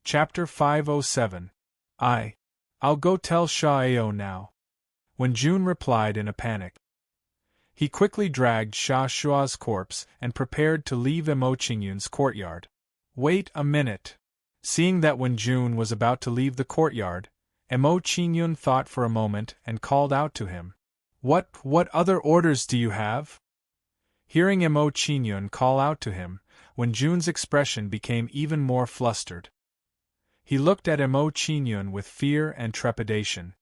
Chapter 507. I'll go tell Sha Ao now. When June replied in a panic. He quickly dragged Sha Shua's corpse and prepared to leave Emo Qingyun's courtyard. Wait a minute. Seeing that when June was about to leave the courtyard, Emo Qingyun thought for a moment and called out to him. What other orders do you have? Hearing Emo Qingyun call out to him, when June's expression became even more flustered. He looked at Emo Qingyun with fear and trepidation.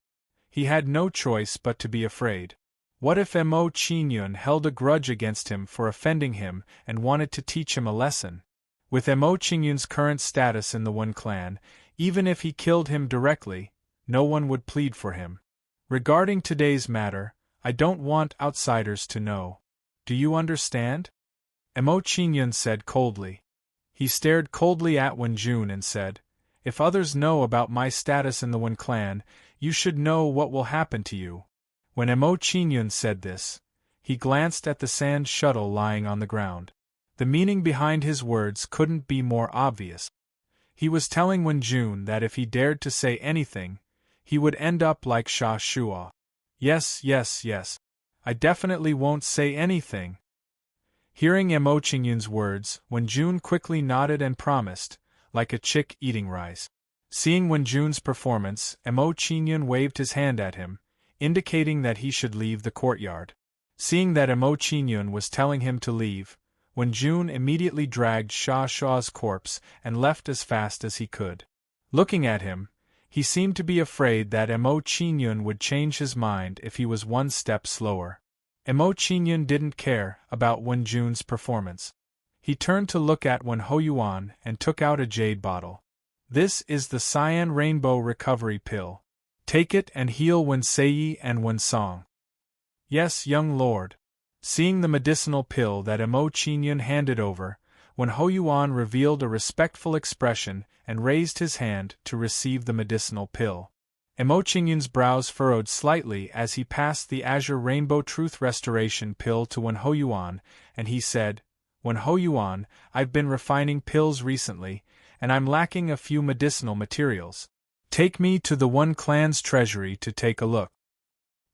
He had no choice but to be afraid. What if Emo Qingyun held a grudge against him for offending him and wanted to teach him a lesson? With Emo Qingyun's current status in the One clan, even if he killed him directly, no one would plead for him. Regarding today's matter, I don't want outsiders to know. Do you understand? Emo Qingyun said coldly. He stared coldly at Wen Jun and said, If others know about my status in the One clan, you should know what will happen to you. When Emo Qingyun said this, he glanced at the sand shuttle lying on the ground. The meaning behind his words couldn't be more obvious. He was telling Wen Jun that if he dared to say anything, he would end up like Sha Shua. Yes. I definitely won't say anything. Hearing Emo Qingyun's words, Wen Jun quickly nodded and promised, like a chick eating rice. Seeing Wen Jun's performance, Emo Qingyun waved his hand at him, indicating that he should leave the courtyard. Seeing that Emo Qingyun was telling him to leave, Wen Jun immediately dragged Sha Shua's corpse and left as fast as he could. Looking at him, he seemed to be afraid that Emo Qingyun would change his mind if he was one step slower. Emo Qingyun didn't care about Wen Jun's performance. He turned to look at Wen Hoyuan and took out a jade bottle. This is the Cyan Rainbow Recovery Pill. Take it and heal Wen Seiyi and Wen Song. Yes, young lord. Seeing the medicinal pill that Emo Qingyun handed over, Wen Hoyuan revealed a respectful expression and raised his hand to receive the medicinal pill. Emo Qingyun's brows furrowed slightly as he passed the Azure Rainbow Truth Restoration pill to Wen Hoyuan, and he said, Wen Hoyuan, I've been refining pills recently, and I'm lacking a few medicinal materials. Take me to the One clan's treasury to take a look.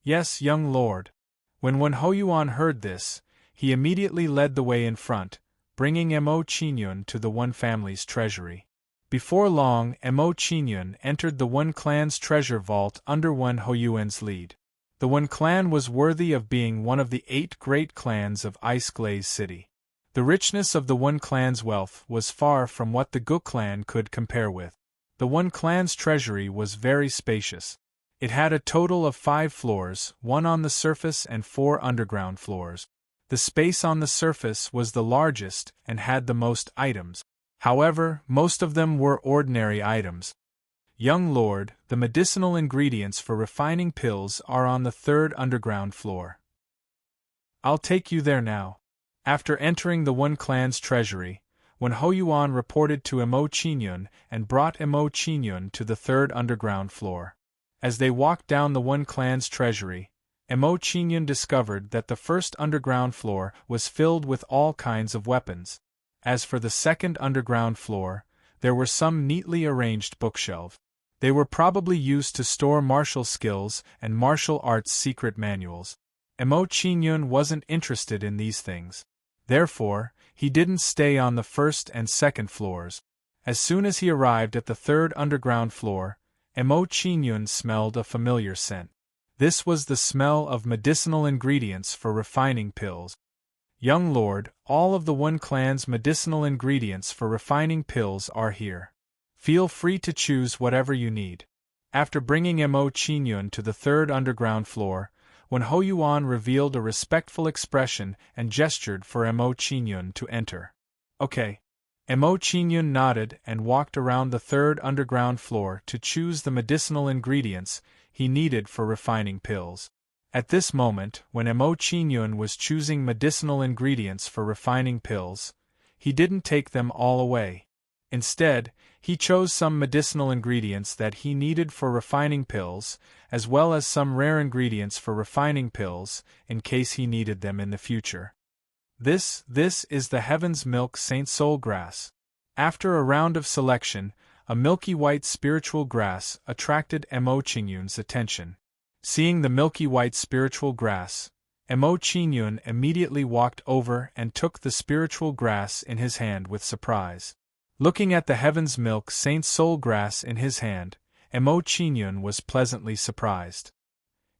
Yes, young lord. When Wen Hoyuan heard this, he immediately led the way in front, bringing Emo Qingyun to the One family's treasury. Before long, Emo Qingyun entered the One clan's treasure vault under Wen Hoyuan's lead. The One clan was worthy of being one of the 8 great clans of Ice Glaze City. The richness of the One clan's wealth was far from what the Gu clan could compare with. The One clan's treasury was very spacious. It had a total of 5 floors, 1 on the surface and 4 underground floors. The space on the surface was the largest and had the most items. However, most of them were ordinary items. Young lord, the medicinal ingredients for refining pills are on the 3rd underground floor. I'll take you there now. After entering the One clan's treasury, Wen Hoyuan reported to Emo Qingyun and brought Emo Qingyun to the 3rd underground floor. As they walked down the One clan's treasury, Emo Qingyun discovered that the 1st underground floor was filled with all kinds of weapons. As for the 2nd underground floor, there were some neatly arranged bookshelves. They were probably used to store martial skills and martial arts secret manuals. Emo Qingyun wasn't interested in these things. Therefore, he didn't stay on the 1st and 2nd floors. As soon as he arrived at the 3rd underground floor, Emo Qingyun smelled a familiar scent. This was the smell of medicinal ingredients for refining pills. Young lord, all of the One clan's medicinal ingredients for refining pills are here. Feel free to choose whatever you need. After bringing Emo Qingyun to the 3rd underground floor, Wen Hoyuan revealed a respectful expression and gestured for Emo Qingyun to enter. Okay. Emo Qingyun nodded and walked around the 3rd underground floor to choose the medicinal ingredients he needed for refining pills. At this moment, when Emo Qingyun was choosing medicinal ingredients for refining pills, he didn't take them all away. Instead, he chose some medicinal ingredients that he needed for refining pills, as well as some rare ingredients for refining pills, in case he needed them in the future. This is the Heaven's Milk Saint Soul Grass. After a round of selection, a milky white spiritual grass attracted Mo Qingyun's attention. Seeing the milky white spiritual grass, Mo Qingyun immediately walked over and took the spiritual grass in his hand with surprise. Looking at the heaven's milk Saint Soul grass in his hand, Mo Qingyun was pleasantly surprised.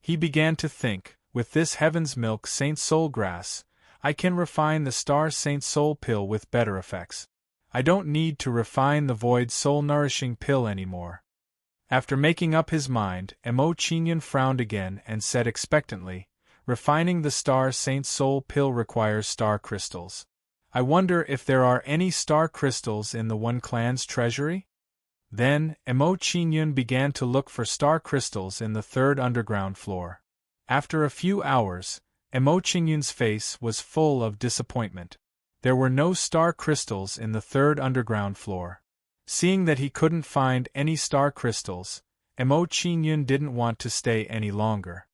He began to think, with this heaven's milk Saint Soul grass, I can refine the star Saint Soul pill with better effects. I don't need to refine the void soul nourishing pill anymore. After making up his mind, Mo Qingyun frowned again and said expectantly, refining the star Saint Soul pill requires star crystals. I wonder if there are any star crystals in the One Clan's treasury? Then, Mo Qingyun began to look for star crystals in the third underground floor. After a few hours, Mo Qingyun's face was full of disappointment. There were no star crystals in the third underground floor. Seeing that he couldn't find any star crystals, Mo Qingyun didn't want to stay any longer.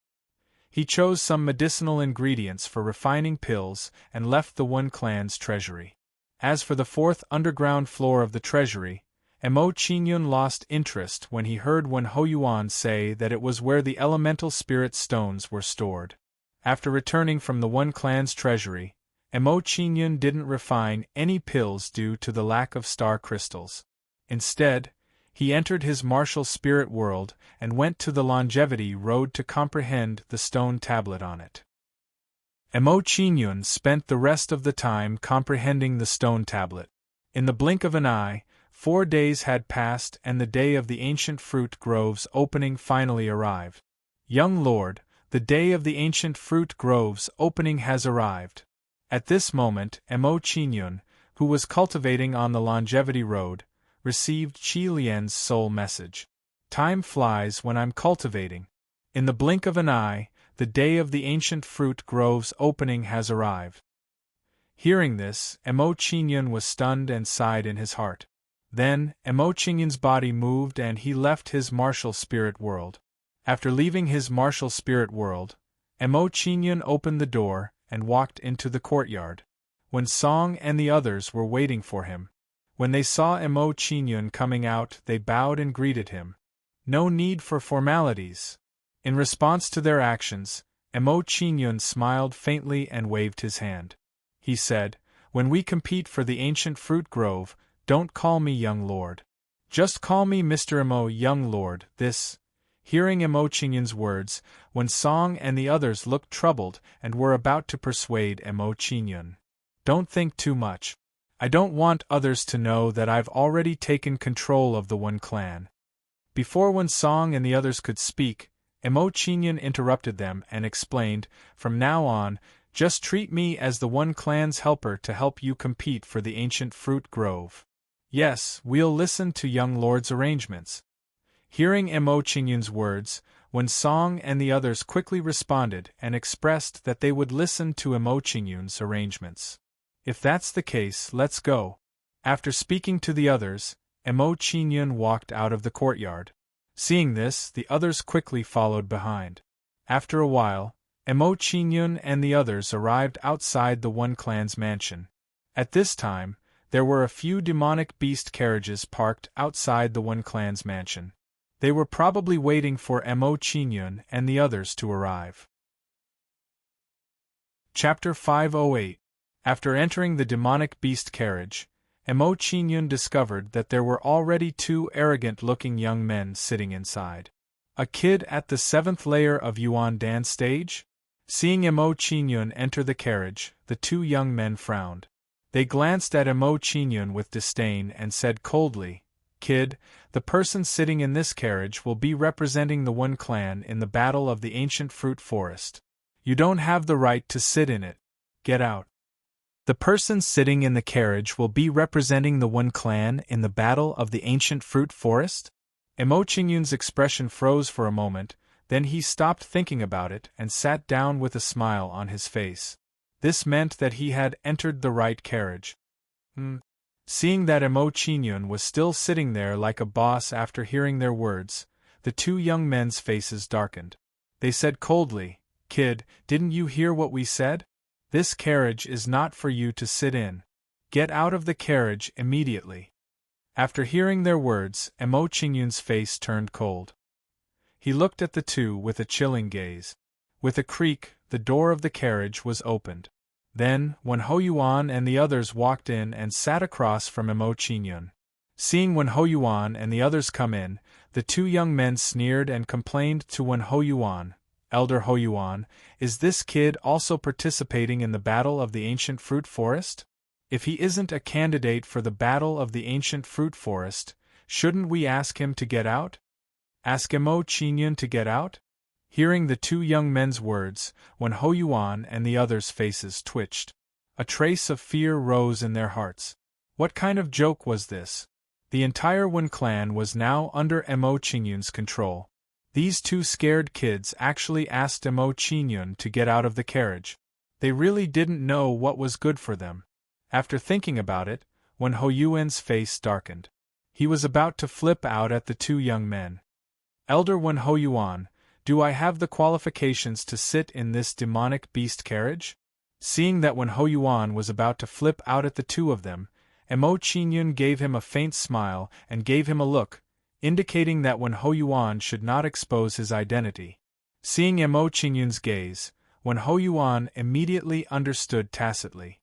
He chose some medicinal ingredients for refining pills and left the One Clan's treasury. As for the fourth underground floor of the treasury, Mo Qingyun lost interest when he heard Wen Hoyuan say that it was where the elemental spirit stones were stored. After returning from the One Clan's treasury, Mo Qingyun didn't refine any pills due to the lack of star crystals. Instead, he entered his martial spirit world and went to the longevity road to comprehend the stone tablet on it. Mo Qingyun spent the rest of the time comprehending the stone tablet. In the blink of an eye, 4 days had passed and the day of the ancient fruit grove's opening finally arrived. Young Lord, the day of the ancient fruit grove's opening has arrived. At this moment, Mo Qingyun, who was cultivating on the longevity road, received Qi Lian's soul message. Time flies when I'm cultivating. In the blink of an eye, the day of the ancient fruit grove's opening has arrived. Hearing this, Mo Qingyun was stunned and sighed in his heart. Then, Mo Qingyun's body moved and he left his martial spirit world. After leaving his martial spirit world, Mo Qingyun opened the door and walked into the courtyard. When Song and the others were waiting for him. When they saw Mo Qingyun coming out, they bowed and greeted him. No need for formalities. In response to their actions, Mo Qingyun smiled faintly and waved his hand. He said, when we compete for the ancient fruit grove, don't call me young lord. Just call me Mr. Mo young lord. This. Hearing Mo Qingyun's words, when Song and the others looked troubled and were about to persuade Mo Qingyun. Don't think too much. I don't want others to know that I've already taken control of the One Clan. Before Wen Song and the others could speak, Mo Qingyun interrupted them and explained, from now on, just treat me as the One Clan's helper to help you compete for the ancient fruit grove. Yes, we'll listen to young lord's arrangements. Hearing Mo Qingyun's words, Wen Song and the others quickly responded and expressed that they would listen to Mo Qingyun's arrangements. If that's the case, let's go. After speaking to the others, Mo Qingyun walked out of the courtyard. Seeing this, the others quickly followed behind. After a while, Mo Qingyun and the others arrived outside the One Clan's mansion. At this time, there were a few demonic beast carriages parked outside the One Clan's mansion. They were probably waiting for Mo Qingyun and the others to arrive. Chapter 508. After entering the demonic beast carriage, Mo Qingyun discovered that there were already 2 arrogant-looking young men sitting inside. A kid at the 7th layer of Yuan Dan stage? Seeing Mo Qingyun enter the carriage, the 2 young men frowned. They glanced at Mo Qingyun with disdain and said coldly, Kid, the person sitting in this carriage will be representing the One Clan in the battle of the ancient fruit forest. You don't have the right to sit in it. Get out. The person sitting in the carriage will be representing the One Clan in the battle of the ancient fruit forest? Mo Qingyun's expression froze for a moment, then he stopped thinking about it and sat down with a smile on his face. This meant that he had entered the right carriage. Seeing that Mo Qingyun was still sitting there like a boss after hearing their words, the 2 young men's faces darkened. They said coldly, Kid, didn't you hear what we said? This carriage is not for you to sit in. Get out of the carriage immediately. After hearing their words, Emo Qingyun's face turned cold. He looked at the two with a chilling gaze. With a creak, the door of the carriage was opened. Then, Wen Hoyuan and the others walked in and sat across from Emo Qingyun. Seeing Wen Hoyuan and the others come in, the two young men sneered and complained to Wen Hoyuan, "Elder Hoyuan, is this kid also participating in the Battle of the Ancient Fruit Forest? If he isn't a candidate for the Battle of the Ancient Fruit Forest, shouldn't we ask him to get out? Ask Emo Qingyun to get out?" Hearing the two young men's words, Wen Hoyuan and the others' faces twitched. A trace of fear rose in their hearts. What kind of joke was this? The entire Wen clan was now under Emo Qingyun's control. These two scared kids actually asked Emo Qingyun to get out of the carriage. They really didn't know what was good for them. After thinking about it, Wen Hoyuan's face darkened. He was about to flip out at the two young men. "Elder Wen Hoyuan, do I have the qualifications to sit in this demonic beast carriage?" Seeing that Wen Hoyuan was about to flip out at the two of them, Emo Qingyun gave him a faint smile and gave him a look, indicating that Wen Hoyuan should not expose his identity. Seeing Emo Qingyun's gaze, Wen Hoyuan immediately understood tacitly.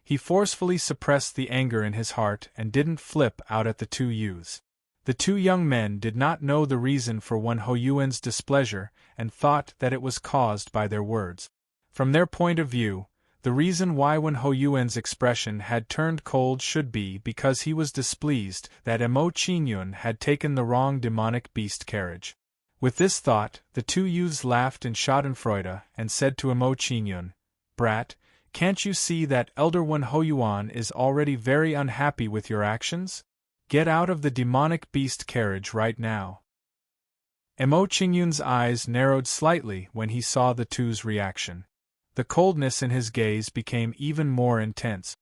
He forcefully suppressed the anger in his heart and didn't flip out at the two youths. The two young men did not know the reason for Wen Hoyuan's displeasure and thought that it was caused by their words. From their point of view, the reason why Wen Hoyuan's expression had turned cold should be because he was displeased that Emo Qingyun had taken the wrong demonic beast carriage. With this thought, the two youths laughed in schadenfreude and said to Emo Qingyun, "Brat, can't you see that Elder Wen Hoyuan is already very unhappy with your actions? Get out of the demonic beast carriage right now." Emo Qingyun's eyes narrowed slightly when he saw the two's reaction. The coldness in his gaze became even more intense.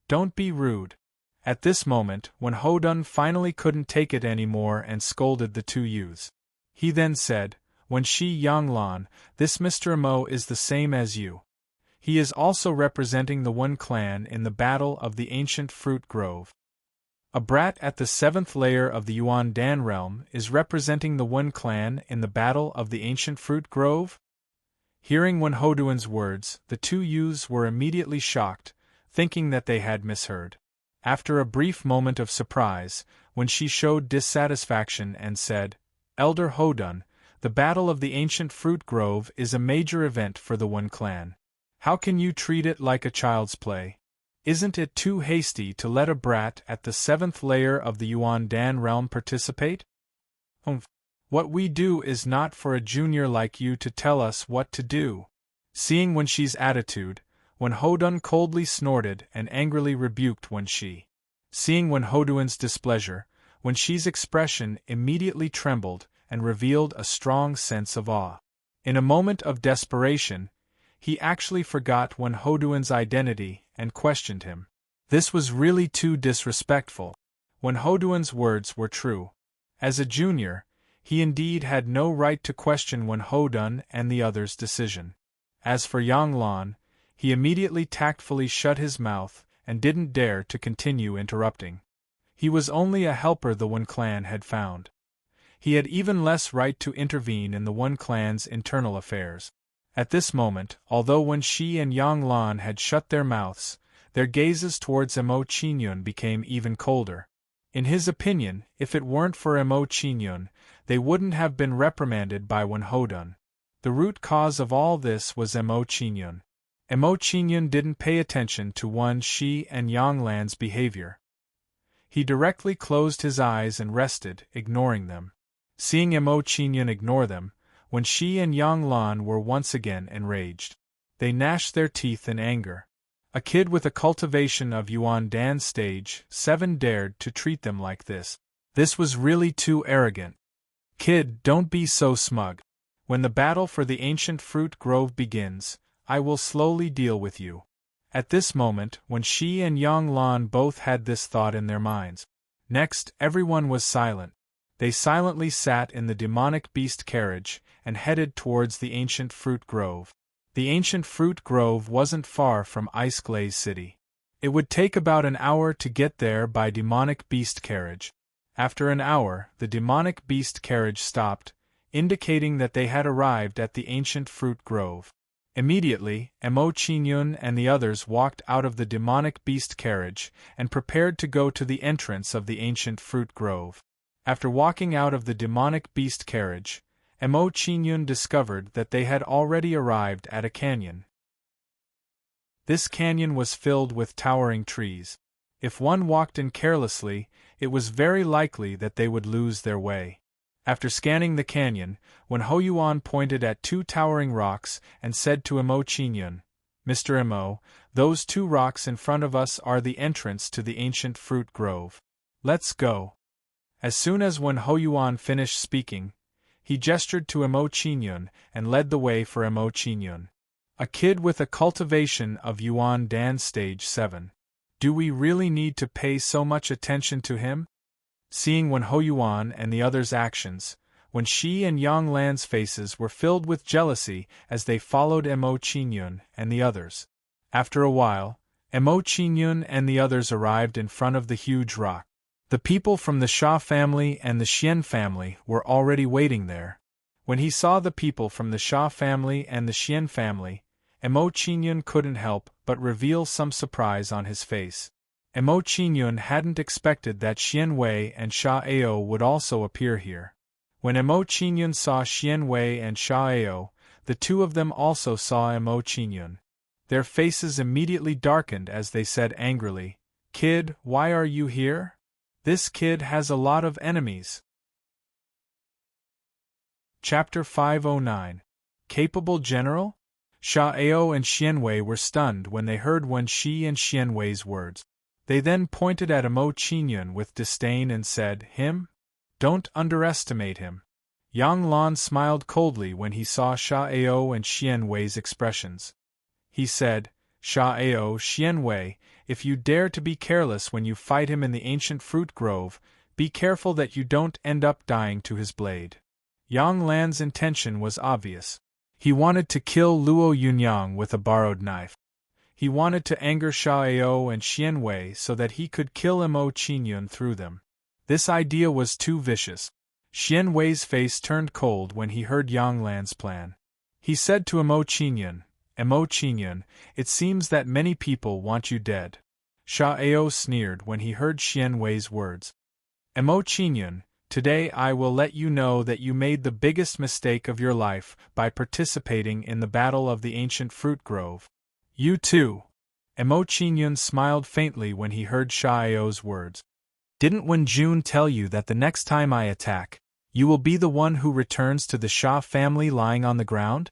"Don't be rude." At this moment, Wen Hodun finally couldn't take it anymore and scolded the two youths. He then said, "Wen Shi Yanglan, this Mr. Emo is the same as you. He is also representing the Wen clan in the Battle of the Ancient Fruit Grove. A brat at the 7th layer of the Yuan Dan realm is representing the Wen clan in the Battle of the Ancient Fruit Grove?" Hearing Wen Hoduan's words, the two youths were immediately shocked, thinking that they had misheard. After a brief moment of surprise, when she showed dissatisfaction and said, "Elder Hodun, the Battle of the Ancient Fruit Grove is a major event for the Wen clan. How can you treat it like a child's play? Isn't it too hasty to let a brat at the 7th layer of the Yuan Dan realm participate? What we do is not for a junior like you to tell us what to do." Seeing Wen Shi's attitude, Wen Hodun coldly snorted and angrily rebuked Wen Shi. Seeing Wen Hoduan's displeasure, Wen Shi's expression immediately trembled and revealed a strong sense of awe. In a moment of desperation, he actually forgot Wen Hoduan's identity and questioned him. This was really too disrespectful. Wen Hoduan's words were true. As a junior, he indeed had no right to question Wen Hodun and the others' decision. As for Yang Lan, he immediately tactfully shut his mouth and didn't dare to continue interrupting. He was only a helper the Wen clan had found. He had even less right to intervene in the Wen clan's internal affairs. At this moment, although Wen Shi and Yang Lan had shut their mouths, their gazes towards Emo Qingyun became even colder. In his opinion, if it weren't for Emo Qingyun, they wouldn't have been reprimanded by Wen Hodun. The root cause of all this was Emo Qingyun. Emo Qingyun didn't pay attention to Wen Shi and Yang Lan's behavior. He directly closed his eyes and rested, ignoring them. Seeing Emo Qingyun ignore them, Wen Shi and Yang Lan were once again enraged. They gnashed their teeth in anger. A kid with a cultivation of Yuan Dan stage 7 dared to treat them like this. This was really too arrogant. "Kid, don't be so smug. When the battle for the Ancient Fruit Grove begins, I will slowly deal with you." At this moment, Wen Shi and Yang Lan both had this thought in their minds. Next, everyone was silent. They silently sat in the demonic beast carriage and headed towards the Ancient Fruit Grove. The Ancient Fruit Grove wasn't far from Ice Glaze City. It would take about an hour to get there by demonic beast carriage. After an hour, the demonic beast carriage stopped, indicating that they had arrived at the ancient fruit grove. Immediately, Emo Chinyun and the others walked out of the demonic beast carriage and prepared to go to the entrance of the ancient fruit grove. After walking out of the demonic beast carriage, Emo Chinyun discovered that they had already arrived at a canyon. This canyon was filled with towering trees. If one walked in carelessly, it was very likely that they would lose their way. After scanning the canyon, when Ho-Yuan pointed at two towering rocks and said to Emo Chinyun, "Mr. Emo, those two rocks in front of us are the entrance to the ancient fruit grove. Let's go." As soon as when Ho-Yuan finished speaking, he gestured to Emo Chinyun and led the way for Emo Chinyun. A kid with a cultivation of Yuan Dan stage 7. Do we really need to pay so much attention to him? Seeing Wen Ho-Yuan and the others' actions, when Shi and Yang Lan's faces were filled with jealousy as they followed Emo Chinyun and the others. After a while, Emo Chinyun and the others arrived in front of the huge rock. The people from the Sha family and the Xian family were already waiting there. When he saw the people from the Sha family and the Xian family, Emo Chinyun couldn't help but reveal some surprise on his face. Emo Chinyun hadn't expected that Xian Wei and Sha Ao would also appear here. When Emo Chinyun saw Xian Wei and Sha Ao, the two of them also saw Emo Chinyun. Their faces immediately darkened as they said angrily, "Kid, why are you here? This kid has a lot of enemies." Chapter 509. Capable General? Sha Ao and Xian Wei were stunned when they heard Wen Shi and Xian Wei's words. They then pointed at Emo Chinyun with disdain and said, "Him? Don't underestimate him." Yang Lan smiled coldly when he saw Sha Ao and Xian Wei's expressions. He said, "Sha Ao, Xian Wei, if you dare to be careless when you fight him in the ancient fruit grove, be careful that you don't end up dying to his blade." Yang Lan's intention was obvious. He wanted to kill Luo Yunyang with a borrowed knife. He wanted to anger Sha Ao and Xian Wei so that he could kill Emo Chinyun through them. This idea was too vicious. Xian Wei's face turned cold when he heard Yang Lan's plan. He said to Emo Chinyun, "Emo Chinyun, it seems that many people want you dead." Sha Ao sneered when he heard Xian Wei's words. "Emo Chinyun, today I will let you know that you made the biggest mistake of your life by participating in the battle of the ancient fruit grove. You too." Emo Chinyun smiled faintly when he heard Sha Ao's words. "Didn't Wen Jun tell you that the next time I attack, you will be the one who returns to the Sha family lying on the ground?"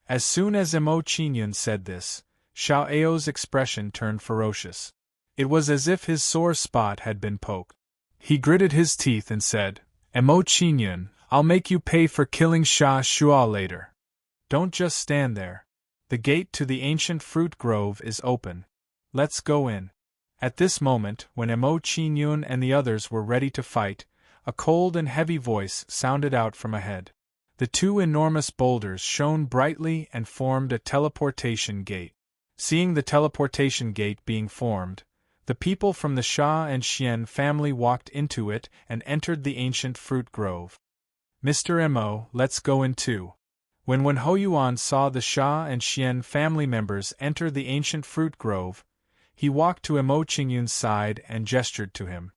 As soon as Emo Chinyun said this, Sha Ao's expression turned ferocious. It was as if his sore spot had been poked. He gritted his teeth and said, "Emo Chinyun, I'll make you pay for killing Sha Shua later. Don't just stand there. The gate to the ancient fruit grove is open. Let's go in." At this moment, when Emo Chinyun and the others were ready to fight, a cold and heavy voice sounded out from ahead. The two enormous boulders shone brightly and formed a teleportation gate. Seeing the teleportation gate being formed, the people from the Sha and Xian family walked into it and entered the ancient fruit grove. "Mr. Emo, let's go in too." When Wen Ho-Yuan saw the Sha and Xian family members enter the ancient fruit grove, he walked to Emo Chinyun's side and gestured to him.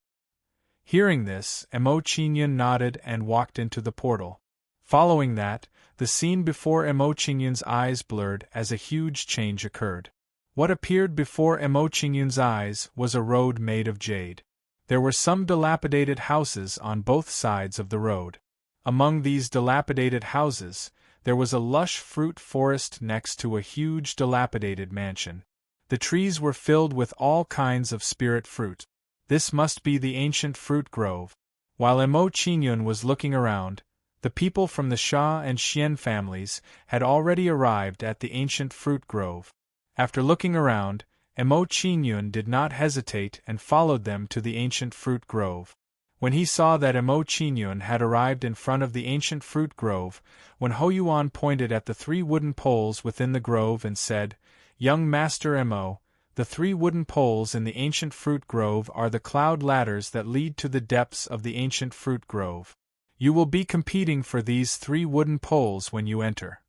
Hearing this, Emo Chinyun nodded and walked into the portal. Following that, the scene before Emo Chinyun's eyes blurred as a huge change occurred. What appeared before Emo Chinyun's eyes was a road made of jade. There were some dilapidated houses on both sides of the road. Among these dilapidated houses, there was a lush fruit forest next to a huge dilapidated mansion. The trees were filled with all kinds of spirit fruit. This must be the ancient fruit grove. While Emo Chinyun was looking around, the people from the Sha and Xian families had already arrived at the ancient fruit grove. After looking around, Emo Chinyun did not hesitate and followed them to the ancient fruit grove. When he saw that Emo Chinyun had arrived in front of the ancient fruit grove, when Ho-Yuan pointed at the 3 wooden poles within the grove and said, "Young Master Emo, The 3 wooden poles in the ancient fruit grove are the cloud ladders that lead to the depths of the ancient fruit grove. You will be competing for these 3 wooden poles when you enter.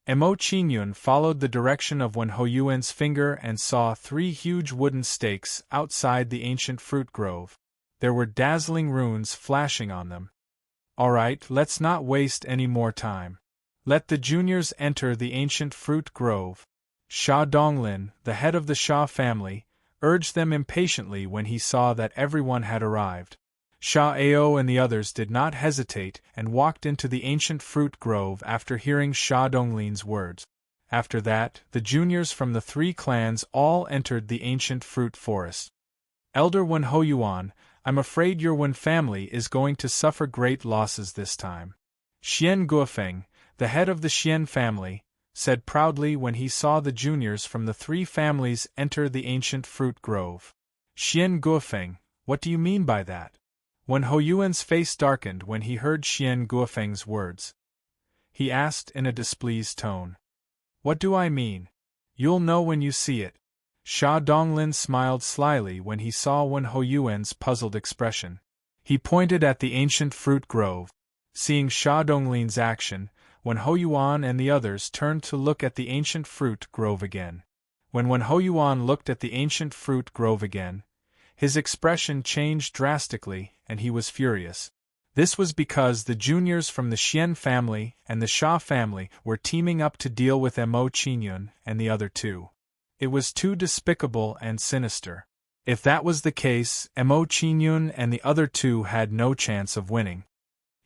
Mo Qinyun followed the direction of Wen Hoyuan's finger and saw 3 huge wooden stakes outside the ancient fruit grove. There were dazzling runes flashing on them. Alright, let's not waste any more time. Let the juniors enter the ancient fruit grove. Sha Donglin, the head of the Sha family, urged them impatiently when he saw that everyone had arrived. Sha Ao and the others did not hesitate and walked into the ancient fruit grove after hearing Sha Donglin's words. After that, the juniors from the 3 clans all entered the ancient fruit forest. Elder Wen Hoyuan, I'm afraid your Wen family is going to suffer great losses this time. Xian Guofeng, the head of the Xian family, said proudly when he saw the juniors from the 3 families enter the ancient fruit grove. Xian Guofeng, what do you mean by that? Wen Hoyuan's face darkened when he heard Xian Guofeng's words. He asked in a displeased tone. What do I mean? You'll know when you see it. Sha Donglin smiled slyly when he saw Wen Hoyuan's puzzled expression. He pointed at the ancient fruit grove. Seeing Sha Donglin's action, Wen Hoyuan and the others turned to look at the ancient fruit grove again. When Wen Hoyuan looked at the ancient fruit grove again, his expression changed drastically and he was furious. This was because the juniors from the Xian family and the Sha family were teaming up to deal with Mo Qinyun and the other 2. It was too despicable and sinister. If that was the case, Mo Qinyun and the other 2 had no chance of winning.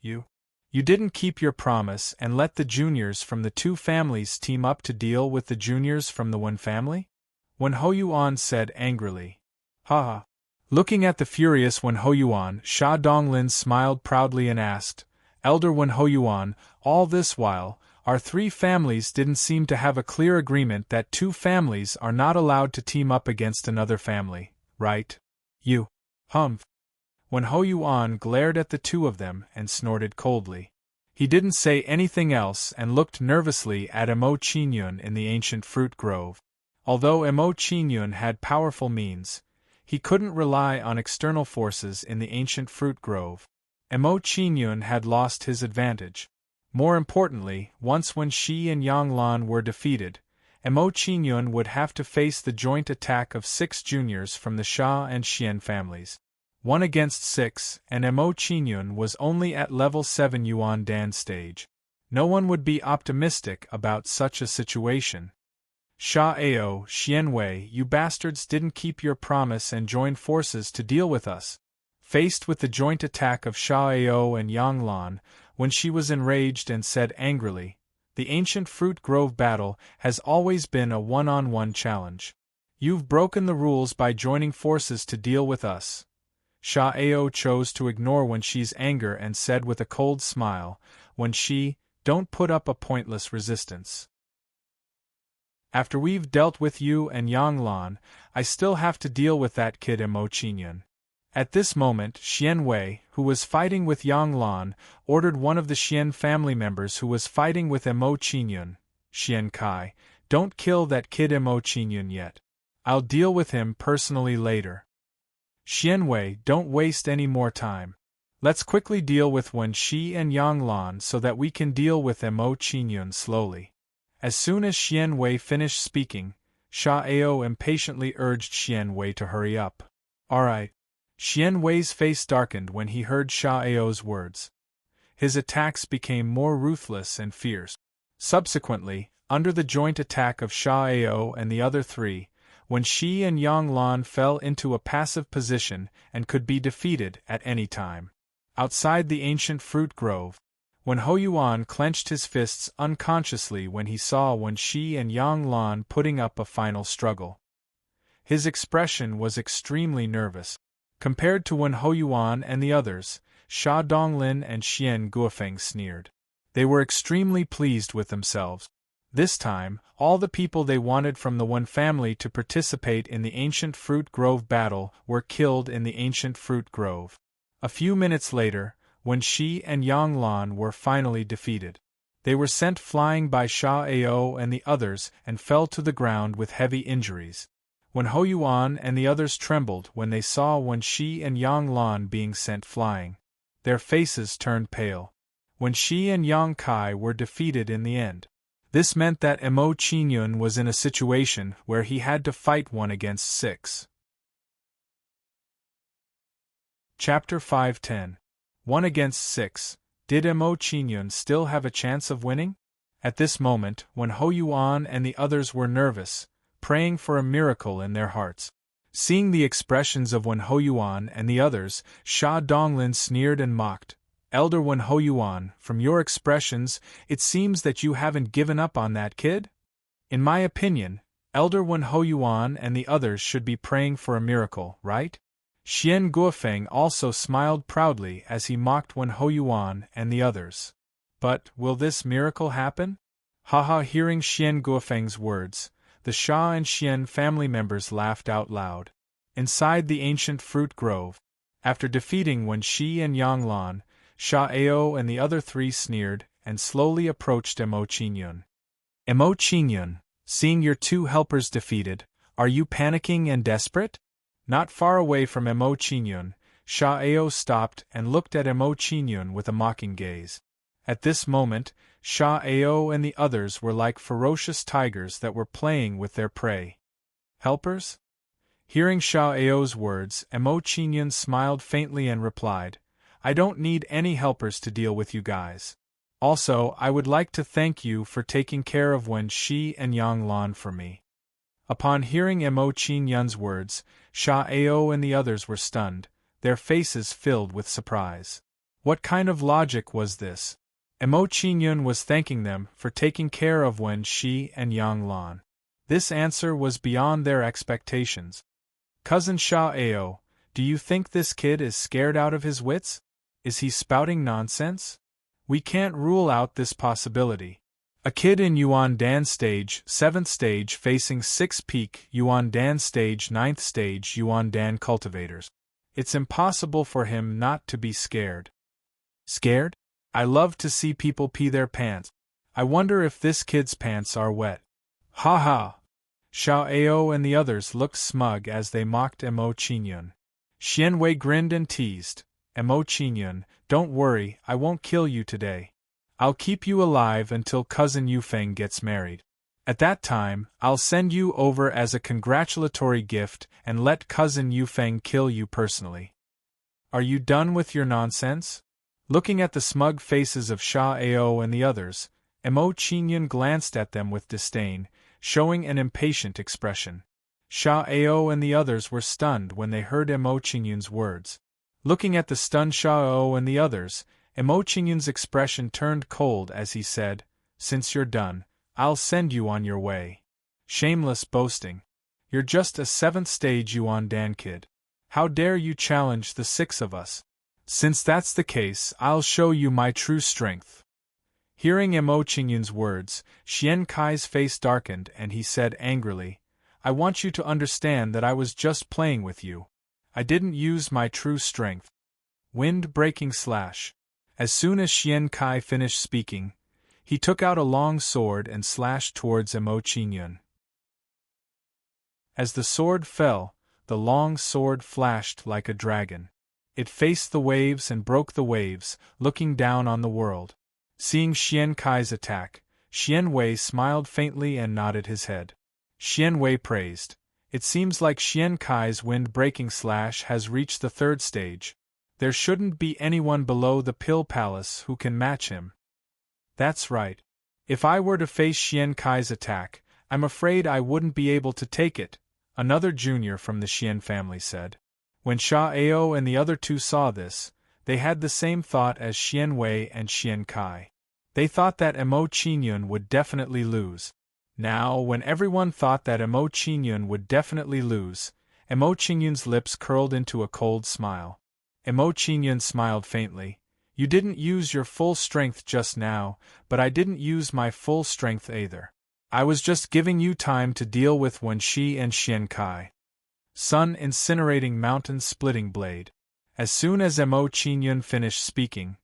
You didn't keep your promise and let the juniors from the 2 families team up to deal with the juniors from the 1 family? Wen Hoyuan said angrily. Ha! Looking at the furious Wen Hoyuan, Sha Donglin smiled proudly and asked, Elder Wen Hoyuan, all this while, our 3 families didn't seem to have a clear agreement that 2 families are not allowed to team up against another family, right? You. Humph. Wen Hoyuan glared at the 2 of them and snorted coldly. He didn't say anything else and looked nervously at Mo Qinyun in the ancient fruit grove. Although Mo Qinyun had powerful means, he couldn't rely on external forces in the ancient fruit grove. Mo Qinyun had lost his advantage. More importantly, once when Shi and Yang Lan were defeated, Mo Qinyun would have to face the joint attack of 6 juniors from the Sha and Xian families. 1 against 6, and Mo Qinyun was only at level 7 Yuan Dan stage. No one would be optimistic about such a situation. Sha Ao, Xian Wei, you bastards didn't keep your promise and joined forces to deal with us. Faced with the joint attack of Sha Ao and Yang Lan, when she was enraged and said angrily, the ancient fruit grove battle has always been a one-on-one challenge. You've broken the rules by joining forces to deal with us. Sha Ao chose to ignore Wen Shi's anger and said with a cold smile, Wen Shi, don't put up a pointless resistance. After we've dealt with you and Yang Lan, I still have to deal with that kid Mo Qinyun. At this moment, Xian Wei, who was fighting with Yang Lan, ordered one of the Xian family members who was fighting with Mo Qinyun, Xian Kai, don't kill that kid Mo Qinyun yet. I'll deal with him personally later. Xian Wei, don't waste any more time. Let's quickly deal with Wen Shi and Yang Lan so that we can deal with Mo Qinyun slowly. As soon as Xian Wei finished speaking, Sha Ao impatiently urged Xian Wei to hurry up. Alright. Xian Wei's face darkened when he heard Sha Ao's words. His attacks became more ruthless and fierce. Subsequently, under the joint attack of Sha Ao and the other 3, Wen Shi and Yang Lan fell into a passive position and could be defeated at any time. Outside the ancient fruit grove, Wen Hoyuan clenched his fists unconsciously when he saw Wen Shi and Yang Lan putting up a final struggle. His expression was extremely nervous. Compared to Wen Hoyuan and the others, Sha Donglin and Xian Guofeng sneered. They were extremely pleased with themselves. This time, all the people they wanted from the Wen family to participate in the ancient fruit grove battle were killed in the ancient fruit grove. A few minutes later, Wen Shi and Yang Lan were finally defeated. They were sent flying by Sha Ao and the others and fell to the ground with heavy injuries. Wen Hoyuan and the others trembled when they saw Wen Shi and Yang Lan being sent flying. Their faces turned pale. Wen Shi and Yang Kai were defeated in the end. This meant that Mo Qingyun was in a situation where he had to fight 1 against 6. Chapter 510. 1 against 6. Did Mo Qingyun still have a chance of winning? At this moment, when Hoyuan and the others were nervous, praying for a miracle in their hearts. Seeing the expressions of Wen Hoyuan and the others, Sha Donglin sneered and mocked. Elder Wen Hoyuan, from your expressions, it seems that you haven't given up on that kid? In my opinion, Elder Wen Hoyuan and the others should be praying for a miracle, right? Xian Guofeng also smiled proudly as he mocked Wen Hoyuan and the others. But, will this miracle happen? Haha! Hearing Xian Guofeng's words, the Sha and Xian family members laughed out loud. Inside the ancient fruit grove, after defeating Wen Shi and Yang Lan, Sha Ao and the other 3 sneered and slowly approached Mo Qingyun. Mo Qingyun, seeing your 2 helpers defeated, are you panicking and desperate? Not far away from Mo Qingyun, Sha Ao stopped and looked at Mo Qingyun with a mocking gaze. At this moment, Sha Ao and the others were like ferocious tigers that were playing with their prey. Helpers? Hearing Sha Ao's words, Mo Qingyun smiled faintly and replied, I don't need any helpers to deal with you guys. Also, I would like to thank you for taking care of Wen Shi and Yang Lan for me. Upon hearing Mo Qingyun's words, Sha Ao and the others were stunned, their faces filled with surprise. What kind of logic was this? Mo Qingyun was thanking them for taking care of Wen Shi and Yang Lan. This answer was beyond their expectations. Cousin Sha Ao, do you think this kid is scared out of his wits? Is he spouting nonsense? We can't rule out this possibility. A kid in Yuan Dan stage 7th stage facing 6 peak Yuan Dan stage 9th stage Yuan Dan cultivators. It's impossible for him not to be scared. Scared? I love to see people pee their pants. I wonder if this kid's pants are wet. Ha ha! Sha Ao and the others looked smug as they mocked Mo Qingyun. Xian Wei grinned and teased. Mo Qingyun, don't worry, I won't kill you today. I'll keep you alive until Cousin Yufeng gets married. At that time, I'll send you over as a congratulatory gift and let Cousin Yufeng kill you personally. Are you done with your nonsense? Looking at the smug faces of Sha Ao and the others, Mo Qingyun glanced at them with disdain, showing an impatient expression. Sha Ao and the others were stunned when they heard Mo Qingyun's words. Looking at the stunned Sha Ao and the others, Mo Qingyun's expression turned cold as he said, Since you're done, I'll send you on your way. Shameless boasting. You're just a 7th stage Yuan Dan kid. How dare you challenge the 6 of us? Since that's the case, I'll show you my true strength. Hearing Mo Qingyun's words, Xian Kai's face darkened and he said angrily, I want you to understand that I was just playing with you. I didn't use my true strength. Wind-breaking slash. As soon as Xian Kai finished speaking, he took out a long sword and slashed towards Mo Qingyun. As the sword fell, the long sword flashed like a dragon. It faced the waves and broke the waves, looking down on the world. Seeing Xian Kai's attack, Xian Wei smiled faintly and nodded his head. Xian Wei praised. It seems like Xian Kai's wind-breaking slash has reached the 3rd stage. There shouldn't be anyone below the Pill Palace who can match him. That's right. If I were to face Xian Kai's attack, I'm afraid I wouldn't be able to take it, another junior from the Xian family said. When Sha Ao and the other 2 saw this, they had the same thought as Xian Wei and Xian Kai. They thought that Mo Qingyun would definitely lose. Now, when everyone thought that Mo Qingyun would definitely lose, Mo Qingyun's lips curled into a cold smile. Mo Qingyun smiled faintly. You didn't use your full strength just now, but I didn't use my full strength either. I was just giving you time to deal with Wen Shi and Xian Kai. Sun incinerating mountain splitting blade. As soon as Mo Qingyun finished speaking,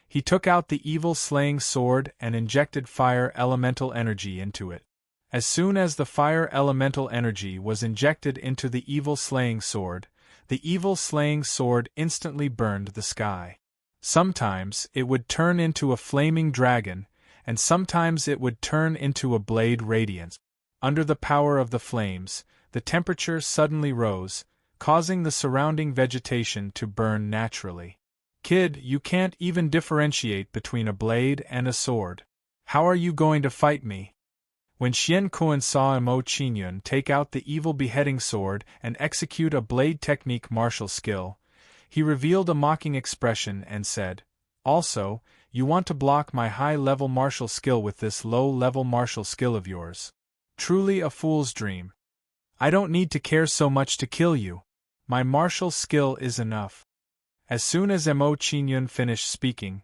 He took out the evil slaying sword and injected fire elemental energy into it. As soon as the fire elemental energy was injected into the evil slaying sword, the evil slaying sword instantly burned the sky. Sometimes it would turn into a flaming dragon, and sometimes it would turn into a blade radiant. Under the power of the flames, the temperature suddenly rose, causing the surrounding vegetation to burn naturally. Kid, you can't even differentiate between a blade and a sword. How are you going to fight me? When Xian Kuan saw Mo Qingyun take out the evil beheading sword and execute a blade technique martial skill, he revealed a mocking expression and said, "Also, you want to block my high-level martial skill with this low-level martial skill of yours. Truly a fool's dream. I don't need to care so much to kill you. My martial skill is enough." As soon as Mo Qingyun finished speaking,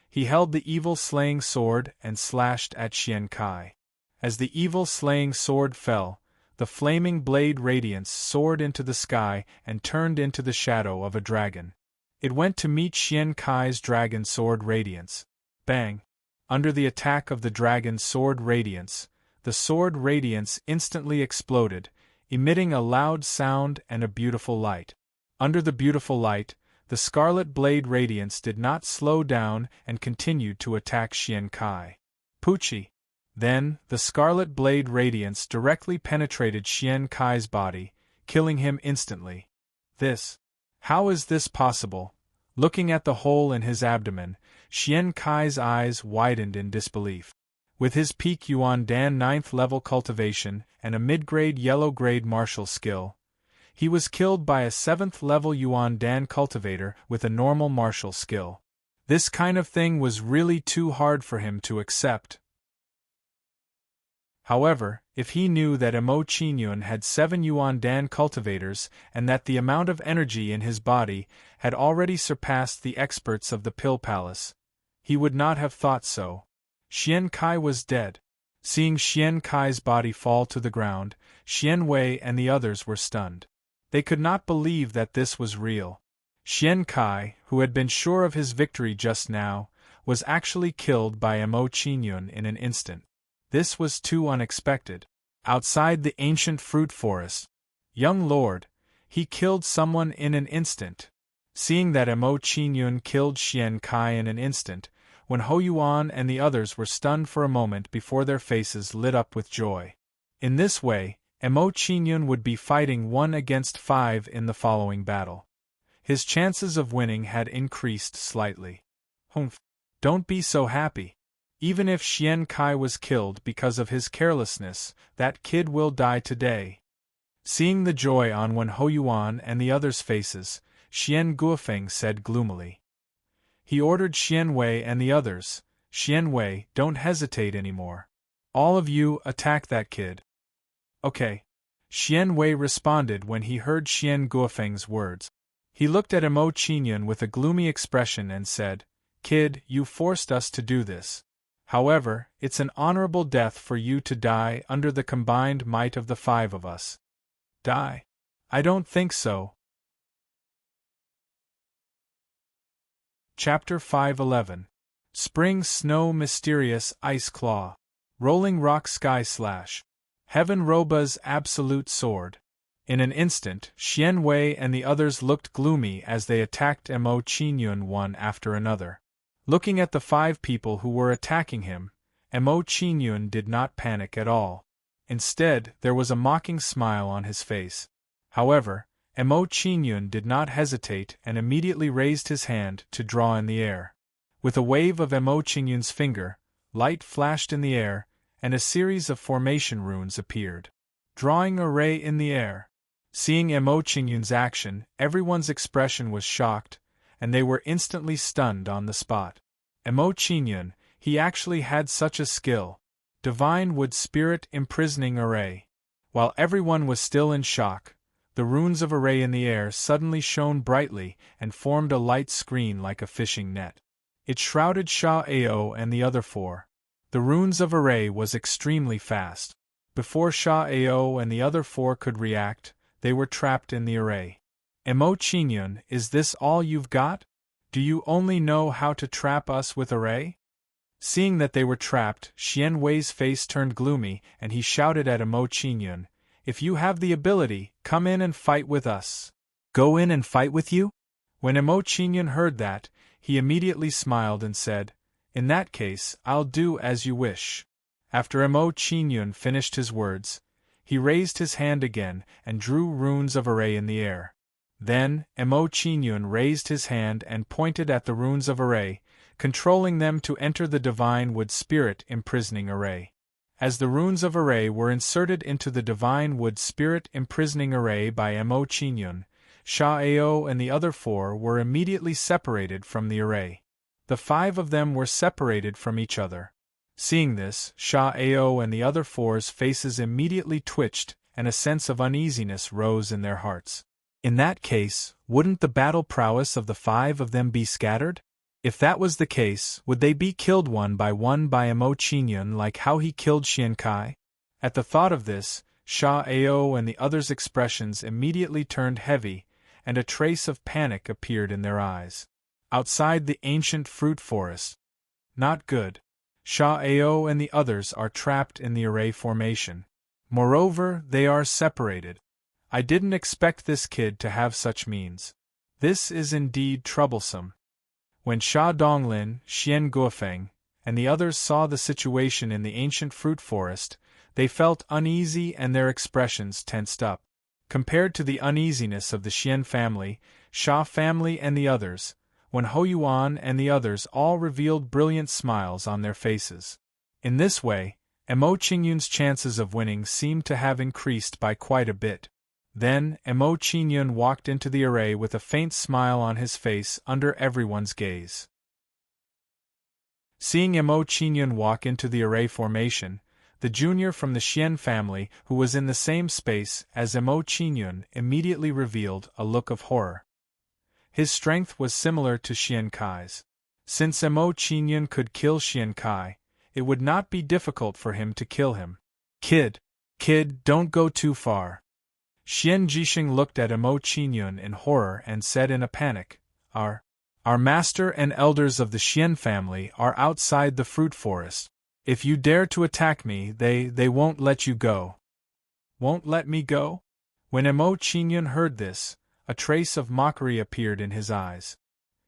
he held the evil slaying sword and slashed at Xian Kai. As the evil slaying sword fell, the flaming blade radiance soared into the sky and turned into the shadow of a dragon. It went to meet Xian Kai's dragon sword radiance. Bang! Under the attack of the dragon sword radiance, the sword radiance instantly exploded, emitting a loud sound and a beautiful light. Under the beautiful light, the scarlet blade radiance did not slow down and continued to attack Xian Kai. Poochie! Then, the scarlet blade radiance directly penetrated Xian Kai's body, killing him instantly. How is this possible? Looking at the hole in his abdomen, Xian Kai's eyes widened in disbelief. With his peak Yuan Dan 9th level cultivation and a mid-grade yellow-grade martial skill, he was killed by a 7th level Yuan Dan cultivator with a normal martial skill. This kind of thing was really too hard for him to accept. However, if he knew that Mo Qingyun had 7 Yuan Dan cultivators and that the amount of energy in his body had already surpassed the experts of the Pill Palace, he would not have thought so. Xian Kai was dead. Seeing Xian Kai's body fall to the ground, Xian Wei and the others were stunned. They could not believe that this was real. Xian Kai, who had been sure of his victory just now, was actually killed by Mo Qingyun in an instant. This was too unexpected. Outside the ancient fruit forest, young lord, he killed someone in an instant. Seeing that Mo Qingyun killed Xian Kai in an instant, when Hou Yuan and the others were stunned for a moment before their faces lit up with joy. In this way, Mo Qingyun would be fighting 1 against 5 in the following battle. His chances of winning had increased slightly. Humph! Don't be so happy. Even if Xian Kai was killed because of his carelessness, that kid will die today. Seeing the joy on Hou Yuan and the others' faces, Xian Guofeng said gloomily. He ordered Xian Wei and the others, "Xian Wei, don't hesitate anymore. All of you attack that kid." "Okay." Xian Wei responded when he heard Xian Guofeng's words. He looked at Mo Qingyun with a gloomy expression and said, "Kid, you forced us to do this. However, it's an honorable death for you to die under the combined might of the 5 of us." "Die? I don't think so." Chapter 511. Spring Snow Mysterious Ice Claw. Rolling Rock Sky Slash. Heaven Roba's Absolute Sword. In an instant, Xian Wei and the others looked gloomy as they attacked Mo Qingyun one after another. Looking at the 5 people who were attacking him, Mo Qingyun did not panic at all. Instead, there was a mocking smile on his face. However, Mo Qingyun did not hesitate and immediately raised his hand to draw in the air. With a wave of Mo Qingyun's finger, light flashed in the air, and a series of formation runes appeared. Drawing a ray in the air. Seeing Mo Qingyun's action, everyone's expression was shocked, and they were instantly stunned on the spot. Mo Qingyun, he actually had such a skill. Divine Wood Spirit Imprisoning Array. While everyone was still in shock, the runes of array in the air suddenly shone brightly and formed a light screen like a fishing net. It shrouded Sha Ao and the other 4. The runes of array was extremely fast. Before Sha Ao and the other 4 could react, they were trapped in the array. Mo Qingyun, is this all you've got? Do you only know how to trap us with array? Seeing that they were trapped, Xian Wei's face turned gloomy and he shouted at Emo Qingyun, "If you have the ability, come in and fight with us." "Go in and fight with you?" When Emo Qingyun heard that, he immediately smiled and said, "In that case, I'll do as you wish." After Emo Qingyun finished his words, he raised his hand again and drew runes of array in the air. Then, Emo Qingyun raised his hand and pointed at the runes of array, controlling them to enter the divine wood spirit imprisoning array. As the runes of array were inserted into the divine wood spirit imprisoning array by Emo Qingyun, Sha Ao and the other 4 were immediately separated from the array. The 5 of them were separated from each other. Seeing this, Sha Ao and the other 4's faces immediately twitched, and a sense of uneasiness rose in their hearts. In that case, wouldn't the battle prowess of the 5 of them be scattered? If that was the case, would they be killed one by Emo Qingyun like how he killed Xian Kai? At the thought of this, Sha Ao and the others' expressions immediately turned heavy, and a trace of panic appeared in their eyes. Outside the ancient fruit forest. Not good. Sha Ao and the others are trapped in the array formation. Moreover, they are separated. I didn't expect this kid to have such means. This is indeed troublesome. When Sha Donglin, Xian Guofeng, and the others saw the situation in the ancient fruit forest, they felt uneasy and their expressions tensed up. Compared to the uneasiness of the Xian family, Sha family and the others, when Hou Yuan and the others all revealed brilliant smiles on their faces. In this way, Emo Qingyun's chances of winning seemed to have increased by quite a bit. Then, Emo Qingyun walked into the array with a faint smile on his face under everyone's gaze. Seeing Emo Qingyun walk into the array formation, the junior from the Xian family who was in the same space as Emo Qingyun immediately revealed a look of horror. His strength was similar to Xian Kai's. Since Emo Qingyun could kill Xian Kai, it would not be difficult for him to kill him. Kid, don't go too far." Xian Jixing looked at Emo Qingyun in horror and said in a panic, Our master and elders of the Xian family are outside the fruit forest. If you dare to attack me, they won't let you go." "Won't let me go?" When Emo Qingyun heard this, a trace of mockery appeared in his eyes.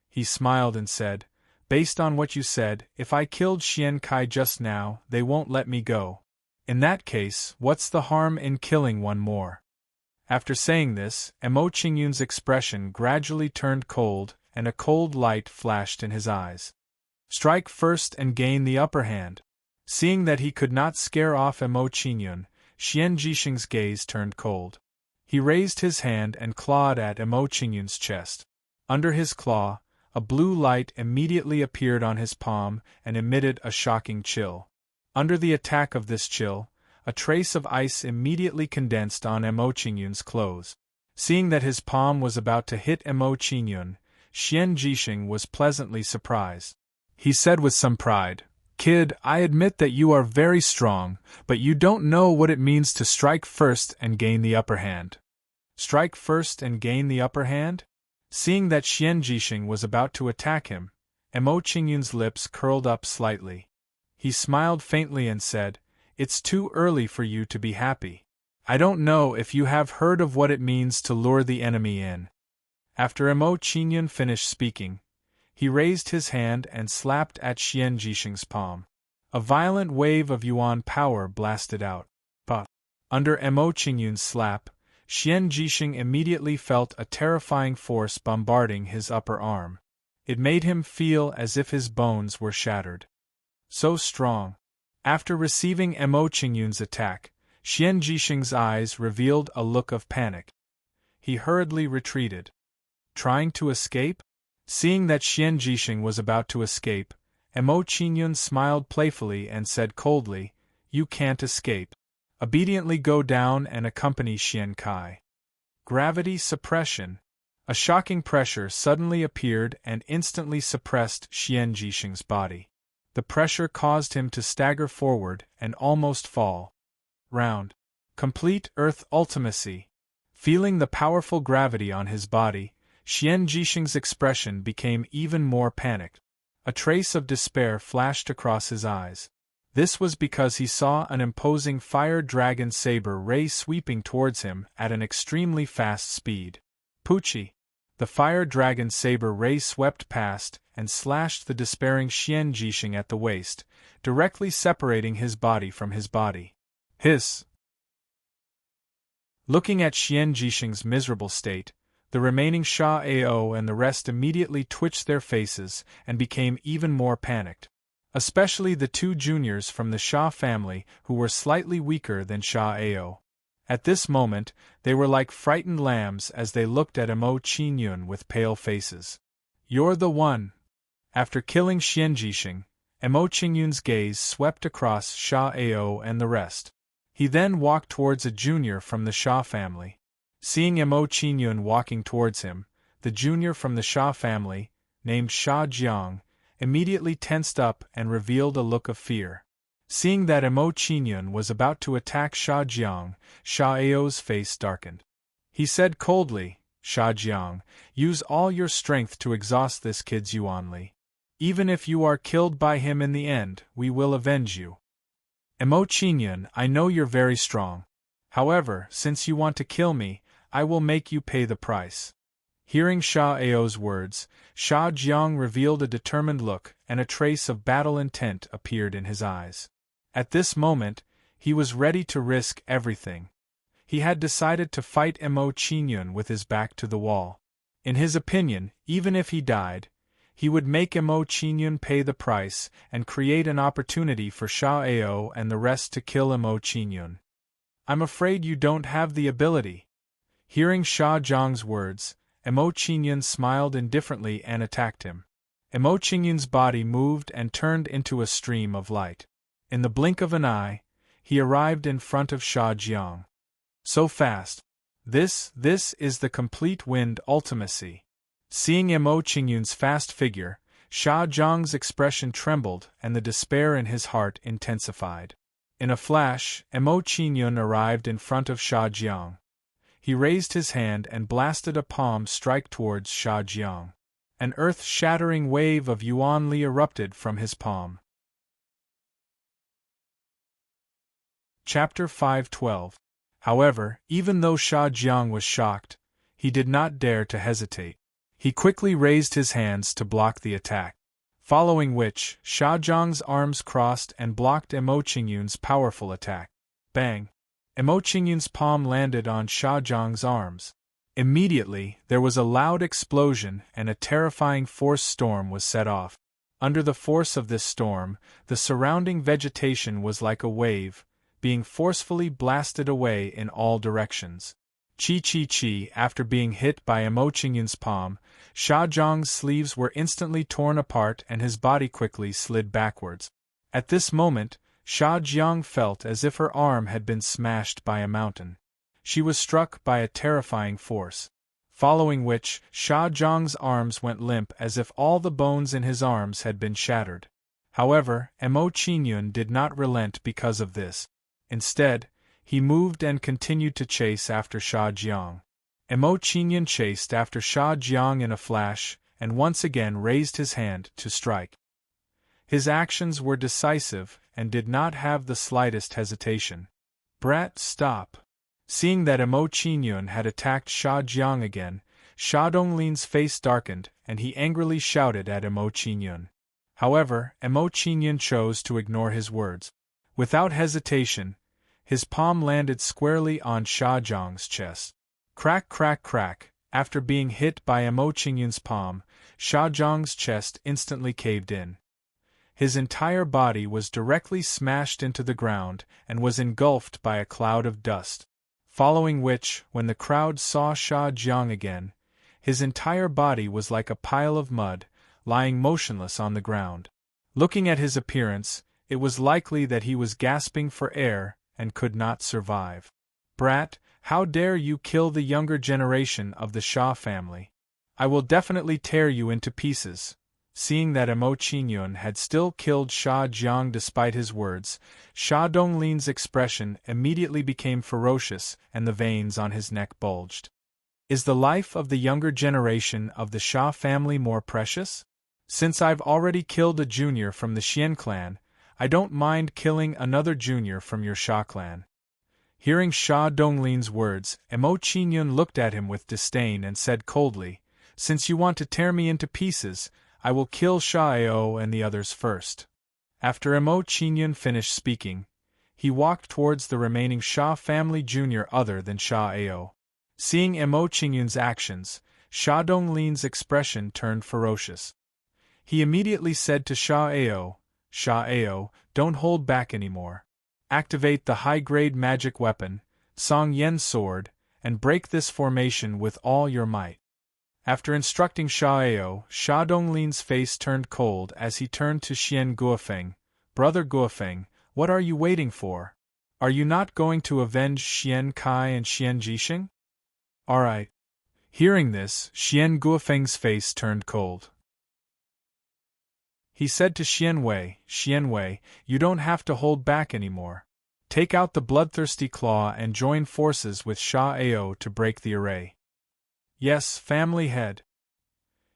He smiled and said, "Based on what you said, if I killed Xian Kai just now, they won't let me go. In that case, what's the harm in killing one more?" After saying this, Emo Qingyun's expression gradually turned cold, and a cold light flashed in his eyes. "Strike first and gain the upper hand." Seeing that he could not scare off Emo Qingyun, Xian Jixing's gaze turned cold. He raised his hand and clawed at Emo Qingyun's chest. Under his claw, a blue light immediately appeared on his palm and emitted a shocking chill. Under the attack of this chill, a trace of ice immediately condensed on Emo Qingyun's clothes. Seeing that his palm was about to hit Emo Qingyun, Xian Jixing was pleasantly surprised. He said with some pride, "Kid, I admit that you are very strong, but you don't know what it means to strike first and gain the upper hand." "Strike first and gain the upper hand?" Seeing that Xian Jixing was about to attack him, Emo Qingyun's lips curled up slightly. He smiled faintly and said, "It's too early for you to be happy. I don't know if you have heard of what it means to lure the enemy in." After Emo Qingyun finished speaking, he raised his hand and slapped at Xian Jixing's palm. A violent wave of Yuan power blasted out. But, under Emo Qingyun's slap, Xian Jixing immediately felt a terrifying force bombarding his upper arm. It made him feel as if his bones were shattered. So strong. After receiving Emo Qingyun's attack, Xian Jixing's eyes revealed a look of panic. He hurriedly retreated. Trying to escape? Seeing that Xian Jixing was about to escape, Emo Qingyun smiled playfully and said coldly, "You can't escape. Obediently go down and accompany Xian Kai." Gravity suppression. A shocking pressure suddenly appeared and instantly suppressed Xian Jixing's body. The pressure caused him to stagger forward and almost fall. Round. Complete Earth ultimacy. Feeling the powerful gravity on his body, Xian Jixing's expression became even more panicked. A trace of despair flashed across his eyes. This was because he saw an imposing fire dragon saber ray sweeping towards him at an extremely fast speed. Pucci! The fire dragon saber ray swept past and slashed the despairing Xian Jixing at the waist, directly separating his body from his body. Hiss! Looking at Xian Jixing's miserable state, the remaining Sha Ao and the rest immediately twitched their faces and became even more panicked. Especially the two juniors from the Sha family who were slightly weaker than Sha Ao. At this moment, they were like frightened lambs as they looked at Emo Qingyun with pale faces. "You're the one!" After killing Xian Jixing, Emo Qingyun's gaze swept across Sha Ao and the rest. He then walked towards a junior from the Sha family. Seeing Emo Qingyun walking towards him, the junior from the Sha family, named Sha Jiang, immediately tensed up and revealed a look of fear. Seeing that Emo Qingyun was about to attack Sha Jiang, Sha Ao's face darkened. He said coldly, "Sha Jiang, use all your strength to exhaust this kid's Yuanli. Even if you are killed by him in the end, we will avenge you." "Emo Qingyun, I know you're very strong. However, since you want to kill me, I will make you pay the price." Hearing Sha Ao's words, Sha Jiang revealed a determined look and a trace of battle intent appeared in his eyes. At this moment, he was ready to risk everything. He had decided to fight Emo Qingyun with his back to the wall. In his opinion, even if he died, he would make Emo Qingyun pay the price and create an opportunity for Sha Ao and the rest to kill Emo Qingyun. "I'm afraid you don't have the ability." Hearing Sha Jiang's words, Emo Qingyun smiled indifferently and attacked him. Emo Qingyun's body moved and turned into a stream of light. In the blink of an eye, he arrived in front of Sha Jiang. So fast! This is the complete wind ultimacy. Seeing Emo Qingyun's fast figure, Sha Jiang's expression trembled and the despair in his heart intensified. In a flash, Emo Qingyun arrived in front of Sha Jiang. He raised his hand and blasted a palm strike towards Sha Jiang. An earth-shattering wave of Yuanli erupted from his palm. Chapter 512. However, even though Sha Jiang was shocked, he did not dare to hesitate. He quickly raised his hands to block the attack. Following which, Sha Jiang's arms crossed and blocked Emo Qingyun's powerful attack. Bang! Emo Qingyun's palm landed on Sha Jiang's arms. Immediately, there was a loud explosion and a terrifying force storm was set off. Under the force of this storm, the surrounding vegetation was like a wave, being forcefully blasted away in all directions. Chi. After being hit by Emo Qingyun's palm, Sha Jiang's sleeves were instantly torn apart and his body quickly slid backwards. At this moment, Sha Jiang felt as if her arm had been smashed by a mountain. She was struck by a terrifying force. Following which, Sha Jiang's arms went limp as if all the bones in his arms had been shattered. However, Emo Qingyun did not relent because of this. Instead, he moved and continued to chase after Sha Jiang. Emo Qingyun chased after Sha Jiang in a flash, and once again raised his hand to strike. His actions were decisive, and did not have the slightest hesitation. "Brat, stop!" Seeing that Emo Qingyun had attacked Sha Jiang again, Sha Donglin's face darkened, and he angrily shouted at Emo Qingyun. However, Emo Qingyun chose to ignore his words. Without hesitation, his palm landed squarely on Sha Jiang's chest. Crack, crack, crack! After being hit by Emo Qingyun's palm, Sha Jiang's chest instantly caved in. His entire body was directly smashed into the ground and was engulfed by a cloud of dust. Following which, when the crowd saw Sha Jiang again, his entire body was like a pile of mud, lying motionless on the ground. Looking at his appearance, it was likely that he was gasping for air and could not survive. "Brat, how dare you kill the younger generation of the Sha family? I will definitely tear you into pieces." Seeing that Emo Qingyun had still killed Sha Jiang despite his words, Sha Donglin's expression immediately became ferocious and the veins on his neck bulged. Is the life of the younger generation of the Sha family more precious? Since I've already killed a junior from the Xian clan, I don't mind killing another junior from your Sha clan. Hearing Sha Donglin's words, Emo Qingyun looked at him with disdain and said coldly, "Since you want to tear me into pieces, I will kill Sha Ao and the others first." After Emo Qingyun finished speaking, he walked towards the remaining Sha family junior other than Sha Ao. Seeing Emo Qingyun's actions, Sha Donglin's expression turned ferocious. He immediately said to Sha Ao, "Sha Ao, don't hold back anymore. Activate the high-grade magic weapon, Song Yen Sword, and break this formation with all your might." After instructing Sha Ao, Sha Donglin's face turned cold as he turned to Xian Guofeng. "Brother Guofeng, what are you waiting for? Are you not going to avenge Xian Kai and Xian Jixing?" "Alright." Hearing this, Xian Guofeng's face turned cold. He said to Xian Wei, "You don't have to hold back anymore. Take out the bloodthirsty claw and join forces with Sha Ao to break the array." "Yes, family head."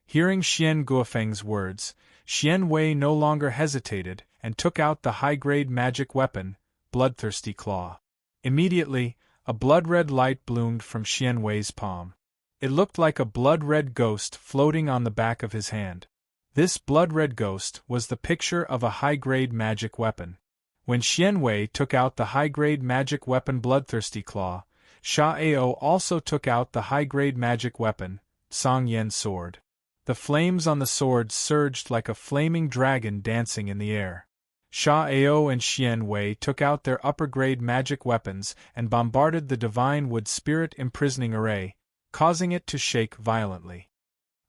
Hearing Xian Guofeng's words, Xian Wei no longer hesitated and took out the high-grade magic weapon, Bloodthirsty Claw. Immediately, a blood-red light bloomed from Xian Wei's palm. It looked like a blood-red ghost floating on the back of his hand. This blood-red ghost was the picture of a high-grade magic weapon. When Xian Wei took out the high-grade magic weapon Bloodthirsty Claw, Sha Ao also took out the high-grade magic weapon, Song Yen Sword. The flames on the sword surged like a flaming dragon dancing in the air. Sha Ao and Xian Wei took out their upper-grade magic weapons and bombarded the Divine Wood Spirit imprisoning array, causing it to shake violently.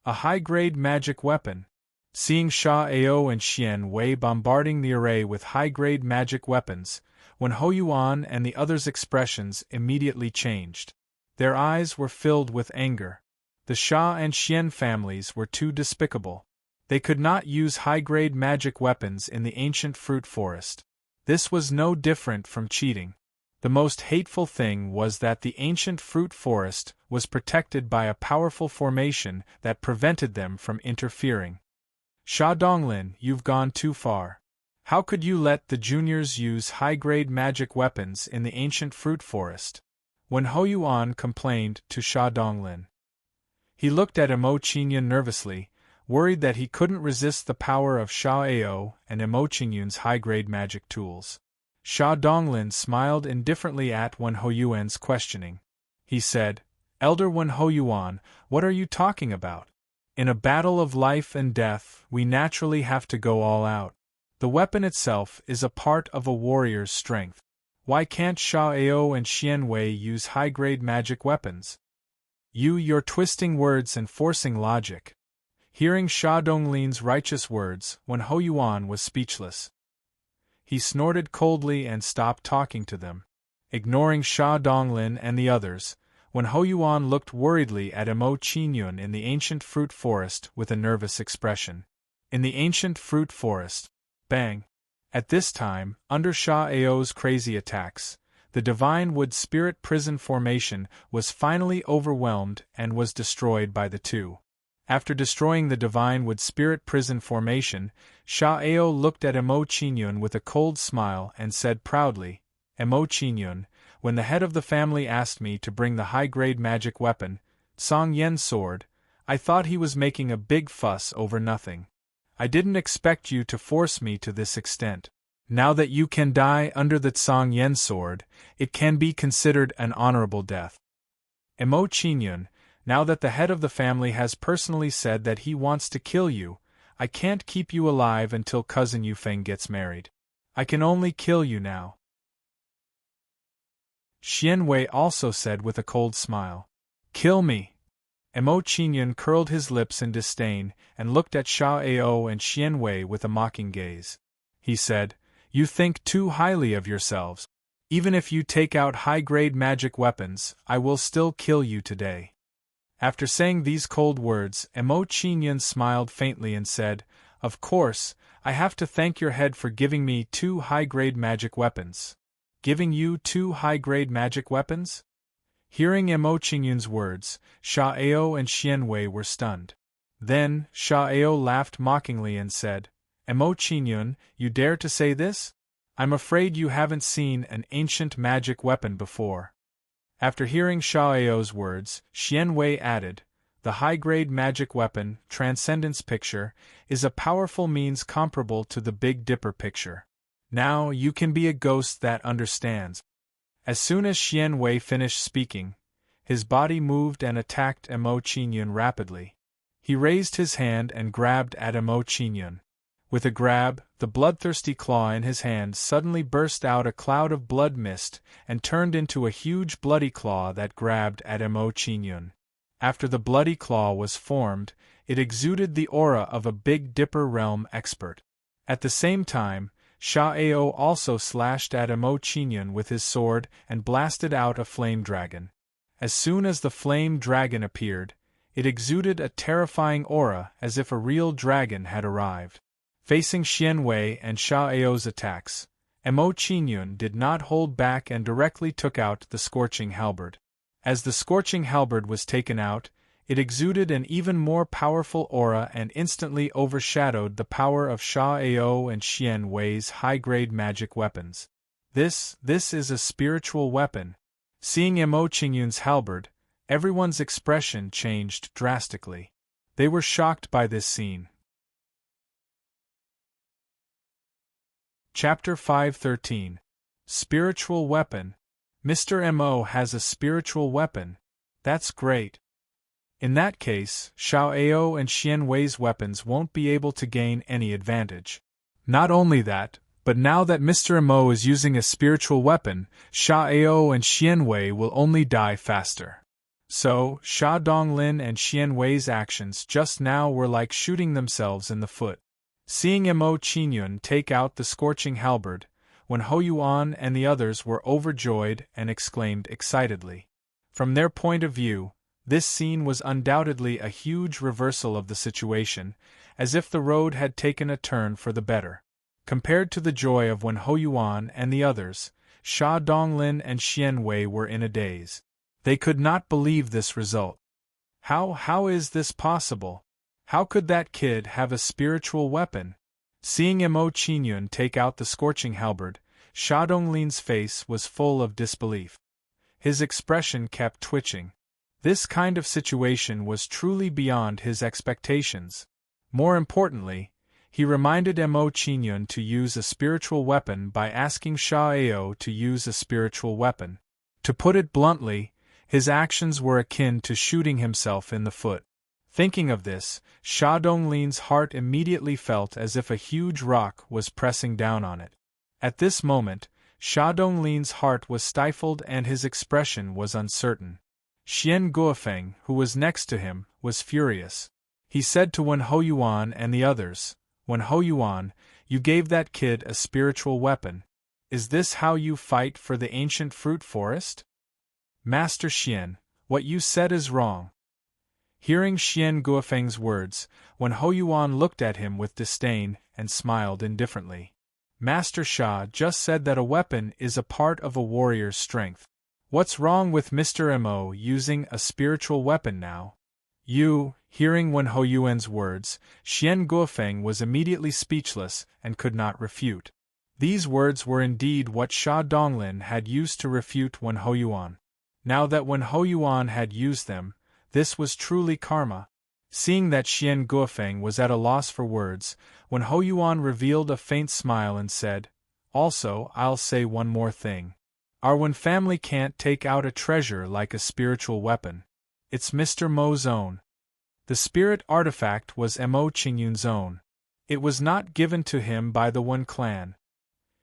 A high-grade magic weapon. Seeing Sha Ao and Xian Wei bombarding the array with high-grade magic weapons, Wen Hoyuan and the others' expressions immediately changed. Their eyes were filled with anger. The Sha and Xian families were too despicable. They could not use high-grade magic weapons in the ancient fruit forest. This was no different from cheating. The most hateful thing was that the ancient fruit forest was protected by a powerful formation that prevented them from interfering. "Sha Donglin, you've gone too far. How could you let the juniors use high-grade magic weapons in the ancient fruit forest?" Wen Hoyuan complained to Sha Donglin. He looked at Emo Qingyun nervously, worried that he couldn't resist the power of Sha Ao and Emo Qingyun's high-grade magic tools. Sha Donglin smiled indifferently at Wen Hoyuan's questioning. He said, "Elder Wen Hoyuan, what are you talking about? In a battle of life and death, we naturally have to go all out. The weapon itself is a part of a warrior's strength. Why can't Sha Ao and Xian Wei use high-grade magic weapons?" You're twisting words and forcing logic." Hearing Sha Donglin's righteous words, Wen Hoyuan was speechless. He snorted coldly and stopped talking to them. Ignoring Sha Donglin and the others, Wen Hoyuan looked worriedly at Emo Qingyun in the ancient fruit forest with a nervous expression. In the ancient fruit forest. Bang! At this time, under Sha Ao's crazy attacks, the Divine Wood Spirit prison formation was finally overwhelmed and was destroyed by the two. After destroying the Divine Wood Spirit prison formation, Sha Ao looked at Emo Qingyun with a cold smile and said proudly, "Emo Qingyun, when the head of the family asked me to bring the high-grade magic weapon, Song Yen Sword, I thought he was making a big fuss over nothing. I didn't expect you to force me to this extent. Now that you can die under the Song Yen Sword, it can be considered an honorable death. Emo Qingyun, now that the head of the family has personally said that he wants to kill you, I can't keep you alive until cousin Yufeng gets married. I can only kill you now." Xian Wei also said with a cold smile, "Kill me." Emo Qingyun curled his lips in disdain and looked at Sha Ao and Xian Wei with a mocking gaze. He said, "You think too highly of yourselves. Even if you take out high-grade magic weapons, I will still kill you today." After saying these cold words, Emo Qingyun smiled faintly and said, "Of course, I have to thank your head for giving me 2 high-grade magic weapons." "Giving you 2 high-grade magic weapons?" Hearing Mo Qingyun's words, Sha Ao and Xian Wei were stunned. Then, Sha Ao laughed mockingly and said, Mo Qingyun, you dare to say this? I'm afraid you haven't seen an ancient magic weapon before. After hearing Sha Ao's words, Xian Wei added, the high-grade magic weapon, Transcendence Picture, is a powerful means comparable to the Big Dipper picture. Now you can be a ghost that understands. As soon as Xian Wei finished speaking, his body moved and attacked Mo Qingyun rapidly. He raised his hand and grabbed at Mo Qingyun. With a grab, the bloodthirsty claw in his hand suddenly burst out a cloud of blood mist and turned into a huge bloody claw that grabbed at Mo Qingyun. After the bloody claw was formed, it exuded the aura of a Big Dipper realm expert. At the same time, Sha Ao also slashed at Mo Qingyun with his sword and blasted out a flame dragon. As soon as the flame dragon appeared, it exuded a terrifying aura as if a real dragon had arrived. Facing Xian Wei and Sha Ao's attacks, Mo Qingyun did not hold back and directly took out the Scorching Halberd. As the Scorching Halberd was taken out, it exuded an even more powerful aura and instantly overshadowed the power of Sha Ao and Xian Wei's high-grade magic weapons. This is a spiritual weapon. Seeing Mo Qingyun's halberd, everyone's expression changed drastically. They were shocked by this scene. Chapter 513. Spiritual Weapon. Mr. Mo has a spiritual weapon. That's great. In that case, Sha Ao and Xian Wei's weapons won't be able to gain any advantage. Not only that, but now that Mr. Mo is using a spiritual weapon, Sha Ao and Xian Wei will only die faster. So, Sha Donglin and Xian Wei's actions just now were like shooting themselves in the foot. Seeing Mo Qingyun take out the Scorching Halberd, Wen Hoyuan and the others were overjoyed and exclaimed excitedly. From their point of view, this scene was undoubtedly a huge reversal of the situation, as if the road had taken a turn for the better. Compared to the joy of Wen Hoyuan and the others, Sha Donglin and Xian Wei were in a daze. They could not believe this result. How is this possible? How could that kid have a spiritual weapon? Seeing Mo Qingyun take out the Scorching Halberd, Sha Donglin's face was full of disbelief. His expression kept twitching. This kind of situation was truly beyond his expectations. More importantly, he reminded Mo Qingyun to use a spiritual weapon by asking Sha Ao to use a spiritual weapon. To put it bluntly, his actions were akin to shooting himself in the foot. Thinking of this, Sha Donglin's heart immediately felt as if a huge rock was pressing down on it. At this moment, Sha Donglin's heart was stifled and his expression was uncertain. Xian Guofeng, who was next to him, was furious. He said to Wen Hoyuan and the others, Wen Hoyuan, you gave that kid a spiritual weapon. Is this how you fight for the ancient fruit forest? Master Xian, what you said is wrong. Hearing Xian Guofeng's words, Wen Hoyuan looked at him with disdain and smiled indifferently. Master Sha just said that a weapon is a part of a warrior's strength. What's wrong with Mr. Mo using a spiritual weapon now? Hearing Wen Hoyuan's words, Xian Guofeng was immediately speechless and could not refute. These words were indeed what Sha Donglin had used to refute Wen Hoyuan. Now that Wen Hoyuan had used them, this was truly karma. Seeing that Xian Guofeng was at a loss for words, Wen Hoyuan revealed a faint smile and said, Also, I'll say one more thing. Our Wen family can't take out a treasure like a spiritual weapon. It's Mr. Mo's own. The spirit artifact was Mo Qingyun's own. It was not given to him by the Wen clan.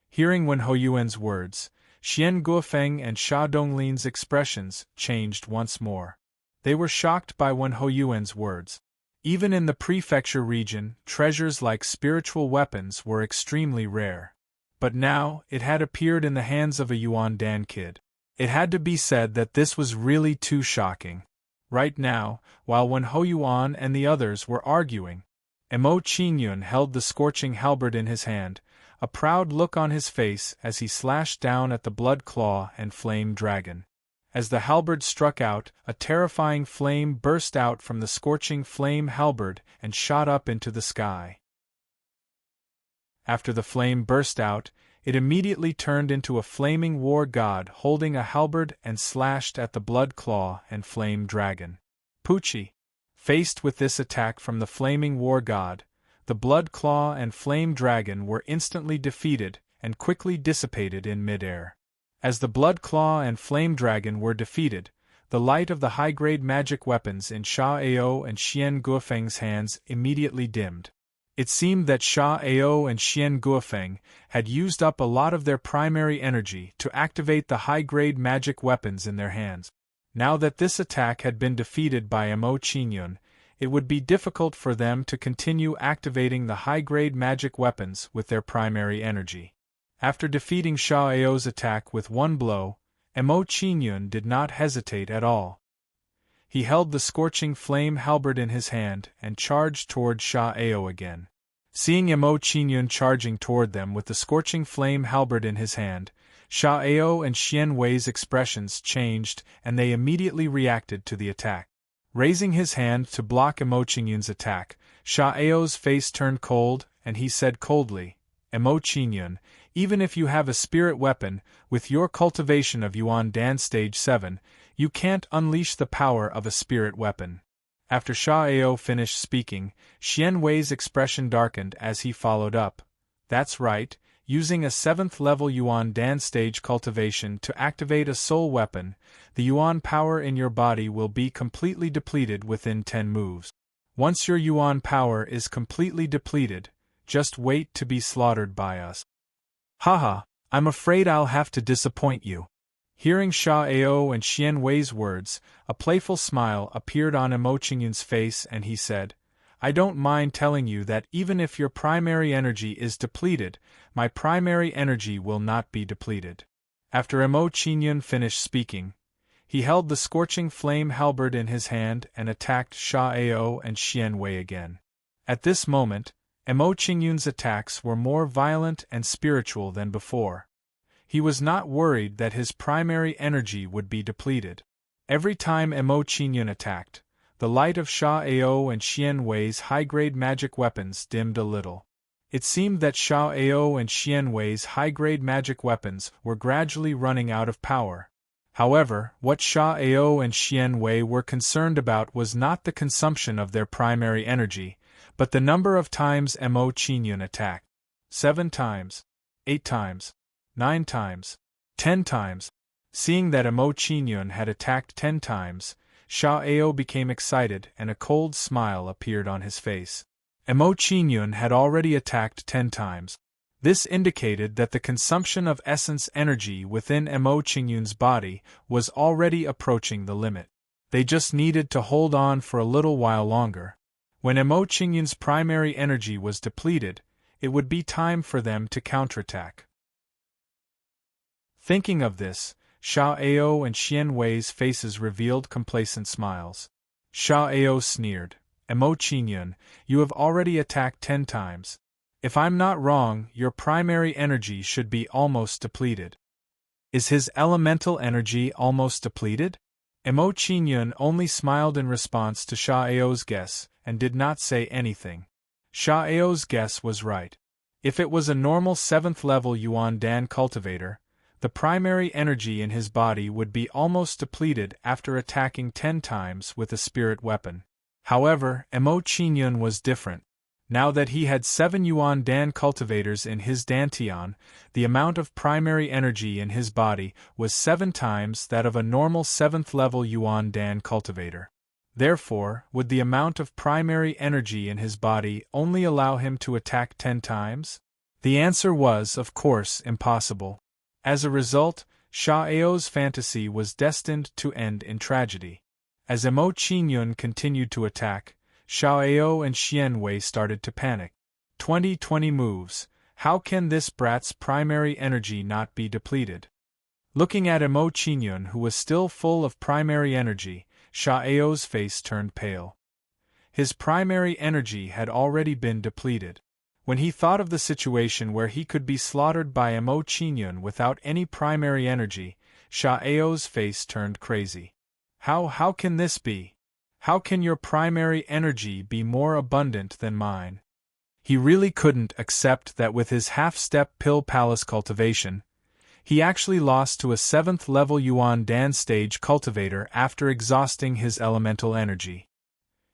Hearing Wen Hoyuan's words, Xian Guofeng and Sha Donglin's expressions changed once more. They were shocked by Wen Hoyuan's words. Even in the prefecture region, treasures like spiritual weapons were extremely rare. But now, it had appeared in the hands of a Yuan Dan kid. It had to be said that this was really too shocking. Right now, while Wen Hoyuan and the others were arguing, Mo Qingyun held the Scorching Halberd in his hand, a proud look on his face as he slashed down at the Blood Claw and Flame Dragon. As the halberd struck out, a terrifying flame burst out from the scorching flame halberd and shot up into the sky. After the flame burst out, it immediately turned into a flaming war god holding a halberd and slashed at the blood claw and flame dragon. Poochie. Faced with this attack from the flaming war god, the blood claw and flame dragon were instantly defeated and quickly dissipated in midair. As the blood claw and flame dragon were defeated, the light of the high-grade magic weapons in Sha Ao and Xian Guofeng's hands immediately dimmed. It seemed that Sha Ao and Xian Guofeng had used up a lot of their primary energy to activate the high-grade magic weapons in their hands. Now that this attack had been defeated by Mo Qingyun, it would be difficult for them to continue activating the high-grade magic weapons with their primary energy. After defeating Sha Ao's attack with one blow, Mo Qingyun did not hesitate at all. He held the scorching flame halberd in his hand and charged toward Sha Ao again. Seeing Mo Qingyun charging toward them with the scorching flame halberd in his hand, Sha Ao and Xian Wei's expressions changed and they immediately reacted to the attack. Raising his hand to block Mo Qingyun's attack, Sha Ao's face turned cold and he said coldly, "Mo Qingyun, even if you have a spirit weapon, with your cultivation of Yuan Dan Stage 7, you can't unleash the power of a spirit weapon." After Sha Ao finished speaking, Xian Wei's expression darkened as he followed up. "That's right, using a 7th level Yuan Dan Stage cultivation to activate a soul weapon, the Yuan power in your body will be completely depleted within 10 moves. Once your Yuan power is completely depleted, just wait to be slaughtered by us." "Haha, I'm afraid I'll have to disappoint you." Hearing Sha Ao and Xian Wei's words, a playful smile appeared on Mo Qingyun's face and he said, "I don't mind telling you that even if your primary energy is depleted, my primary energy will not be depleted." After Mo Qingyun finished speaking, he held the scorching flame halberd in his hand and attacked Sha Ao and Xian Wei again. At this moment, Mo Qingyun's attacks were more violent and spiritual than before. He was not worried that his primary energy would be depleted. Every time Mo Qingyun attacked, the light of Sha Ao and Xian Wei's high-grade magic weapons dimmed a little. It seemed that Sha Ao and Xian Wei's high-grade magic weapons were gradually running out of power. However, what Sha Ao and Xian Wei were concerned about was not the consumption of their primary energy, but the number of times Mo Qingyun attacked. 7 times, 8 times, 9 times, 10 times. Seeing that Mo Qingyun had attacked 10 times, Sha Ao became excited and a cold smile appeared on his face. Mo Qingyun had already attacked 10 times. This indicated that the consumption of essence energy within Mo Qingyun's body was already approaching the limit. They just needed to hold on for a little while longer. When Mo Qingyun's primary energy was depleted, it would be time for them to counterattack. Thinking of this, Sha Ao and Xian Wei's faces revealed complacent smiles. Sha Ao sneered, "Mo Qingyun, you have already attacked 10 times. If I'm not wrong, your primary energy should be almost depleted." "Is his elemental energy almost depleted?" Mo Qingyun only smiled in response to Sha Ao's guess and did not say anything. Sha Ao's guess was right. If it was a normal 7th level Yuan Dan cultivator, the primary energy in his body would be almost depleted after attacking 10 times with a spirit weapon. However, Mo Qingyun was different. Now that he had 7 Yuan Dan cultivators in his dantian, the amount of primary energy in his body was 7 times that of a normal 7th level Yuan Dan cultivator. Therefore, would the amount of primary energy in his body only allow him to attack 10 times? The answer was, of course, impossible. As a result, Sha Ao's fantasy was destined to end in tragedy. As Mo Qingyun continued to attack, Sha Ao and Xian Wei started to panic. 20 moves, how can this brat's primary energy not be depleted? Looking at Mo Qingyun, who was still full of primary energy, Sha Ao's face turned pale. His primary energy had already been depleted. When he thought of the situation where he could be slaughtered by Mo Qingyun without any primary energy, Sha Ao's face turned crazy. How can this be? How can your primary energy be more abundant than mine? He really couldn't accept that with his half-step pill palace cultivation, he actually lost to a 7th level Yuan Dan stage cultivator after exhausting his elemental energy.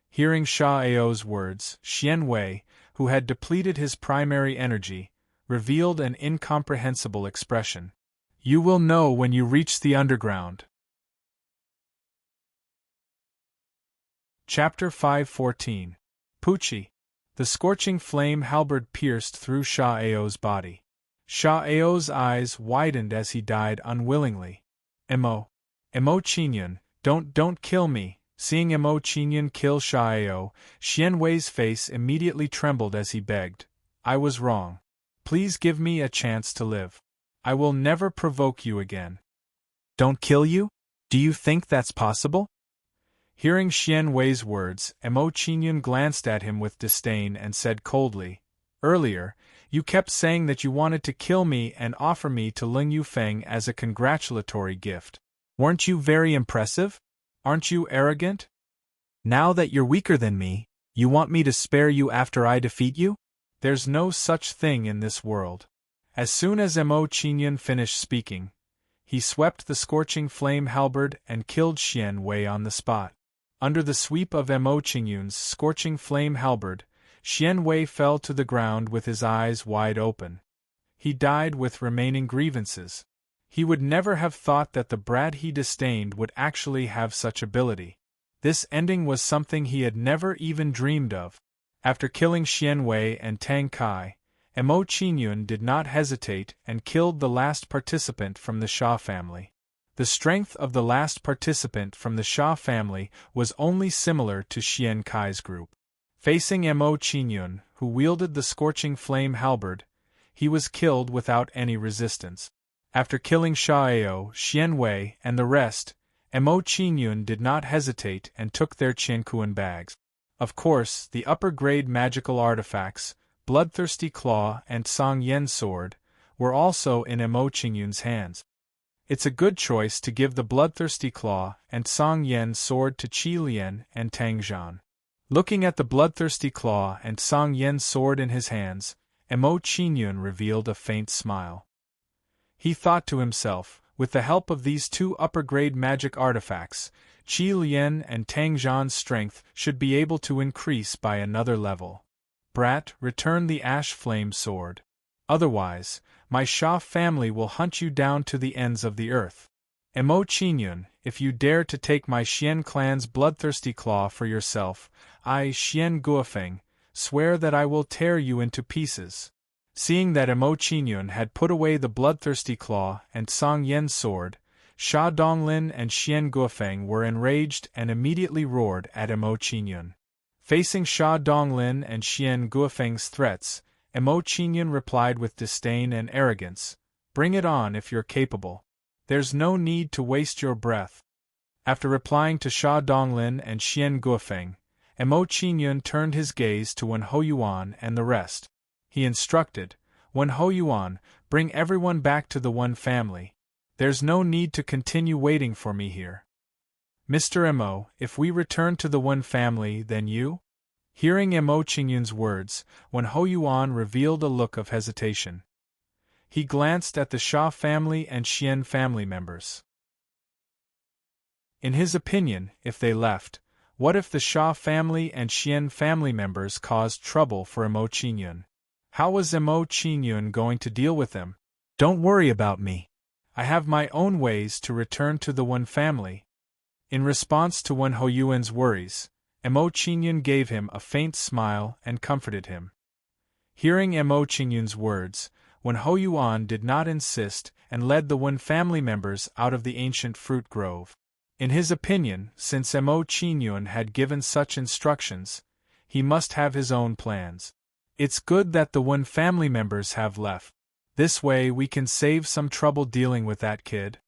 Hearing Sha Ao's words, Xian Wei, who had depleted his primary energy, revealed an incomprehensible expression. You will know when you reach the underground. Chapter 514. Pucci. The scorching flame halberd pierced through Sha Ao's body. Sha Ao's eyes widened as he died unwillingly. Emo Qingyun, don't kill me. Seeing Emo Qingyun kill Sha Ao, Xian Wei's face immediately trembled as he begged. I was wrong. Please give me a chance to live. I will never provoke you again. Don't kill you? Do you think that's possible? Hearing Xian Wei's words, Emo Qingyun glanced at him with disdain and said coldly, Earlier, you kept saying that you wanted to kill me and offer me to Ling Yufeng as a congratulatory gift. Weren't you very impressive? Aren't you arrogant? Now that you're weaker than me, you want me to spare you after I defeat you? There's no such thing in this world. As soon as Emo Qingyun finished speaking, he swept the scorching flame halberd and killed Xian Wei on the spot. Under the sweep of Emo Qingyun's scorching flame halberd, Xian Wei fell to the ground with his eyes wide open. He died with remaining grievances. He would never have thought that the brat he disdained would actually have such ability. This ending was something he had never even dreamed of. After killing Xian Wei and Tang Kai, Emo Qingyun did not hesitate and killed the last participant from the Sha family. The strength of the last participant from the Sha family was only similar to Xian Kai's group. Facing Emo Qingyun, who wielded the scorching flame halberd, he was killed without any resistance. After killing Sha Ao, Xian Wei, and the rest, Emo Qingyun did not hesitate and took their Qiankuan bags. Of course, the upper-grade magical artifacts, Bloodthirsty Claw and Song Yen Sword, were also in Emo Qingyun's hands. It's a good choice to give the Bloodthirsty Claw and Song Yen Sword to Qi Lian and Tang Zhan. Looking at the Bloodthirsty Claw and Song Yen Sword in his hands, Emo Qingyun revealed a faint smile. He thought to himself, with the help of these two upper-grade magic artifacts, Qi Lian and Tang Zhan's strength should be able to increase by another level. Brat, return the Ash Flame Sword. Otherwise, my Sha family will hunt you down to the ends of the earth. Emo Qingyun, if you dare to take my Xian clan's Bloodthirsty Claw for yourself, I, Xian Guofeng, swear that I will tear you into pieces. Seeing that Emo Qingyun had put away the Bloodthirsty Claw and Song Yen Sword, Sha Donglin and Xian Guofeng were enraged and immediately roared at Emo Qingyun. Facing Sha Donglin and Xian Guofeng's threats, Emo Qingyun replied with disdain and arrogance, Bring it on if you're capable. There's no need to waste your breath. After replying to Sha Donglin and Xian Guofeng, Emo Qingyun turned his gaze to Wen Hoyuan and the rest. He instructed, Wen Hoyuan, bring everyone back to the Wen family. There's no need to continue waiting for me here. Mr. Emo, if we return to the Wen family, then you? Hearing Emo Qingyun's words, Wen Hoyuan revealed a look of hesitation. He glanced at the Sha family and Xian family members. In his opinion, if they left, what if the Sha family and Xian family members caused trouble for Emo Qingyun? How was Emo Qingyun going to deal with them? Don't worry about me. I have my own ways to return to the Wen family. In response to Wen Hoyuan's worries, Emo Qingyun gave him a faint smile and comforted him. Hearing Emo Qingyun's words, Wen Hoyuan did not insist and led the Wen family members out of the ancient fruit grove. In his opinion, since Emo Qingyun had given such instructions, he must have his own plans. It's good that the Wen family members have left. This way we can save some trouble dealing with that kid.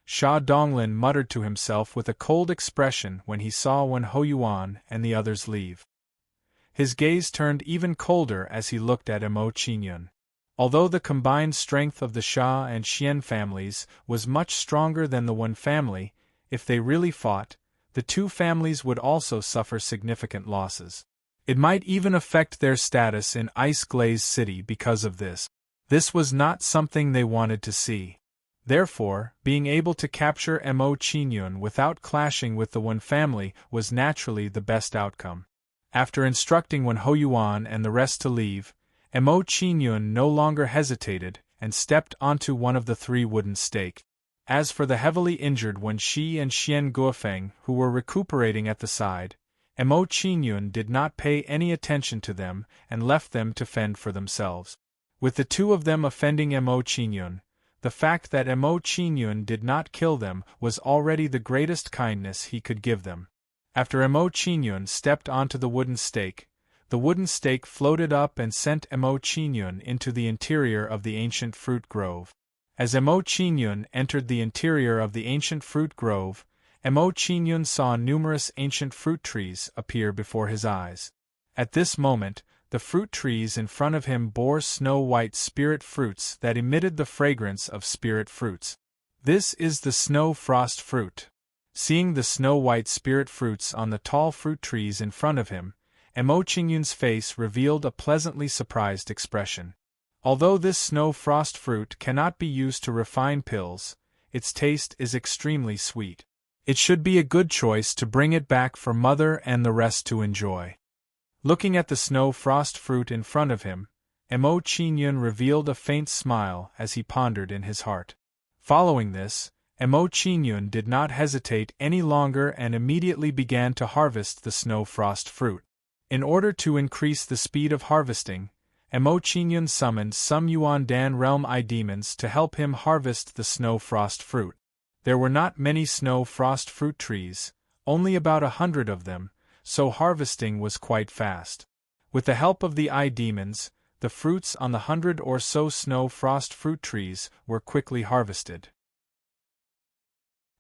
Sha Donglin muttered to himself with a cold expression when he saw Wen Hoyuan and the others leave. His gaze turned even colder as he looked at Emo Qingyun. Although the combined strength of the Xia and Xian families was much stronger than the one family, if they really fought, the two families would also suffer significant losses. It might even affect their status in Ice Glaze City because of this. This was not something they wanted to see. Therefore, being able to capture Mo Qingyun without clashing with the one family was naturally the best outcome. After instructing Wen Hoyuan and the rest to leave, Mo Qingyun no longer hesitated and stepped onto one of the 3 wooden stakes. As for the heavily injured Wen Shi and Xian Guofeng who were recuperating at the side, Mo Qingyun did not pay any attention to them and left them to fend for themselves. With the 2 of them offending Mo Qingyun, the fact that Mo Qingyun did not kill them was already the greatest kindness he could give them. After Mo Qingyun stepped onto the wooden stake floated up and sent Mo Qingyun into the interior of the ancient fruit grove. As Mo Qingyun entered the interior of the ancient fruit grove, Mo Qingyun saw numerous ancient fruit trees appear before his eyes. At this moment, the fruit trees in front of him bore snow-white spirit fruits that emitted the fragrance of spirit fruits. This is the snow frost fruit. Seeing the snow-white spirit fruits on the tall fruit trees in front of him, Mo Qingyun's face revealed a pleasantly surprised expression. Although this snow frost fruit cannot be used to refine pills, its taste is extremely sweet. It should be a good choice to bring it back for mother and the rest to enjoy. Looking at the snow frost fruit in front of him, Mo Qingyun revealed a faint smile as he pondered in his heart. Following this, Mo Qingyun did not hesitate any longer and immediately began to harvest the snow frost fruit. In order to increase the speed of harvesting, Mo Qingyun summoned some Yuandan realm demons to help him harvest the snow frost fruit. There were not many snow frost fruit trees, only about 100 of them, so harvesting was quite fast. With the help of the demons, the fruits on the 100 or so snow frost fruit trees were quickly harvested.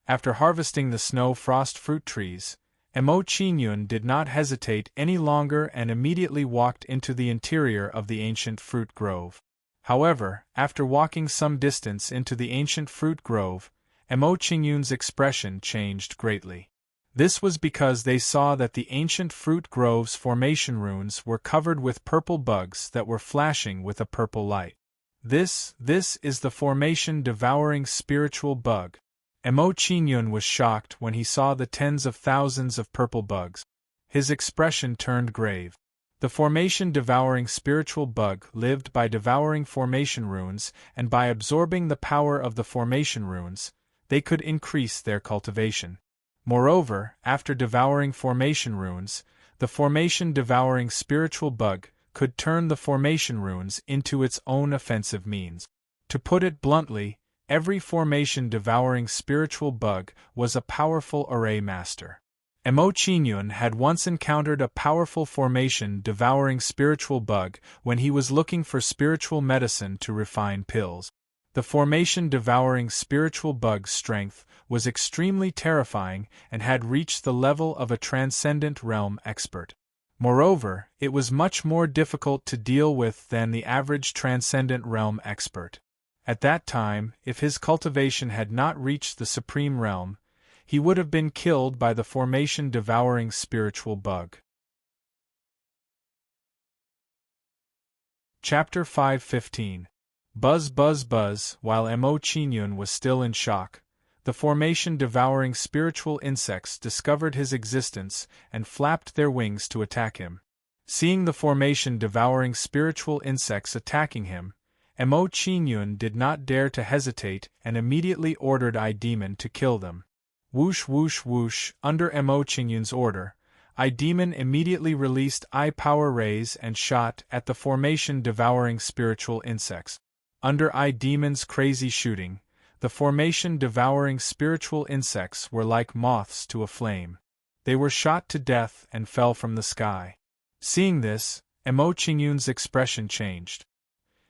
After harvesting the snow frost fruit trees, Mo Qingyun did not hesitate any longer and immediately walked into the interior of the ancient fruit grove. However, after walking some distance into the ancient fruit grove, Mo Qingyun's expression changed greatly. This was because they saw that the ancient fruit grove's formation runes were covered with purple bugs that were flashing with a purple light. This is the formation devouring spiritual bug. Mo Qingyun was shocked when he saw the tens of thousands of purple bugs. His expression turned grave. The formation devouring spiritual bug lived by devouring formation runes, and by absorbing the power of the formation runes, they could increase their cultivation. Moreover, after devouring formation runes, the formation devouring spiritual bug could turn the formation runes into its own offensive means. To put it bluntly, every formation devouring spiritual bug was a powerful array master. Mo Qingyun had once encountered a powerful formation devouring spiritual bug when he was looking for spiritual medicine to refine pills. The formation devouring spiritual bug's strength was extremely terrifying and had reached the level of a transcendent realm expert. Moreover, it was much more difficult to deal with than the average transcendent realm expert. At that time, if his cultivation had not reached the supreme realm, he would have been killed by the formation devouring spiritual bug. Chapter 5:15. Buzz buzz buzz. While Mo Qingyun was still in shock, the formation devouring spiritual insects discovered his existence and flapped their wings to attack him. Seeing the formation devouring spiritual insects attacking him, Mo Qingyun did not dare to hesitate and immediately ordered demon to kill them. Whoosh whoosh whoosh. Under Mo Qingyun's order, demon immediately released power rays and shot at the formation devouring spiritual insects. Under demon's crazy shooting, the formation devouring spiritual insects were like moths to a flame. They were shot to death and fell from the sky. Seeing this, Mo Qingyun's expression changed.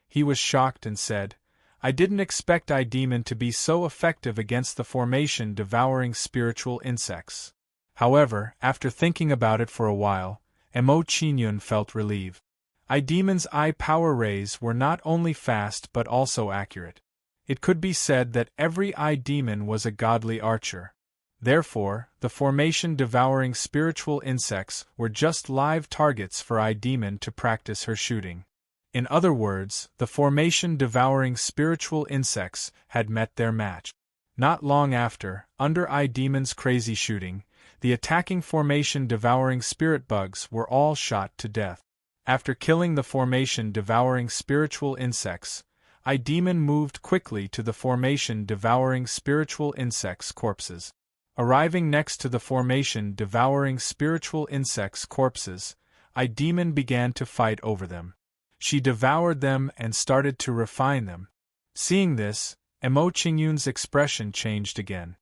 He was shocked and said, "I didn't expect demon to be so effective against the formation devouring spiritual insects." However, after thinking about it for a while, Mo Qingyun felt relieved. Idemon's eye power rays were not only fast but also accurate. It could be said that every Idemon was a godly archer. Therefore, the formation-devouring spiritual insects were just live targets for Idemon to practice her shooting. In other words, the formation-devouring spiritual insects had met their match. Not long after, under Idemon's crazy shooting, the attacking formation-devouring spirit bugs were all shot to death. After killing the formation-devouring spiritual insects, Idemon moved quickly to the formation-devouring spiritual insects' corpses. Arriving next to the formation-devouring spiritual insects' corpses, Idemon began to fight over them. She devoured them and started to refine them. Seeing this, Emo Qingyun's expression changed again.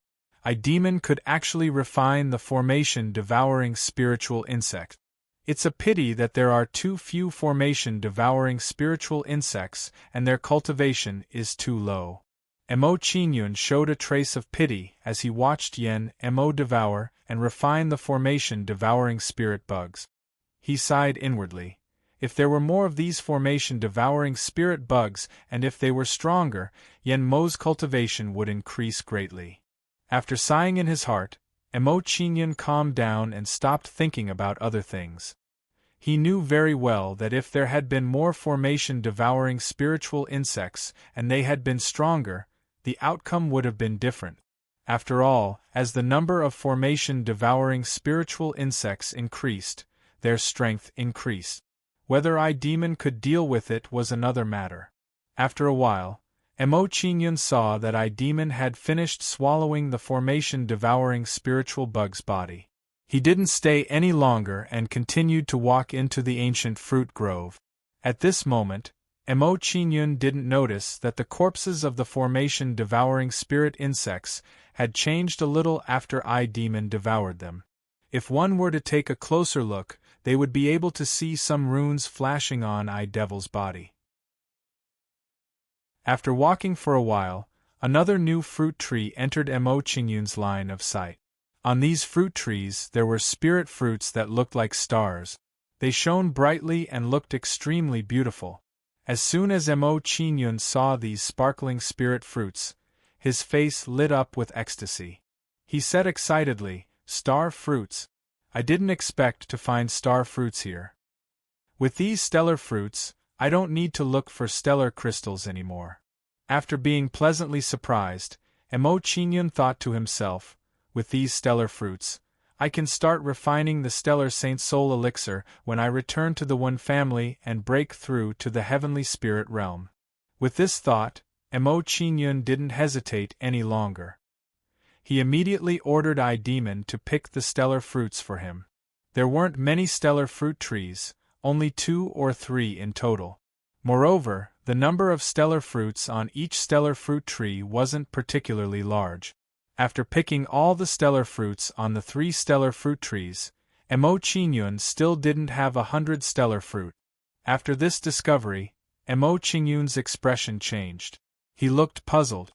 Idemon could actually refine the formation-devouring spiritual insect. It's a pity that there are too few formation-devouring spiritual insects and their cultivation is too low. Emo Qingyun showed a trace of pity as he watched Yen Emo devour and refine the formation-devouring spirit bugs. He sighed inwardly. If there were more of these formation-devouring spirit bugs and if they were stronger, Yen Mo's cultivation would increase greatly. After sighing in his heart, Emo Qingyun calmed down and stopped thinking about other things. He knew very well that if there had been more formation-devouring spiritual insects and they had been stronger, the outcome would have been different. After all, as the number of formation-devouring spiritual insects increased, their strength increased. Whether Idemon could deal with it was another matter. After a while, Emo Qingyun saw that Idemon had finished swallowing the formation-devouring spiritual bug's body. He didn't stay any longer and continued to walk into the ancient fruit grove. At this moment, Emo Qingyun didn't notice that the corpses of the formation-devouring spirit insects had changed a little after Idemon devoured them. If one were to take a closer look, they would be able to see some runes flashing on Devil's body. After walking for a while, another new fruit tree entered Emo Qingyun's line of sight. On these fruit trees there were spirit fruits that looked like stars. They shone brightly and looked extremely beautiful. As soon as Emo Qingyun saw these sparkling spirit fruits, his face lit up with ecstasy. He said excitedly, "Star fruits! I didn't expect to find star fruits here. With these stellar fruits, I don't need to look for stellar crystals anymore." After being pleasantly surprised, Emo Qingyun thought to himself, "With these stellar fruits, I can start refining the stellar Saint Soul elixir when I return to the One family and break through to the heavenly spirit realm." With this thought, Emo Qingyun didn't hesitate any longer. He immediately ordered Idemon to pick the stellar fruits for him. There weren't many stellar fruit trees, only 2 or 3 in total. Moreover, the number of stellar fruits on each stellar fruit tree wasn't particularly large. After picking all the stellar fruits on the 3 stellar fruit trees, Emo Qingyun still didn't have 100 stellar fruit. After this discovery, Emo Qingyun's expression changed. He looked puzzled.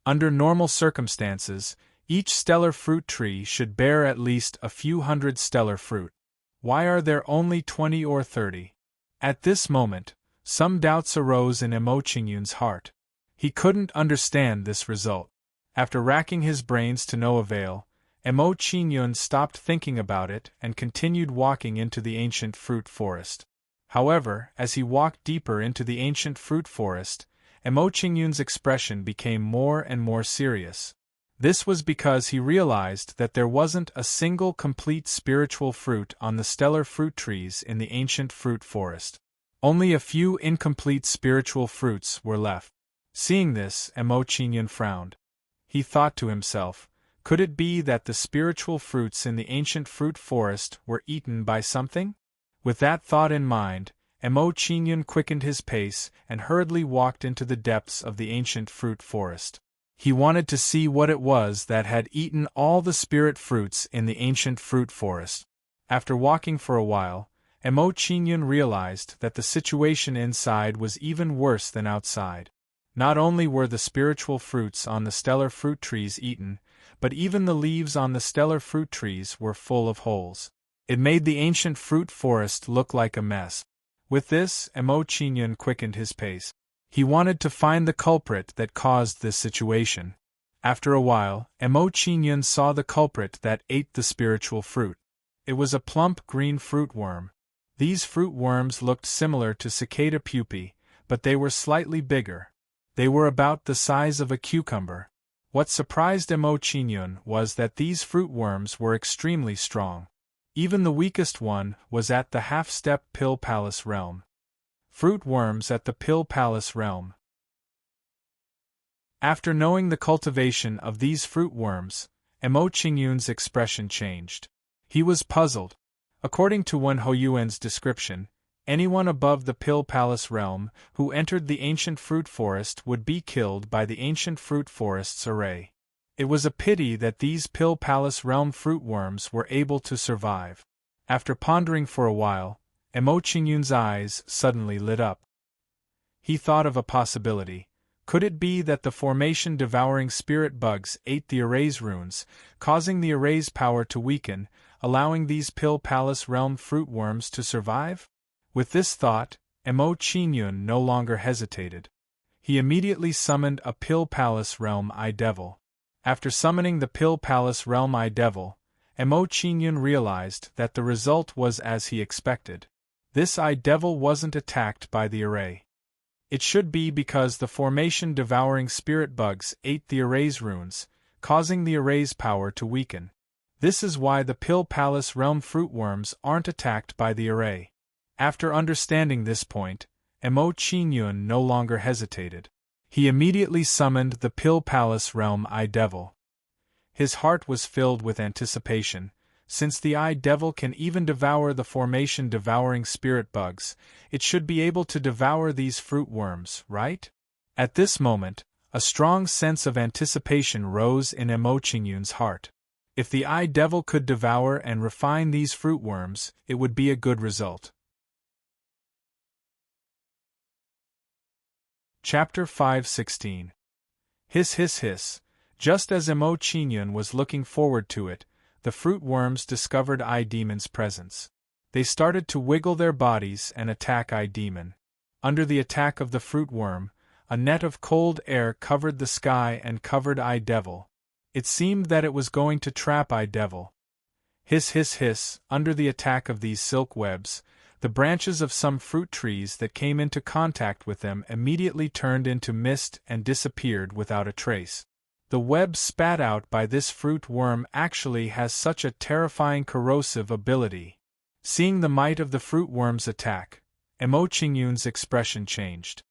Under normal circumstances, each stellar fruit tree should bear at least a few hundred stellar fruit. Why are there only 20 or 30? At this moment, some doubts arose in Emo Qingyun's heart. He couldn't understand this result. After racking his brains to no avail, Emo Qingyun stopped thinking about it and continued walking into the ancient fruit forest. However, as he walked deeper into the ancient fruit forest, Emo Qingyun's expression became more and more serious. This was because he realized that there wasn't a single complete spiritual fruit on the stellar fruit trees in the ancient fruit forest. Only a few incomplete spiritual fruits were left. Seeing this, Emo Qingyun frowned. He thought to himself, could it be that the spiritual fruits in the ancient fruit forest were eaten by something? With that thought in mind, Emo Qingyun quickened his pace and hurriedly walked into the depths of the ancient fruit forest. He wanted to see what it was that had eaten all the spirit fruits in the ancient fruit forest. After walking for a while, Emo Qingyun realized that the situation inside was even worse than outside. Not only were the spiritual fruits on the stellar fruit trees eaten, but even the leaves on the stellar fruit trees were full of holes. It made the ancient fruit forest look like a mess. With this, Emo Chingyun quickened his pace. He wanted to find the culprit that caused this situation. After a while, Emo Chingyun saw the culprit that ate the spiritual fruit. It was a plump green fruit worm. These fruit worms looked similar to cicada pupae, but they were slightly bigger. They were about the size of a cucumber. What surprised Emo Chingyun was that these fruit worms were extremely strong. Even the weakest one was at the half-step Pill Palace realm. Fruit worms at the Pill Palace realm. After knowing the cultivation of these fruit worms, Emo Chingyun's expression changed. He was puzzled. According to Wen Hoyuan's description, anyone above the Pill Palace realm who entered the ancient fruit forest would be killed by the ancient fruit forest's array. It was a pity that these Pill Palace realm fruit worms were able to survive. After pondering for a while, Emo Chingyun's eyes suddenly lit up. He thought of a possibility. Could it be that the formation-devouring spirit bugs ate the array's runes, causing the array's power to weaken, allowing these Pill Palace realm fruit worms to survive? With this thought, Emo Chingyun no longer hesitated. He immediately summoned a Pill Palace realm Eye Devil. After summoning the Pill Palace realm Eye Devil, Emo Chingyun realized that the result was as he expected. This Eye Devil wasn't attacked by the array. It should be because the formation-devouring spirit bugs ate the array's runes, causing the array's power to weaken. This is why the Pill Palace realm fruit worms aren't attacked by the array. After understanding this point, Emo Chingyun no longer hesitated. He immediately summoned the Pill Palace realm Eye Devil. His heart was filled with anticipation. Since the Eye Devil can even devour the formation-devouring spirit bugs, it should be able to devour these fruit worms, right? At this moment, a strong sense of anticipation rose in Emo Chingyun's heart. If the Eye Devil could devour and refine these fruit worms, it would be a good result. Chapter 5:16. Hiss hiss hiss. Just as Emo Chingyun was looking forward to it, the fruit worms discovered Eye Demon's presence. They started to wiggle their bodies and attack Eye Demon. Under the attack of the fruit worm, a net of cold air covered the sky and covered Eye Devil. It seemed that it was going to trap Eye Devil. Hiss hiss hiss. Under the attack of these silk webs, the branches of some fruit trees that came into contact with them immediately turned into mist and disappeared without a trace. The web spat out by this fruit worm actually has such a terrifying corrosive ability. Seeing the might of the fruit worm's attack, Emo Chingyun's expression changed.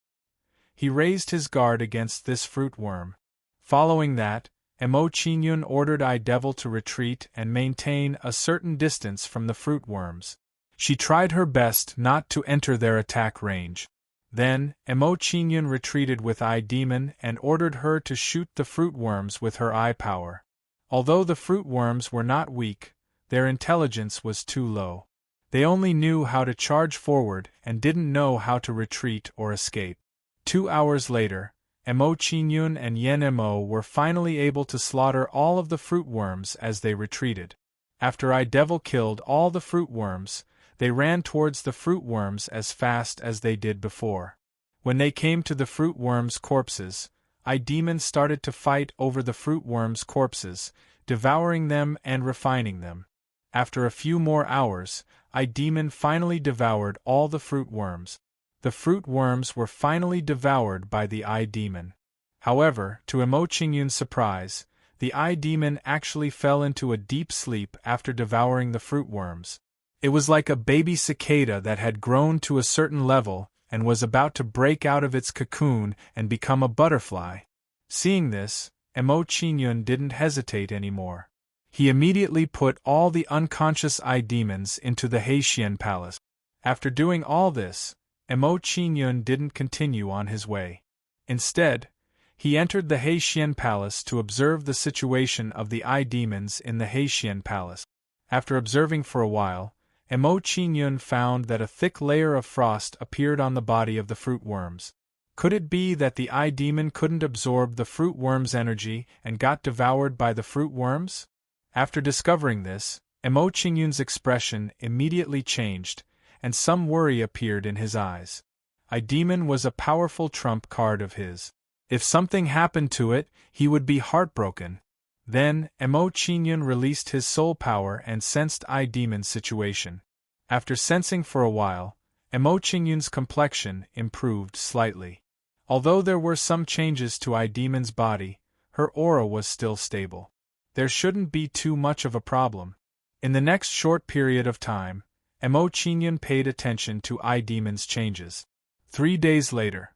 He raised his guard against this fruit worm. Following that, Emo Chingyun ordered Eye Devil to retreat and maintain a certain distance from the fruit worms. She tried her best not to enter their attack range. Then, Emo Chingyun retreated with Eye Demon and ordered her to shoot the fruit worms with her eye power. Although the fruit worms were not weak, their intelligence was too low. They only knew how to charge forward and didn't know how to retreat or escape. 2 hours later, Emo Chingyun and Yen Emo were finally able to slaughter all of the fruit worms as they retreated. After Eye Devil killed all the fruit worms, they ran towards the fruit worms as fast as they did before. When they came to the fruit worms' corpses, Eye Demon started to fight over the fruit worms' corpses, devouring them and refining them. After a few more hours, Eye Demon finally devoured all the fruit worms. The fruit worms were finally devoured by the Eye Demon. However, to Emo Chingyun's surprise, the Eye Demon actually fell into a deep sleep after devouring the fruit worms. It was like a baby cicada that had grown to a certain level and was about to break out of its cocoon and become a butterfly. Seeing this, Emo Chingyun didn't hesitate anymore. He immediately put all the unconscious Eye Demons into the Hexian Palace. After doing all this, Emo Chingyun didn't continue on his way. Instead, he entered the Hexian Palace to observe the situation of the Eye Demons in the Hexian Palace. After observing for a while, Emo Chingyun found that a thick layer of frost appeared on the body of the fruit worms. Could it be that the Eye Demon couldn't absorb the fruit worms' energy and got devoured by the fruit worms? After discovering this, Emo Chingyun's expression immediately changed, and some worry appeared in his eyes. I-Demon was a powerful trump card of his. If something happened to it, he would be heartbroken. Then, Mo Qingyun released his soul power and sensed I-Demon's situation. After sensing for a while, Mo Qingyun's complexion improved slightly. Although there were some changes to I-Demon's body, her aura was still stable. There shouldn't be too much of a problem. In the next short period of time, Mo Qingyun paid attention to I-Demon's changes. 3 days later.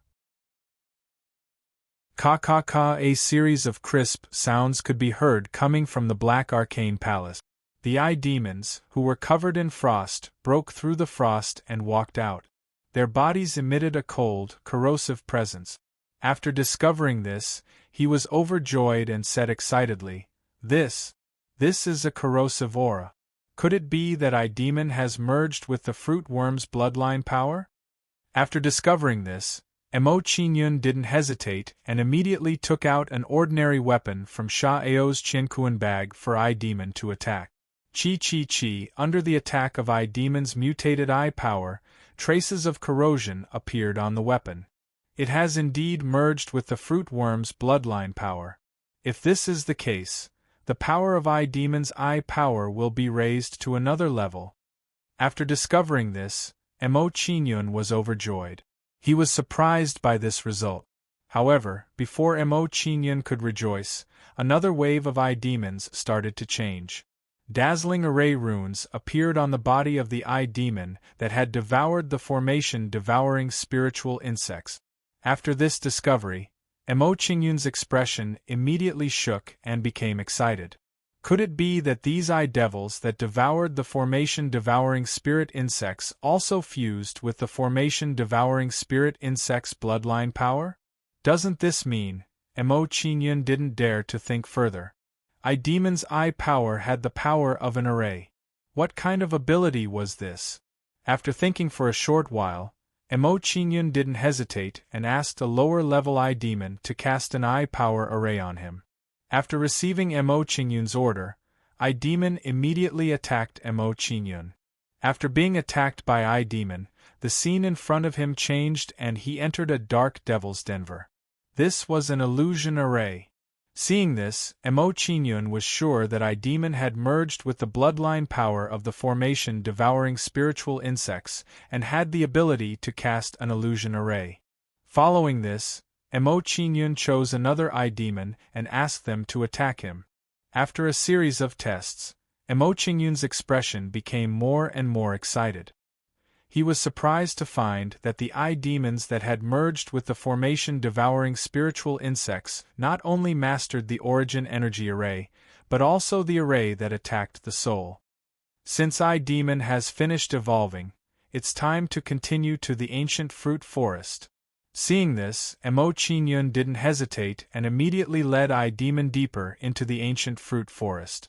Ka-ka-ka, a series of crisp sounds could be heard coming from the Black Arcane Palace. The I-Demons, who were covered in frost, broke through the frost and walked out. Their bodies emitted a cold, corrosive presence. After discovering this, he was overjoyed and said excitedly, This is a corrosive aura. Could it be that I-Demon has merged with the fruit worm's bloodline power? After discovering this, Mo Qingyun didn't hesitate and immediately took out an ordinary weapon from Sha Ao's Qianquan bag for I-Demon to attack. Chi, under the attack of I-Demon's mutated eye power, traces of corrosion appeared on the weapon. It has indeed merged with the fruit worm's bloodline power. If this is the case, the power of I-Demon's eye power will be raised to another level. After discovering this, Mo Qingyun was overjoyed. He was surprised by this result. However, before Mo Qingyun could rejoice, another wave of I-Demons started to change. Dazzling array runes appeared on the body of the I-Demon that had devoured the formation-devouring spiritual insects. After this discovery, Mo Qingyun's expression immediately shook and became excited. Could it be that these I-Devils that devoured the formation-devouring spirit insects also fused with the formation-devouring spirit insects' bloodline power? Doesn't this mean, Mo Qingyun didn't dare to think further. I-Demon's eye power had the power of an array. What kind of ability was this? After thinking for a short while, Mo Qingyun didn't hesitate and asked a lower-level I-Demon to cast an eye power array on him. After receiving Mo Qingyun's order, I-Demon immediately attacked Mo Qingyun. After being attacked by I-Demon, the scene in front of him changed and he entered a dark devil's denver. This was an illusion array. Seeing this, Mo Qingyun was sure that I-Demon had merged with the bloodline power of the formation-devouring spiritual insects and had the ability to cast an illusion array. Following this, Mo Qingyun chose another I-Demon and asked them to attack him. After a series of tests, Mo Qingyun's expression became more and more excited. He was surprised to find that the I-Demons that had merged with the formation-devouring spiritual insects not only mastered the origin energy array, but also the array that attacked the soul. Since I-Demon has finished evolving, it's time to continue to the ancient fruit forest. Seeing this, Mo Qingyun didn't hesitate and immediately led I-Demon deeper into the ancient fruit forest.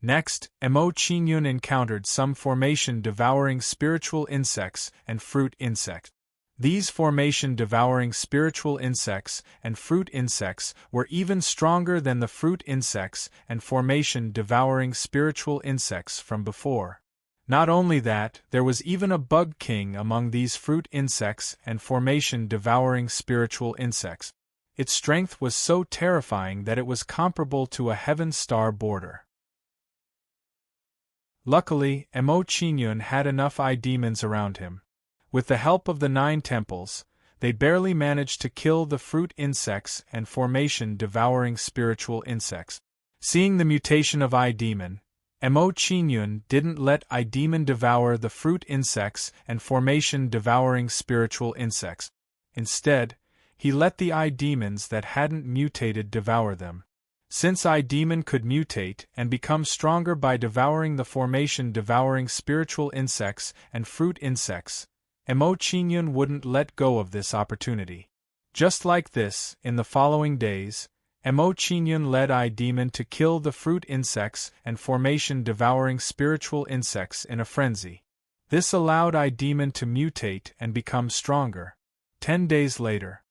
Next, Mo Qingyun encountered some formation-devouring spiritual insects and fruit insects. These formation-devouring spiritual insects and fruit insects were even stronger than the fruit insects and formation-devouring spiritual insects from before. Not only that, there was even a bug king among these fruit insects and formation-devouring spiritual insects. Its strength was so terrifying that it was comparable to a heaven star border. Luckily, Mo Qingyun had enough I-Demons around him. With the help of the 9 temples, they barely managed to kill the fruit insects and formation-devouring spiritual insects. Seeing the mutation of I-Demon, Mo Qingyun didn't let I-Demon devour the fruit insects and formation-devouring spiritual insects. Instead, he let the I-Demons that hadn't mutated devour them. Since I-Demon could mutate and become stronger by devouring the formation-devouring spiritual insects and fruit insects, Mo Qingyun wouldn't let go of this opportunity. Just like this, in the following days, Mo Qingyun led I-Demon to kill the fruit insects and formation-devouring spiritual insects in a frenzy. This allowed I-Demon to mutate and become stronger. 10 days later,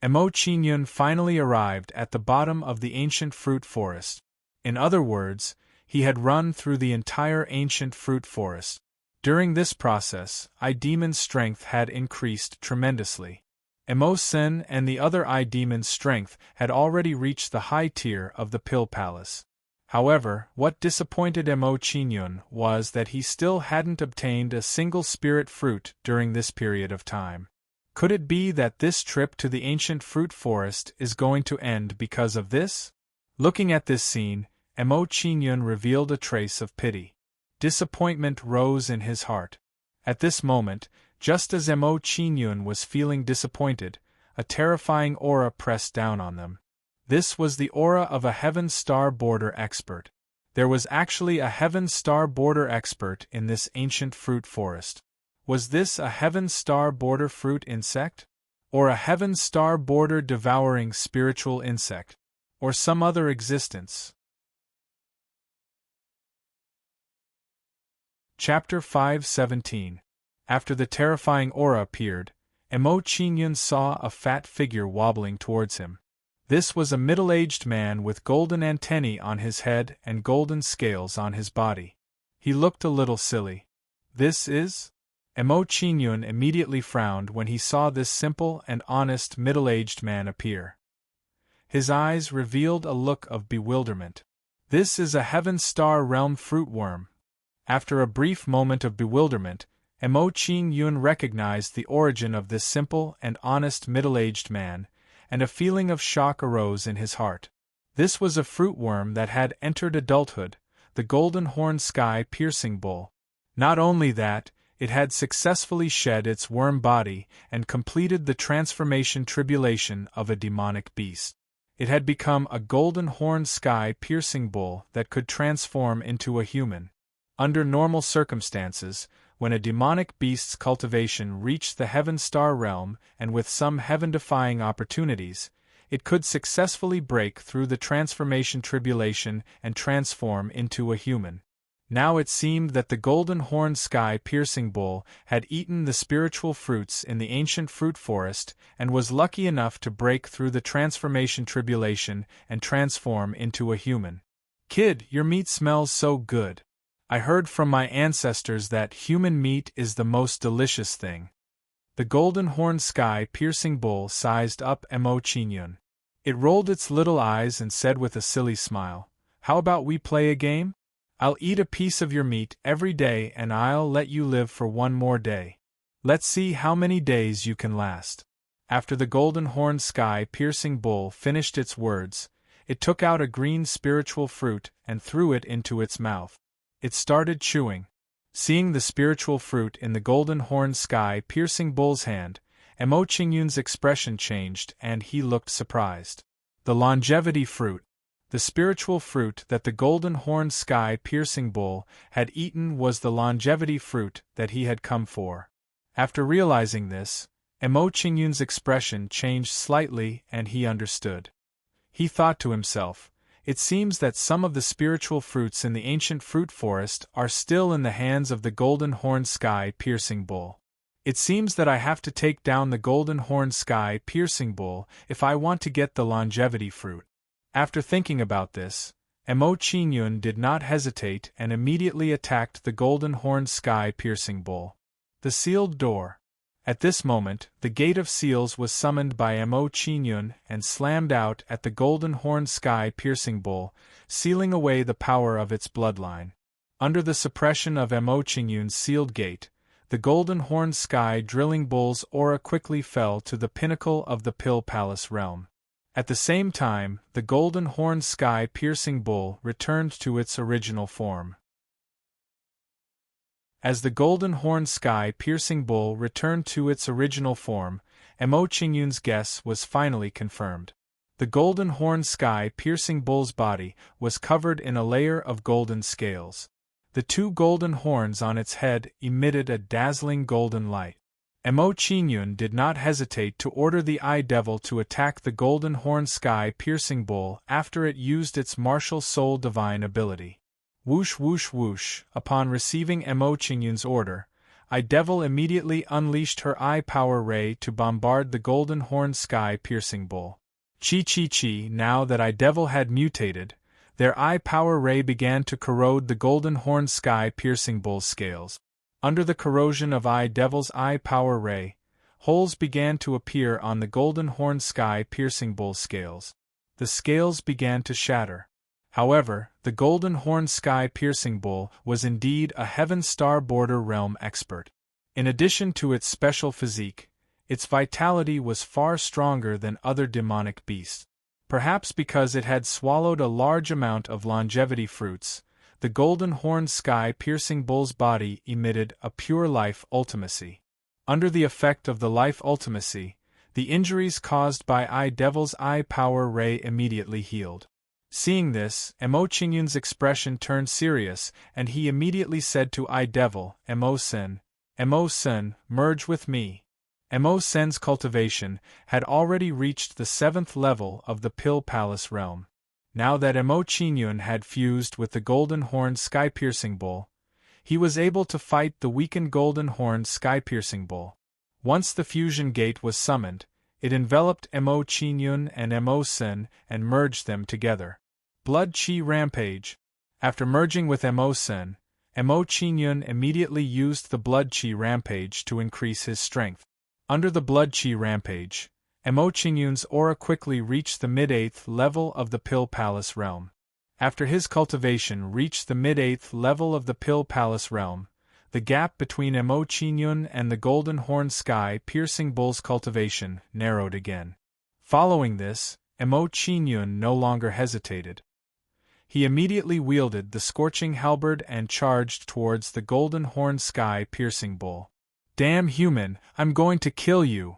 Mo Qingyun finally arrived at the bottom of the ancient fruit forest. In other words, he had run through the entire ancient fruit forest. During this process, I-Demon's strength had increased tremendously. Emo-Sen and the other I-Demon's strength had already reached the high tier of the Pill Palace. However, what disappointed Emo-Chingyun was that he still hadn't obtained a single spirit fruit during this period of time. Could it be that this trip to the ancient fruit forest is going to end because of this? Looking at this scene, Emo-Chingyun revealed a trace of pity. Disappointment rose in his heart. At this moment, just as Emo-Chingyun was feeling disappointed, a terrifying aura pressed down on them. This was the aura of a Heaven Star Border expert. There was actually a Heaven Star Border expert in this ancient fruit forest. Was this a Heaven Star Border fruit insect? Or a Heaven Star Border devouring spiritual insect? Or some other existence? Chapter 5:17. After the terrifying aura appeared, Emo-Chingyun saw a fat figure wobbling towards him. This was a middle-aged man with golden antennae on his head and golden scales on his body. He looked a little silly. This is? Emo-Chingyun immediately frowned when he saw this simple and honest middle-aged man appear. His eyes revealed a look of bewilderment. This is a Heaven Star Realm fruit worm. After a brief moment of bewilderment, Emo-Chingyun recognized the origin of this simple and honest middle-aged man, and a feeling of shock arose in his heart. This was a fruit worm that had entered adulthood, the golden horned sky-piercing bull. Not only that, it had successfully shed its worm body and completed the transformation tribulation of a demonic beast. It had become a golden horned sky-piercing bull that could transform into a human. Under normal circumstances, when a demonic beast's cultivation reached the Heaven Star realm and with some heaven-defying opportunities, it could successfully break through the transformation tribulation and transform into a human. Now it seemed that the golden horned sky-piercing bull had eaten the spiritual fruits in the ancient fruit forest and was lucky enough to break through the transformation tribulation and transform into a human. "Kid, your meat smells so good. I heard from my ancestors that human meat is the most delicious thing." The golden horned sky-piercing bull sized up Emo-Chingyun. It rolled its little eyes and said with a silly smile, "How about we play a game? I'll eat a piece of your meat every day and I'll let you live for one more day. Let's see how many days you can last." After the golden horned sky-piercing bull finished its words, it took out a green spiritual fruit and threw it into its mouth. It started chewing. Seeing the spiritual fruit in the golden horned sky-piercing bull's hand, Emo-Chingyun's expression changed and he looked surprised. The longevity fruit. The spiritual fruit that the golden horned sky-piercing bull had eaten was the longevity fruit that he had come for. After realizing this, Emo-Chingyun's expression changed slightly and he understood. He thought to himself, "It seems that some of the spiritual fruits in the ancient fruit forest are still in the hands of the golden horned sky-piercing bull. It seems that I have to take down the golden horned sky-piercing bull if I want to get the longevity fruit." After thinking about this, Emo-Chingyun did not hesitate and immediately attacked the golden horned sky-piercing bull. The sealed door. At this moment, the Gate of Seals was summoned by Emo-Chingyun and slammed out at the golden horned sky-piercing bull, sealing away the power of its bloodline. Under the suppression of Emo-Chingyun's sealed gate, the golden horned sky-drilling bull's aura quickly fell to the pinnacle of the Pill Palace realm. At the same time, the golden horned sky-piercing bull returned to its original form. As the golden horned sky-piercing bull returned to its original form, Emo-Chingyun's guess was finally confirmed. The golden horned sky-piercing bull's body was covered in a layer of golden scales. The two golden horns on its head emitted a dazzling golden light. Emo-Chingyun did not hesitate to order the Eye Devil to attack the golden horned sky-piercing bull after it used its martial soul divine ability. Whoosh whoosh whoosh, upon receiving Emo-Chingyun's order, Eye Devil immediately unleashed her eye power ray to bombard the golden horned sky-piercing bull. Chi. Now that Eye Devil had mutated, their eye power ray began to corrode the golden horned sky-piercing bull's scales. Under the corrosion of Devil's Eye Power Ray, holes began to appear on the golden horn sky-piercing bull's scales. The scales began to shatter. However, the golden horn sky-piercing bull was indeed a Heaven Star border realm expert. In addition to its special physique, its vitality was far stronger than other demonic beasts. Perhaps because it had swallowed a large amount of longevity fruits, the golden horn sky-piercing bull's body emitted a pure life ultimacy. Under the effect of the life ultimacy, the injuries caused by Devil's Eye Power Ray immediately healed. Seeing this, Mo Qingyun's expression turned serious, and he immediately said to Devil, Mo Sen, merge with me. Mo Sen's cultivation had already reached the 7th level of the Pill Palace realm. Now that Mo Qingyun had fused with the golden horned sky-piercing bull, he was able to fight the weakened golden horned sky-piercing bull. Once the fusion gate was summoned, it enveloped Mo Qingyun and Mo Sen and merged them together. Blood Qi Rampage. After merging with Mo Sen, Mo Qingyun immediately used the Blood Qi Rampage to increase his strength. Under the Blood Qi Rampage, Mo Qingyun's aura quickly reached the mid-8th level of the Pill Palace realm. After his cultivation reached the mid-8th level of the Pill Palace realm, the gap between Mo Qingyun and the golden horned sky-piercing bull's cultivation narrowed again. Following this, Mo Qingyun no longer hesitated. He immediately wielded the scorching halberd and charged towards the golden horned sky-piercing bull. "Damn human, I'm going to kill you!"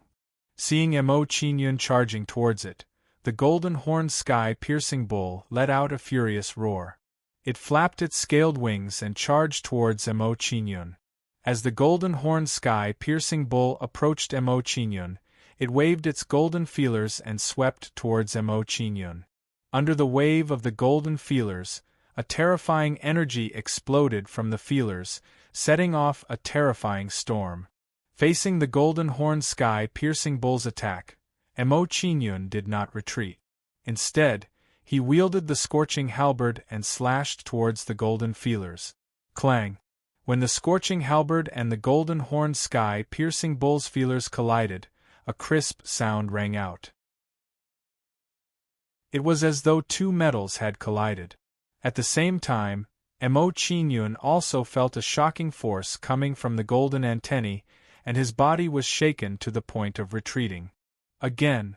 Seeing Mo Qingyun charging towards it, the golden horned sky-piercing bull let out a furious roar. It flapped its scaled wings and charged towards Mo Qingyun. As the golden horned sky-piercing bull approached Mo Qingyun, it waved its golden feelers and swept towards Mo Qingyun. Under the wave of the golden feelers, a terrifying energy exploded from the feelers, setting off a terrifying storm. Facing the golden horned sky-piercing bull's attack, Mo Qingyun did not retreat. Instead, he wielded the scorching halberd and slashed towards the golden feelers. Clang! When the scorching halberd and the golden horned sky-piercing bull's feelers collided, a crisp sound rang out. It was as though two metals had collided. At the same time, Mo Qingyun also felt a shocking force coming from the golden antennae, and his body was shaken to the point of retreating. Again,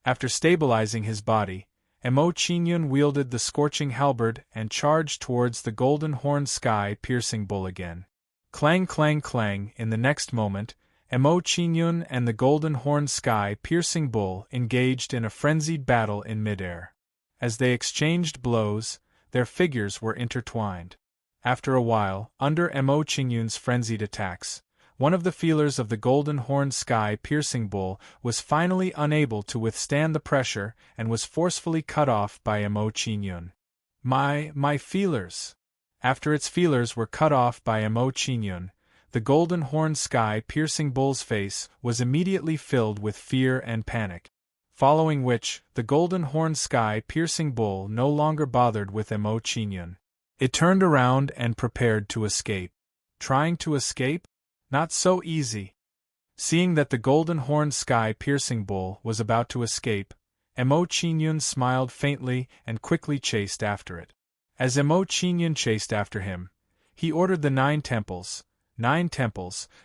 after stabilizing his body, Mo Qingyun wielded the scorching halberd and charged towards the golden horned sky-piercing bull again. Clang clang clang! In the next moment, Mo Qingyun and the golden horned sky-piercing bull engaged in a frenzied battle in midair. As they exchanged blows, their figures were intertwined. After a while, under Mo Qingyun's frenzied attacks, one of the feelers of the golden horned sky-piercing bull was finally unable to withstand the pressure and was forcefully cut off by Mo Qingyun. My feelers! After its feelers were cut off by Mo Qingyun, the golden horned sky-piercing bull's face was immediately filled with fear and panic. Following which, the golden horned sky-piercing bull no longer bothered with Mo Qingyun. It turned around and prepared to escape. Trying to escape? Not so easy. Seeing that the golden horned sky-piercing bull was about to escape, Mo Qingyun smiled faintly and quickly chased after it. As Mo Qingyun chased after him, he ordered the 9 temples,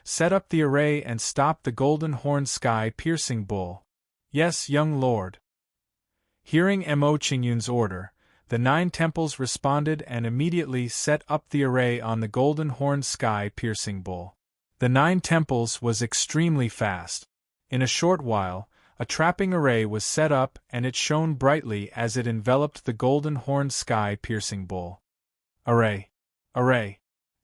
set up the array and stop the golden horned sky-piercing bull. Yes, young lord. Hearing Mo Qingyun's order, the 9 temples responded and immediately set up the array on the golden horned sky-piercing bull. The 9 temples was extremely fast. In a short while, a trapping array was set up and it shone brightly as it enveloped the golden horned sky-piercing bull. Array!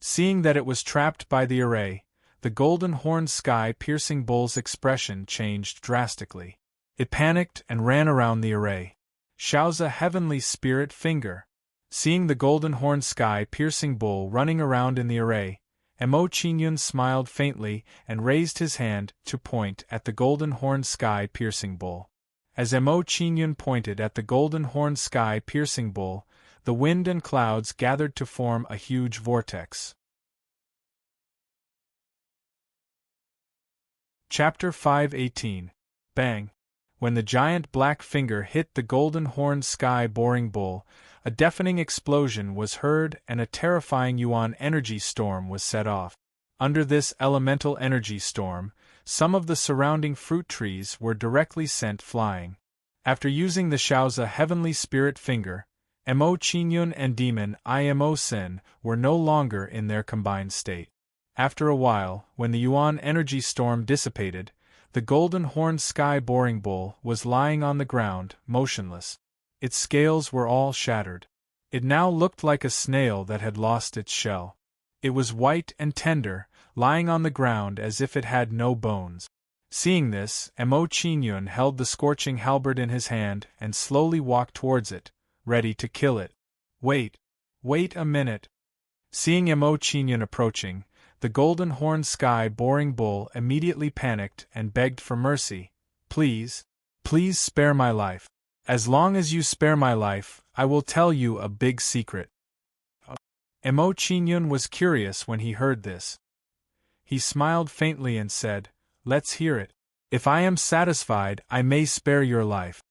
Seeing that it was trapped by the array, the golden horned sky-piercing bull's expression changed drastically. It panicked and ran around the array. Xiao's a heavenly spirit finger. Seeing the golden horned sky-piercing bull running around in the array, Mo Qingyun smiled faintly and raised his hand to point at the golden horned sky-piercing bull. As Mo Qingyun pointed at the golden horned sky-piercing bull, the wind and clouds gathered to form a huge vortex. Chapter 518. Bang! When the giant black finger hit the golden-horned sky-boring bull, a deafening explosion was heard and a terrifying yuan energy storm was set off. Under this elemental energy storm, some of the surrounding fruit trees were directly sent flying. After using the Shaoza heavenly spirit finger, Mo Qingyun and demon Imo Sin were no longer in their combined state. After a while, when the yuan energy storm dissipated, the golden-horned sky-boring bull was lying on the ground, motionless. Its scales were all shattered. It now looked like a snail that had lost its shell. It was white and tender, lying on the ground as if it had no bones. Seeing this, Mo Qingyun held the scorching halberd in his hand and slowly walked towards it, ready to kill it. Wait a minute. Seeing Mo Qingyun approaching, the golden-horned sky-boring bull immediately panicked and begged for mercy. Please spare my life. As long as you spare my life, I will tell you a big secret. Mo Qingyun was curious when he heard this. He smiled faintly and said, "Let's hear it. If I am satisfied, I may spare your life.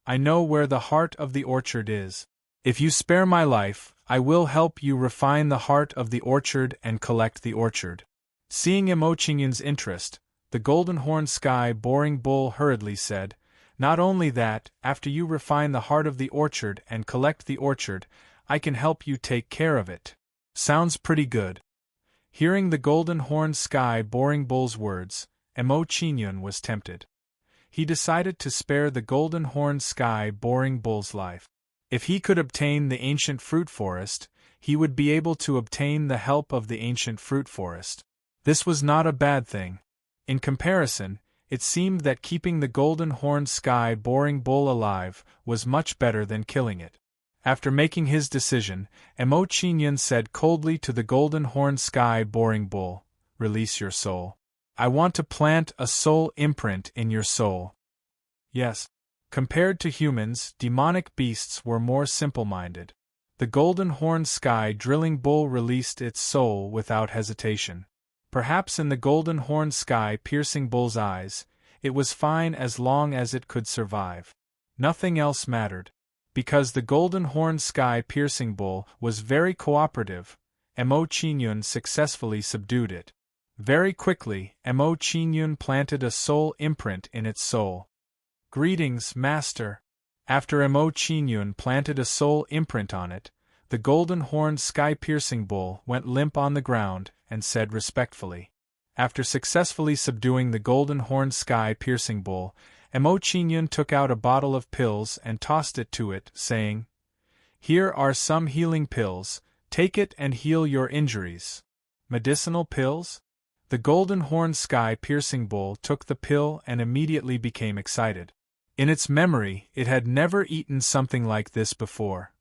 I know where the heart of the orchard is. If you spare my life, I will help you refine the heart of the orchard and collect the orchard." Seeing Mo Qingyun's interest, the golden-horned sky-boring bull hurriedly said, "Not only that, after you refine the heart of the orchard and collect the orchard, I can help you take care of it. Sounds pretty good." Hearing the golden-horned sky-boring bull's words, Mo Qingyun was tempted. He decided to spare the golden-horned sky-boring bull's life. If he could obtain the ancient fruit forest, he would be able to obtain the help of the ancient fruit forest. This was not a bad thing. In comparison, it seemed that keeping the golden-horned sky-boring bull alive was much better than killing it. After making his decision, Mo Qingyun said coldly to the golden-horned sky-boring bull, "Release your soul. I want to plant a soul imprint in your soul." Yes. Compared to humans, demonic beasts were more simple-minded. The golden-horned sky-drilling bull released its soul without hesitation. Perhaps in the golden-horned sky-piercing bull's eyes, it was fine as long as it could survive. Nothing else mattered. Because the golden-horned sky-piercing bull was very cooperative, Mo Qingyun successfully subdued it. Very quickly, Mo Qingyun planted a soul imprint in its soul. "Greetings, Master." After Mo Qingyun planted a soul imprint on it, the golden-horned sky-piercing bull went limp on the ground and said respectfully. After successfully subduing the golden-horned sky-piercing bull, Mo Qingyun took out a bottle of pills and tossed it to it, saying, "Here are some healing pills, take it and heal your injuries." Medicinal pills? The golden-horned sky-piercing bull took the pill and immediately became excited. In its memory, it had never eaten something like this before.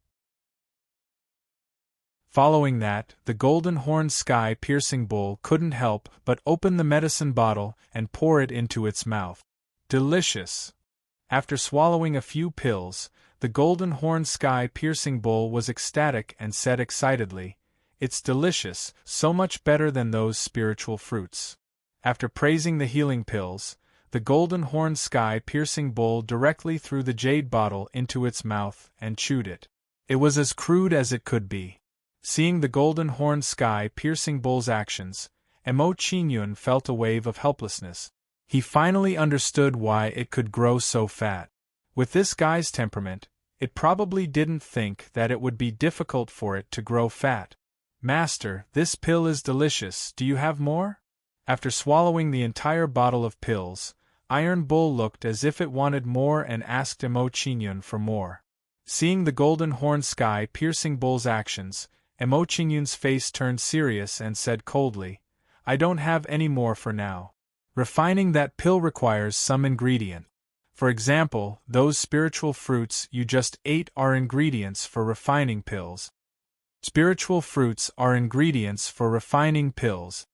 Following that, the golden-horned sky-piercing bull couldn't help but open the medicine bottle and pour it into its mouth. Delicious! After swallowing a few pills, the golden-horned sky-piercing bull was ecstatic and said excitedly, "It's delicious, so much better than those spiritual fruits." After praising the healing pills, the golden-horned sky-piercing bull directly threw the jade bottle into its mouth and chewed it. It was as crude as it could be. Seeing the golden-horned sky-piercing bull's actions, Mo Qingyun felt a wave of helplessness. He finally understood why it could grow so fat. With this guy's temperament, it probably didn't think that it would be difficult for it to grow fat. "Master, this pill is delicious, do you have more?" After swallowing the entire bottle of pills, Iron Bull looked as if it wanted more and asked Mo Qingyun for more. Seeing the golden-horned sky-piercing bull's actions, Mo Qingyun's face turned serious and said coldly, "I don't have any more for now. Refining that pill requires some ingredient. For example, those spiritual fruits you just ate are ingredients for refining pills." Spiritual fruits are ingredients for refining pills.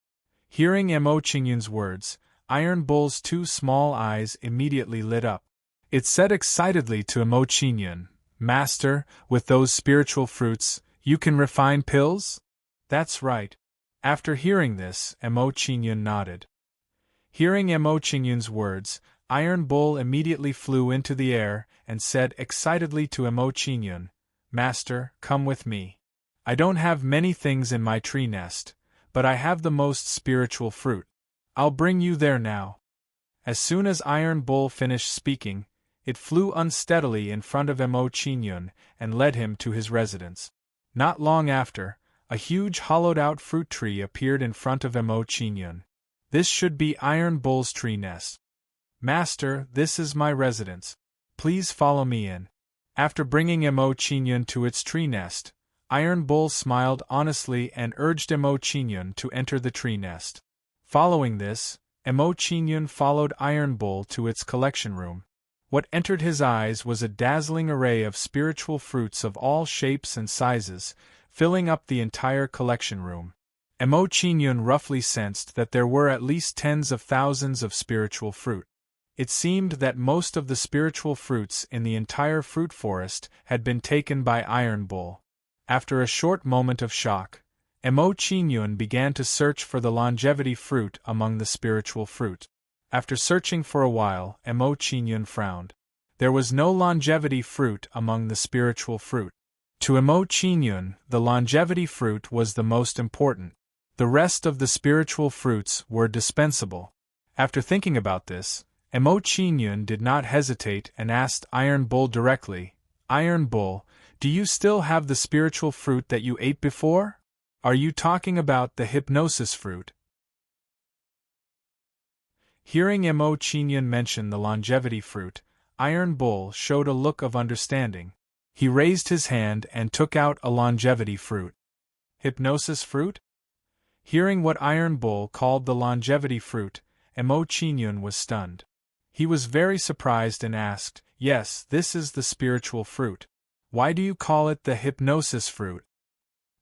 Hearing Mo Qingyun's words, Iron Bull's two small eyes immediately lit up. It said excitedly to Mo Qingyun, "Master, with those spiritual fruits, you can refine pills?" "That's right." After hearing this, Mo Qingyun nodded. Hearing Mo Qingyun's words, Iron Bull immediately flew into the air and said excitedly to Mo Qingyun, "Master, come with me. I don't have many things in my tree nest, but I have the most spiritual fruit. I'll bring you there now." As soon as Iron Bull finished speaking, it flew unsteadily in front of Mo Qingyun and led him to his residence. Not long after, a huge hollowed-out fruit tree appeared in front of Mo Qingyun. "This should be Iron Bull's tree nest. Master, this is my residence. Please follow me in." After bringing Mo Qingyun to its tree nest, Iron Bull smiled honestly and urged Mo Qingyun to enter the tree nest. Following this, Mo Qingyun followed Iron Bull to its collection room. What entered his eyes was a dazzling array of spiritual fruits of all shapes and sizes, filling up the entire collection room. Mo Qingyun roughly sensed that there were at least tens of thousands of spiritual fruit. It seemed that most of the spiritual fruits in the entire fruit forest had been taken by Iron Bull. After a short moment of shock, Mo Qingyun began to search for the longevity fruit among the spiritual fruit. After searching for a while, Mo Qingyun frowned. There was no longevity fruit among the spiritual fruit. To Mo Qingyun, the longevity fruit was the most important. The rest of the spiritual fruits were dispensable. After thinking about this, Mo Qingyun did not hesitate and asked Iron Bull directly, "Iron Bull, do you still have the spiritual fruit that you ate before? Are you talking about the hypnosis fruit?" Hearing Mo Qingyun mention the longevity fruit, Iron Bull showed a look of understanding. He raised his hand and took out a longevity fruit. Hypnosis fruit? Hearing what Iron Bull called the longevity fruit, Mo Qingyun was stunned. He was very surprised and asked, "Yes, this is the spiritual fruit. Why do you call it the hypnosis fruit?"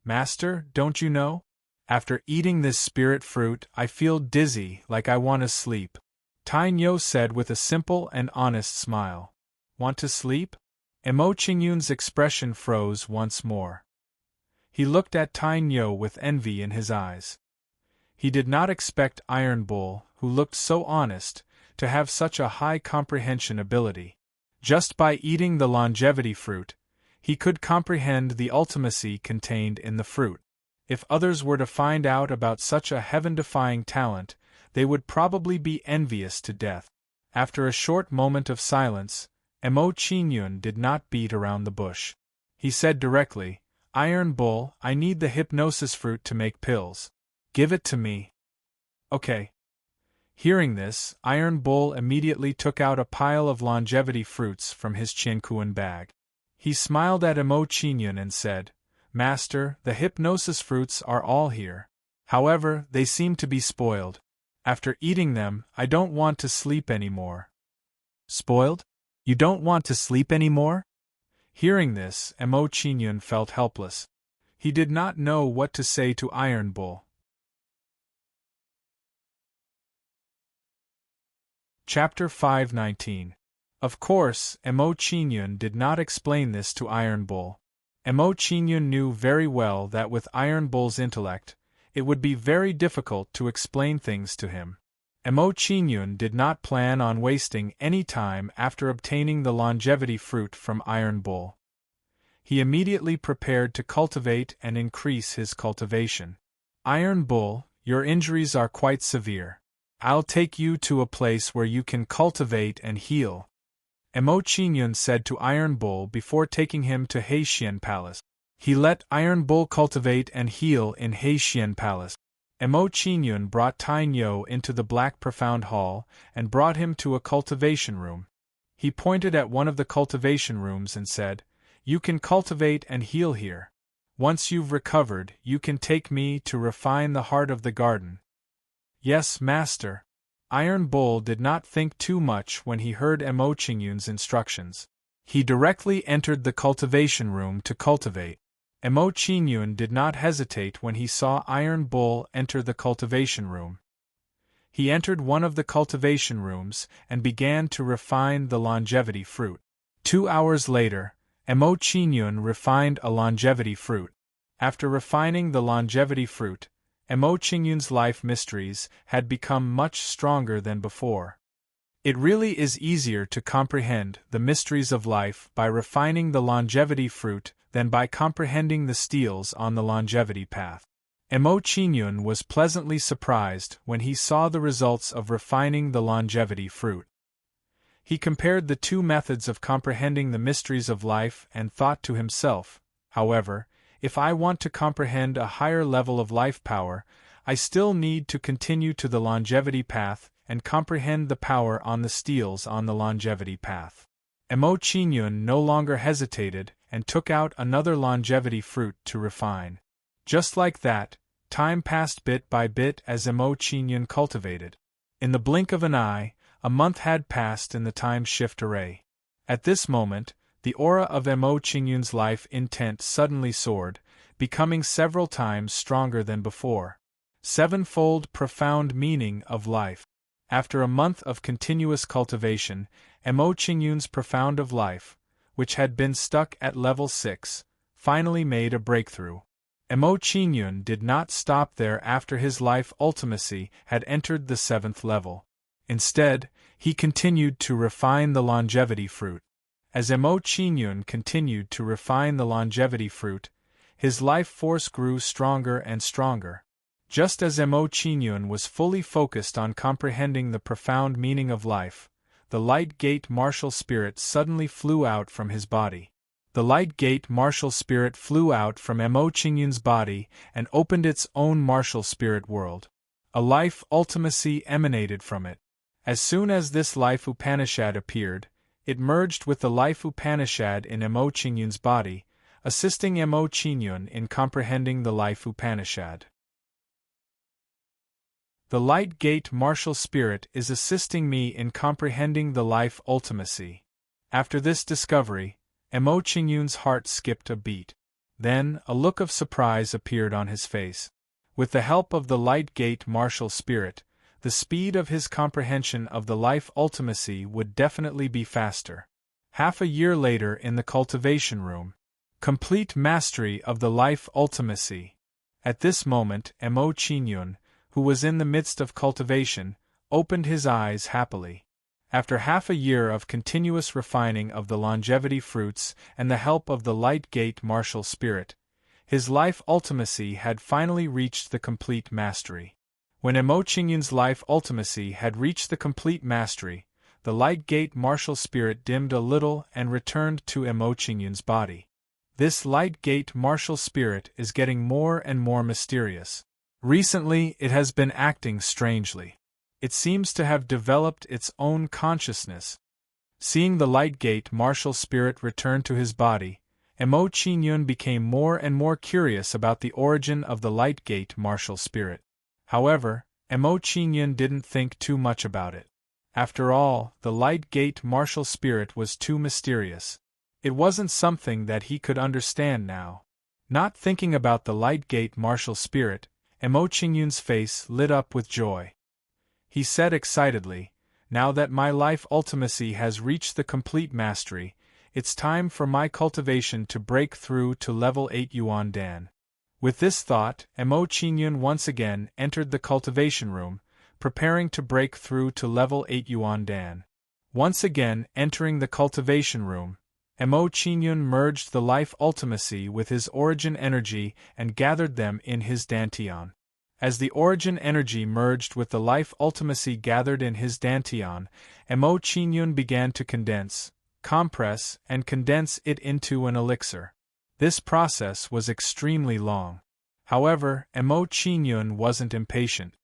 "Master, don't you know? After eating this spirit fruit, I feel dizzy, like I want to sleep," Tainyo said with a simple and honest smile. "Want to sleep?" Mo Qingyun's expression froze once more. He looked at Tainyo with envy in his eyes. He did not expect Iron Bull, who looked so honest, to have such a high comprehension ability. Just by eating the longevity fruit, he could comprehend the ultimacy contained in the fruit. If others were to find out about such a heaven-defying talent, they would probably be envious to death. After a short moment of silence, Mo Qingyun did not beat around the bush. He said directly, "Iron Bull, I need the hypnosis fruit to make pills. Give it to me." "Okay." Hearing this, Iron Bull immediately took out a pile of longevity fruits from his Qiankuan bag. He smiled at Mo Qingyun and said, "Master, the hypnosis fruits are all here. However, they seem to be spoiled. After eating them, I don't want to sleep anymore." "Spoiled? You don't want to sleep anymore?" Hearing this, Mo Qingyun felt helpless. He did not know what to say to Iron Bull. Chapter 519. Of course, Mo Qingyun did not explain this to Iron Bull. Mo Qingyun knew very well that with Iron Bull's intellect, it would be very difficult to explain things to him. Mo Qingyun did not plan on wasting any time after obtaining the longevity fruit from Iron Bull. He immediately prepared to cultivate and increase his cultivation. "Iron Bull, your injuries are quite severe. I'll take you to a place where you can cultivate and heal," Mo Qingyun said to Iron Bull before taking him to Heixian Palace. He let Iron Bull cultivate and heal in Heixian Palace. Mo Qingyun brought Tainyo into the Black Profound Hall and brought him to a cultivation room. He pointed at one of the cultivation rooms and said, "You can cultivate and heal here. Once you've recovered, you can take me to refine the heart of the garden." "Yes, master." Iron Bull did not think too much when he heard Mo Qingyun's instructions. He directly entered the cultivation room to cultivate. Mo Qingyun did not hesitate when he saw Iron Bull enter the cultivation room. He entered one of the cultivation rooms and began to refine the longevity fruit. 2 hours later, Mo Qingyun refined a longevity fruit. After refining the longevity fruit, Emo Qingyun's life mysteries had become much stronger than before. It really is easier to comprehend the mysteries of life by refining the longevity fruit than by comprehending the steals on the longevity path. Emo Qingyun was pleasantly surprised when he saw the results of refining the longevity fruit. He compared the two methods of comprehending the mysteries of life and thought to himself, however, if I want to comprehend a higher level of life power, I still need to continue to the longevity path and comprehend the power on the steals on the longevity path. Emo Qingyun no longer hesitated and took out another longevity fruit to refine. Just like that, time passed bit by bit as Emo Qingyun cultivated. In the blink of an eye, a month had passed in the time shift array. At this moment, the aura of Emo Qingyun's life intent suddenly soared, becoming several times stronger than before. Sevenfold profound meaning of life. After a month of continuous cultivation, Emo Qingyun's profound of life, which had been stuck at level 6, finally made a breakthrough. Emo Qingyun did not stop there after his life ultimacy had entered the 7th level. Instead, he continued to refine the longevity fruit. As Emo Qingyun continued to refine the longevity fruit, his life force grew stronger and stronger. Just as Emo Qingyun was fully focused on comprehending the profound meaning of life, the light gate martial spirit suddenly flew out from his body. The light gate martial spirit flew out from Emo Qingyun's body and opened its own martial spirit world. A life ultimacy emanated from it. As soon as this life Upanishad appeared, it merged with the life Upanishad in Emo Qingyun's body, assisting Emo Qingyun in comprehending the life Upanishad. The light gate martial spirit is assisting me in comprehending the life ultimacy. After this discovery, Emo Qingyun's heart skipped a beat. Then, a look of surprise appeared on his face. With the help of the light gate martial spirit, the speed of his comprehension of the life ultimacy would definitely be faster. Half a year later in the cultivation room. Complete mastery of the life ultimacy. At this moment, Emo Qingyun, who was in the midst of cultivation, opened his eyes happily. After half a year of continuous refining of the longevity fruits and the help of the light gate martial spirit, his life ultimacy had finally reached the complete mastery. When Emo Qingyun's life ultimacy had reached the complete mastery, the light gate martial spirit dimmed a little and returned to Emo Qingyun's body. This light gate martial spirit is getting more and more mysterious. Recently, it has been acting strangely. It seems to have developed its own consciousness. Seeing the light gate martial spirit return to his body, Emo Qingyun became more and more curious about the origin of the light gate martial spirit. However, Emo Qingyun didn't think too much about it. After all, the light gate martial spirit was too mysterious. It wasn't something that he could understand now. Not thinking about the light gate martial spirit, Emo Qingyun's face lit up with joy. He said excitedly, "Now that my life ultimacy has reached the complete mastery, it's time for my cultivation to break through to level 8 Yuan Dan." With this thought, Emo Qingyun once again entered the cultivation room, preparing to break through to level 8 Yuan Dan. Once again entering the cultivation room, Emo Qingyun merged the life ultimacy with his origin energy and gathered them in his dantian. As the origin energy merged with the life ultimacy gathered in his dantian, Emo Qingyun began to condense, compress, and condense it into an elixir. This process was extremely long. However, Emo Qingyun wasn't impatient.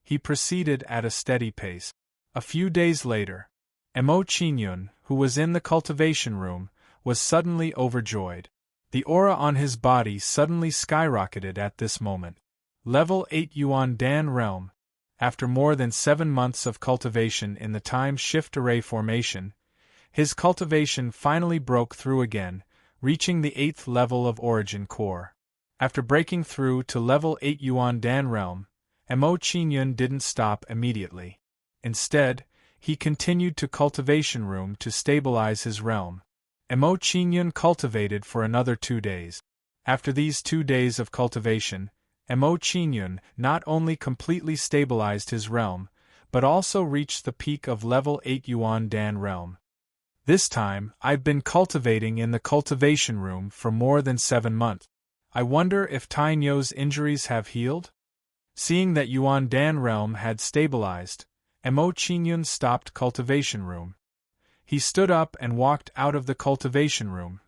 He proceeded at a steady pace. A few days later, Emo Qingyun, who was in the cultivation room, was suddenly overjoyed. The aura on his body suddenly skyrocketed at this moment. Level 8 Yuan Dan realm. After more than 7 months of cultivation in the time shift array formation, his cultivation finally broke through again, reaching the 8th level of origin core. After breaking through to level 8 Yuan Dan realm, Emo Qingyun didn't stop immediately. Instead, he continued to cultivation room to stabilize his realm. Emo Qingyun cultivated for another 2 days. After these 2 days of cultivation, Mo Qingyun not only completely stabilized his realm, but also reached the peak of level 8 Yuan Dan realm. This time, I've been cultivating in the cultivation room for more than 7 months. I wonder if Tainyo's injuries have healed? Seeing that Yuan Dan realm had stabilized, Mo Qingyun stopped cultivation room. He stood up and walked out of the cultivation room.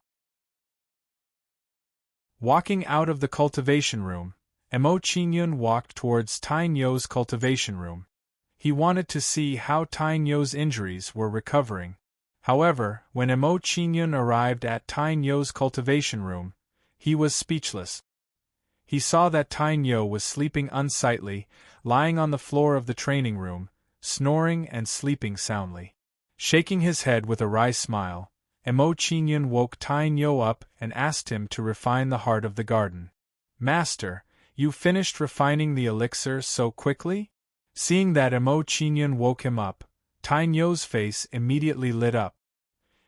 Walking out of the cultivation room, Mo Qingyun walked towards Tainyo's cultivation room. He wanted to see how Tainyo's injuries were recovering. However, when Mo Qingyun arrived at Tainyo's cultivation room, he was speechless. He saw that Tainyo was sleeping unsightly, lying on the floor of the training room, snoring and sleeping soundly. Shaking his head with a wry smile, Mo Qingyun woke Tainyo up and asked him to refine the heart of the garden. "Master, you finished refining the elixir so quickly?" Seeing that Mo Qingyun woke him up, Tainyo's face immediately lit up.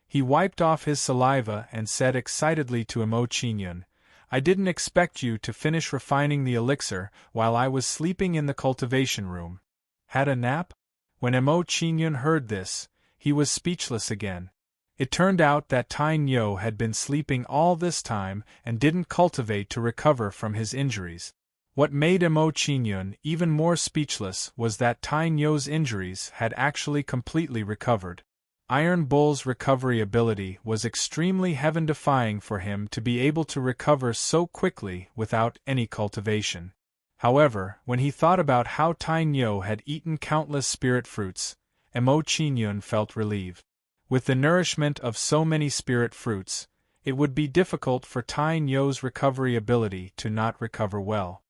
He wiped off his saliva and said excitedly to Mo Qingyun, "I didn't expect you to finish refining the elixir while I was sleeping in the cultivation room. Had a nap?" When Mo Qingyun heard this, he was speechless again. It turned out that Tainyo had been sleeping all this time and didn't cultivate to recover from his injuries. What made Mo Qingyun even more speechless was that Tainyo's injuries had actually completely recovered. Iron Bull's recovery ability was extremely heaven-defying for him to be able to recover so quickly without any cultivation. However, when he thought about how Tainyo had eaten countless spirit fruits, Mo Qingyun felt relieved. With the nourishment of so many spirit fruits, it would be difficult for Tainyo's recovery ability to not recover well.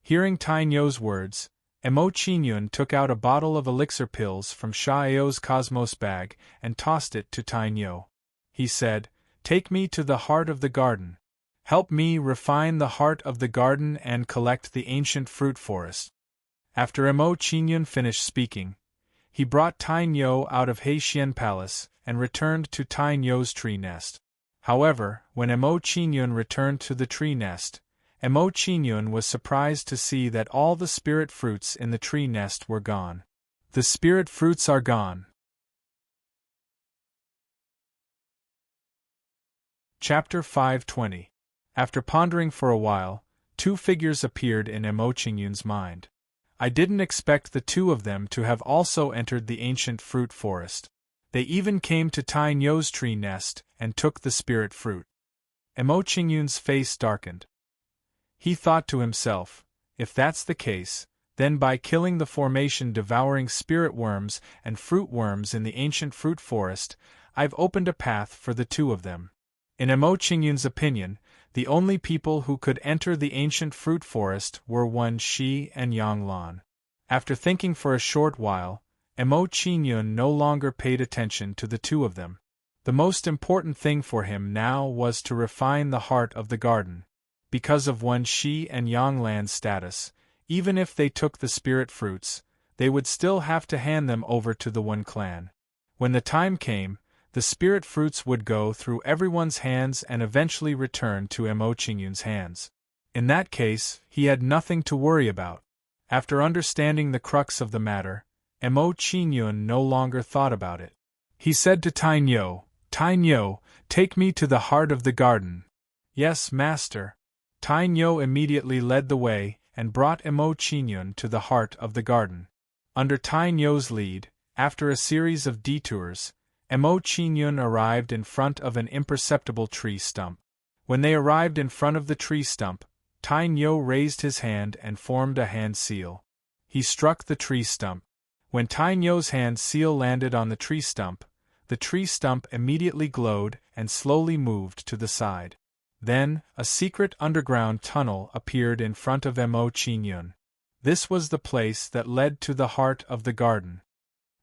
Hearing Tainyo's words, Mo Qingyun took out a bottle of elixir pills from Xiao's cosmos bag and tossed it to Tainyo. He said, "Take me to the heart of the garden. Help me refine the heart of the garden and collect the ancient fruit forest." After Mo Qingyun finished speaking, he brought Tainyo out of Heixian Palace and returned to Tainyo's tree nest. However, when Mo Qingyun returned to the tree nest, Mo Qingyun was surprised to see that all the spirit fruits in the tree nest were gone. The spirit fruits are gone. Chapter 520. After pondering for a while, two figures appeared in Mo Qingyun's mind. I didn't expect the two of them to have also entered the ancient fruit forest. They even came to Tainyo's tree nest and took the spirit fruit. Mo Qingyun's face darkened. He thought to himself, if that's the case, then by killing the formation-devouring spirit worms and fruit worms in the ancient fruit forest, I've opened a path for the two of them. In Mo Qingyun's opinion, the only people who could enter the ancient fruit forest were Wen Shi and Yang Lan. After thinking for a short while, Mo Qingyun no longer paid attention to the two of them. The most important thing for him now was to refine the heart of the garden. Because of Wen Shi and Yang Lan's status, even if they took the spirit fruits, they would still have to hand them over to the Wen clan. When the time came, the spirit fruits would go through everyone's hands and eventually return to Mo Qingyun's hands. In that case, he had nothing to worry about. After understanding the crux of the matter, Mo Qingyun no longer thought about it. He said to Tainyo, "Tainyo, take me to the heart of the garden." "Yes, master." Tainyo immediately led the way and brought Mo Qingyun to the heart of the garden. Under Tainyo's lead, after a series of detours, Mo Qingyun arrived in front of an imperceptible tree stump. When they arrived in front of the tree stump, Tainyo raised his hand and formed a hand seal. He struck the tree stump. When Tainyo's hand seal landed on the tree stump immediately glowed and slowly moved to the side. Then, a secret underground tunnel appeared in front of Mo Qingyun. This was the place that led to the heart of the garden.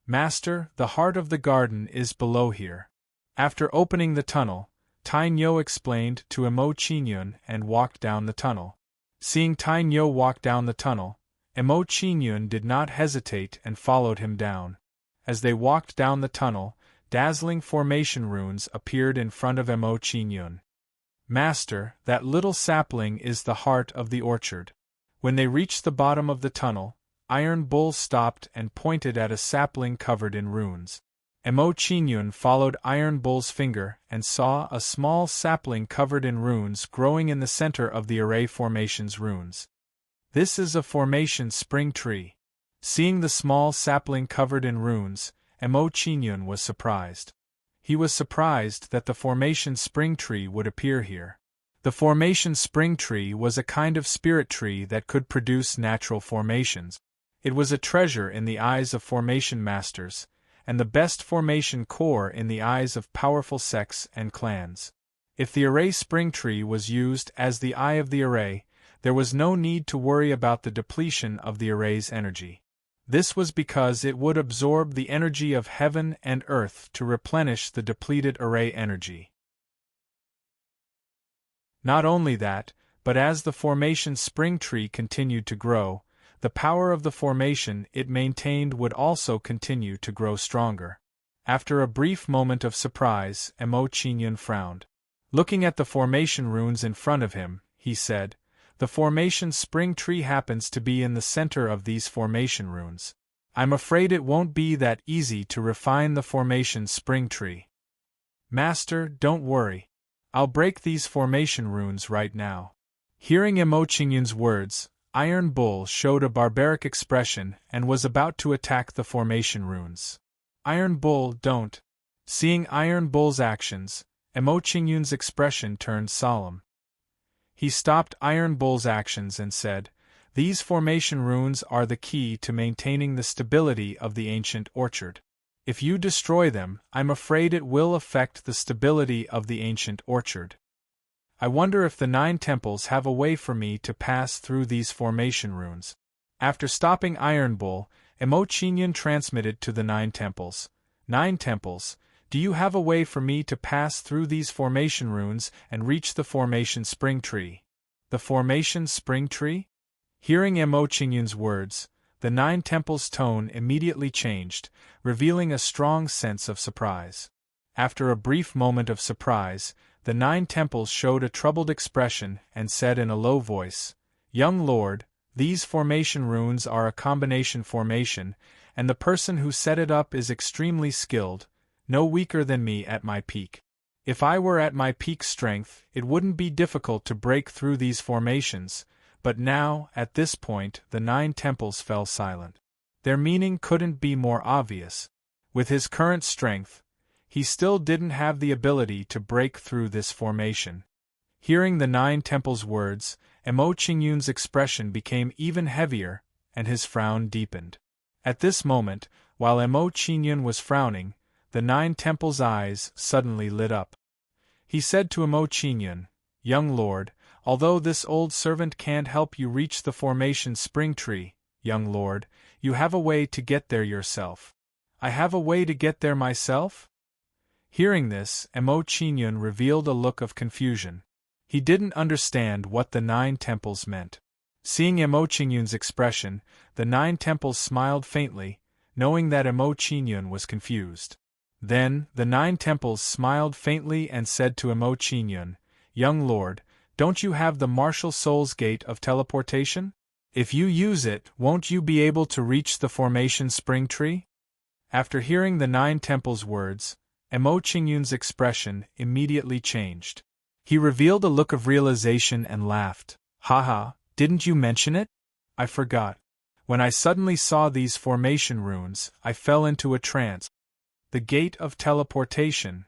"Master, the heart of the garden is below here." After opening the tunnel, Tainyo explained to Mo Qingyun and walked down the tunnel. Seeing Tainyo walk down the tunnel, Mo Qingyun did not hesitate and followed him down. As they walked down the tunnel, dazzling formation runes appeared in front of Mo Qingyun. "Master, that little sapling is the heart of the orchard." When they reached the bottom of the tunnel, Iron Bull stopped and pointed at a sapling covered in runes. Emo Qingyun followed Iron Bull's finger and saw a small sapling covered in runes growing in the center of the array formation's runes. This is a formation spring tree. Seeing the small sapling covered in runes, Emo Qingyun was surprised. He was surprised that the formation spring tree would appear here. The formation spring tree was a kind of spirit tree that could produce natural formations. It was a treasure in the eyes of formation masters, and the best formation core in the eyes of powerful sects and clans. If the array spring tree was used as the eye of the array, there was no need to worry about the depletion of the array's energy. This was because it would absorb the energy of heaven and earth to replenish the depleted array energy. Not only that, but as the formation spring tree continued to grow, the power of the formation it maintained would also continue to grow stronger. After a brief moment of surprise, Emo Qingyun frowned. Looking at the formation runes in front of him, he said, "The formation spring tree happens to be in the center of these formation runes. I'm afraid it won't be that easy to refine the formation spring tree." "Master, don't worry. I'll break these formation runes right now." Hearing Emo Qingyun's words, Iron Bull showed a barbaric expression and was about to attack the formation runes. "Iron Bull, don't." Seeing Iron Bull's actions, Emo Qingyun's expression turned solemn. He stopped Iron Bull's actions and said, "These formation runes are the key to maintaining the stability of the ancient orchard. If you destroy them, I'm afraid it will affect the stability of the ancient orchard. I wonder if the 9 temples have a way for me to pass through these formation runes." After stopping Iron Bull, Emo Qingyun transmitted to the 9 temples, "9 temples, do you have a way for me to pass through these formation runes and reach the formation spring tree?" "The formation spring tree?" Hearing Emo Qingyun's words, the 9 temples' tone immediately changed, revealing a strong sense of surprise. After a brief moment of surprise, the 9 temples showed a troubled expression and said in a low voice, "Young Lord, these formation runes are a combination formation, and the person who set it up is extremely skilled, no weaker than me at my peak. If I were at my peak strength, it wouldn't be difficult to break through these formations, but now, at this point, the 9 temples fell silent. Their meaning couldn't be more obvious. With his current strength, he still didn't have the ability to break through this formation." Hearing the 9 temples' words, Emo Qingyun's expression became even heavier, and his frown deepened. At this moment, while Emo Qingyun was frowning, the 9 temples' eyes suddenly lit up. He said to Emo Qingyun, "Young Lord, although this old servant can't help you reach the formation spring tree, young Lord, you have a way to get there yourself." "I have a way to get there myself?" Hearing this, Emo Qingyun revealed a look of confusion. He didn't understand what the 9 temples meant. Seeing Emo Qingyun's expression, the 9 temples smiled faintly, knowing that Emo Qingyun was confused. Then, the 9 temples smiled faintly and said to Emo Qingyun, "Young Lord, don't you have the martial soul's gate of teleportation? If you use it, won't you be able to reach the formation spring tree?" After hearing the 9 temples' words, Emo Qingyun's expression immediately changed. He revealed a look of realization and laughed. "Haha, didn't you mention it? I forgot. When I suddenly saw these formation runes, I fell into a trance. The gate of teleportation."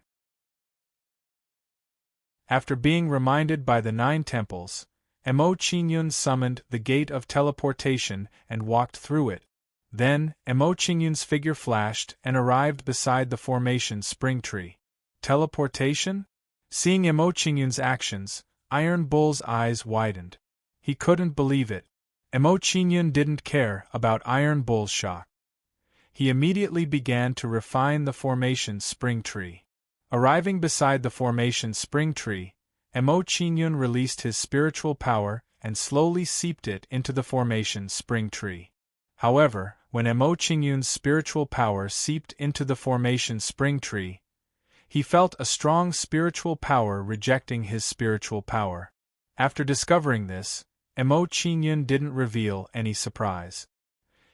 After being reminded by the 9 temples, Emo Qingyun summoned the gate of teleportation and walked through it. Then, Emo Qingyun's figure flashed and arrived beside the formation spring tree. Teleportation? Seeing Emo Qingyun's actions, Iron Bull's eyes widened. He couldn't believe it. Emo Qingyun didn't care about Iron Bull's shock. He immediately began to refine the formation spring tree. Arriving beside the formation spring tree, Emo Qingyun released his spiritual power and slowly seeped it into the formation spring tree. However, when Emo Qingyun's spiritual power seeped into the formation spring tree, he felt a strong spiritual power rejecting his spiritual power. After discovering this, Emo Qingyun didn't reveal any surprise.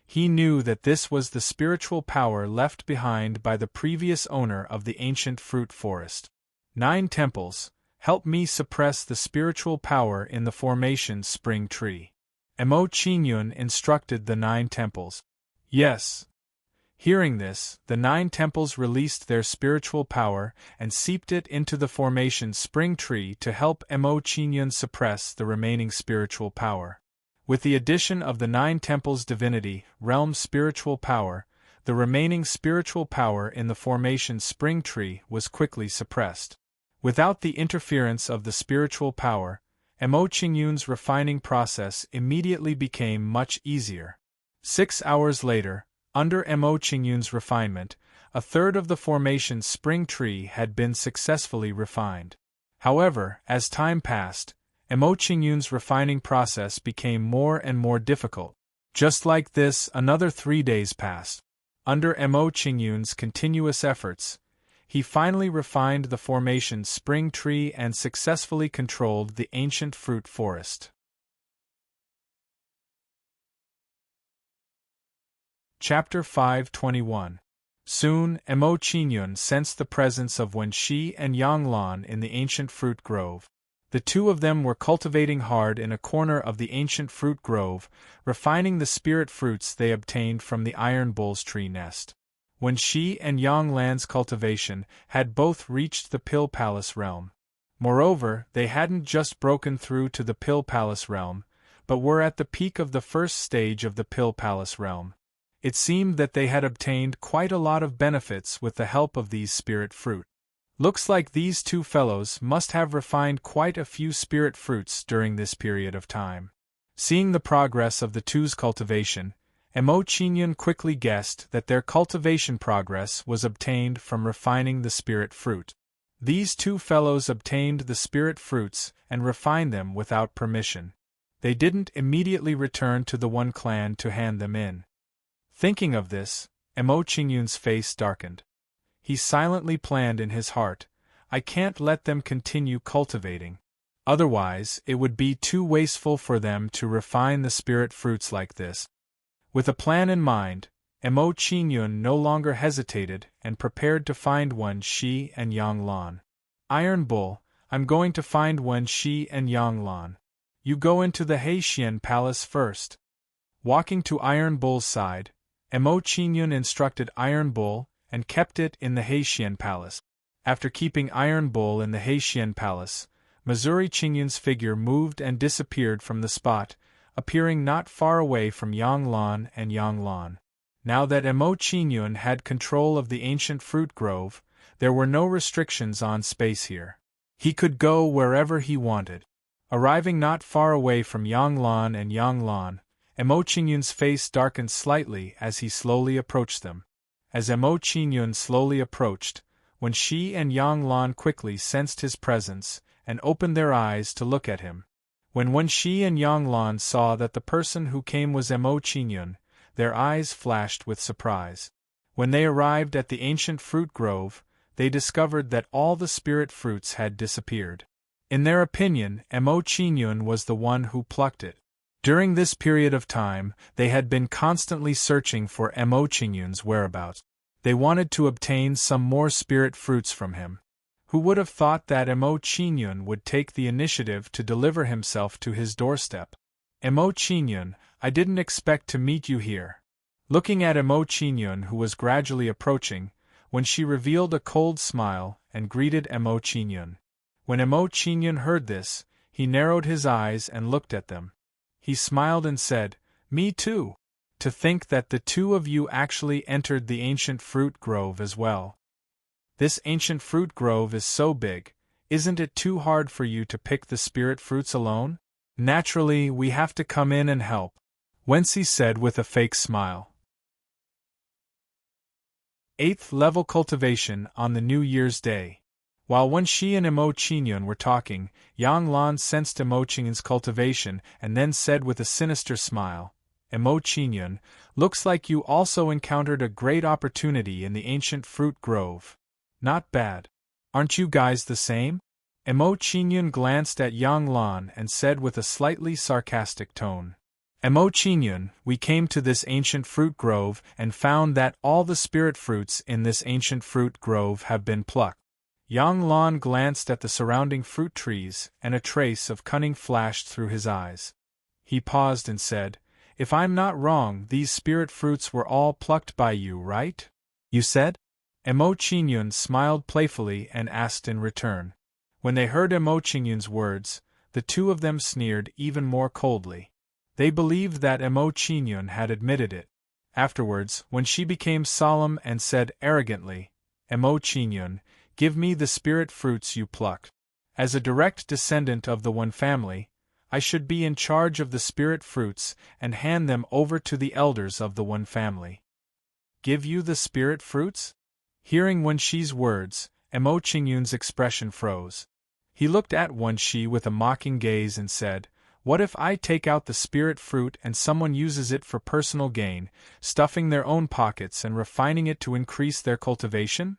He knew that this was the spiritual power left behind by the previous owner of the ancient fruit forest. 9 temples, help me suppress the spiritual power in the formation spring tree. Emo Qingyun instructed the 9 temples. Yes. Hearing this, the 9 temples released their spiritual power and seeped it into the formation spring tree to help Emo Qingyun suppress the remaining spiritual power. With the addition of the 9 temples' divinity, realm spiritual power, the remaining spiritual power in the formation spring tree was quickly suppressed. Without the interference of the spiritual power, Emo Qingyun's refining process immediately became much easier. 6 hours later, under Emo Qingyun's refinement, a third of the formation spring tree had been successfully refined. However, as time passed, Emo Qingyun's refining process became more and more difficult. Just like this, another 3 days passed. Under Emo Qingyun's continuous efforts, he finally refined the formation spring tree and successfully controlled the ancient fruit forest. Chapter 521. Soon, Emo Qingyun sensed the presence of Wenxi and Yanglan in the ancient fruit grove. The two of them were cultivating hard in a corner of the ancient fruit grove, refining the spirit fruits they obtained from the iron bull's tree nest. Wenxi and Yanglan's cultivation had both reached the Pill Palace realm. Moreover, they hadn't just broken through to the Pill Palace realm, but were at the peak of the first stage of the Pill Palace realm. It seemed that they had obtained quite a lot of benefits with the help of these spirit fruit. Looks like these two fellows must have refined quite a few spirit fruits during this period of time. Seeing the progress of the two's cultivation, Emo Qingyun quickly guessed that their cultivation progress was obtained from refining the spirit fruit. These two fellows obtained the spirit fruits and refined them without permission. They didn't immediately return to the one clan to hand them in. Thinking of this, Emo Qingyun's face darkened. He silently planned in his heart, I can't let them continue cultivating. Otherwise, it would be too wasteful for them to refine the spirit fruits like this. With a plan in mind, Emo Qingyun no longer hesitated and prepared to find Wenxi and Yanglan. Iron Bull, I'm going to find Wenxi and Yanglan. You go into the Heixian Palace first. Walking to Iron Bull's side, Emo Qingyun instructed Iron Bull and kept it in the Heixian Palace. After keeping Iron Bull in the Heixian Palace, Missouri Qingyun's figure moved and disappeared from the spot, appearing not far away from Yanglan and Yanglan. Now that Emo Qingyun had control of the ancient fruit grove, there were no restrictions on space here. He could go wherever he wanted. Arriving not far away from Yanglan and Yanglan, Emo Qingyun's face darkened slightly as he slowly approached them. As Emo Qingyun slowly approached, Wenxi and Yanglan quickly sensed his presence and opened their eyes to look at him. When Wenxi and Yanglan saw that the person who came was Emo Qingyun, their eyes flashed with surprise. When they arrived at the ancient fruit grove, they discovered that all the spirit fruits had disappeared. In their opinion, Emo Qingyun was the one who plucked it. During this period of time, they had been constantly searching for Emo Qingyun's whereabouts. They wanted to obtain some more spirit fruits from him. Who would have thought that Emo Qingyun would take the initiative to deliver himself to his doorstep? Emo Qingyun, I didn't expect to meet you here. Looking at Emo Qingyun, who was gradually approaching, Wenxi revealed a cold smile and greeted Emo Qingyun. When Emo Qingyun heard this, he narrowed his eyes and looked at them. He smiled and said, Me too. To think that the two of you actually entered the ancient fruit grove as well. This ancient fruit grove is so big, isn't it too hard for you to pick the spirit fruits alone? Naturally, we have to come in and help, Wenxi said with a fake smile. 8th level cultivation on the New Year's Day. While Wenxi and Emo Qingyun were talking, Yanglan sensed Emo Qingyun's cultivation and then said with a sinister smile, Emo Qingyun, looks like you also encountered a great opportunity in the ancient fruit grove. Not bad. Aren't you guys the same? Emo Qingyun glanced at Yang Lan and said with a slightly sarcastic tone, Emo Qingyun, we came to this ancient fruit grove and found that all the spirit fruits in this ancient fruit grove have been plucked. Yang Lan glanced at the surrounding fruit trees, and a trace of cunning flashed through his eyes. He paused and said, If I'm not wrong, these spirit fruits were all plucked by you, right? You said? Emo Qingyun smiled playfully and asked in return. When they heard Emo Qingyun's words, the two of them sneered even more coldly. They believed that Emo Qingyun had admitted it. Afterwards, when she became solemn and said arrogantly, Emo Qingyun, give me the spirit fruits you plucked. As a direct descendant of the One family, I should be in charge of the spirit fruits and hand them over to the elders of the One family. Give you the spirit fruits? Hearing Wen Shi's words, Emo Qingyun's expression froze. He looked at Wen Shi with a mocking gaze and said, What if I take out the spirit fruit and someone uses it for personal gain, stuffing their own pockets and refining it to increase their cultivation?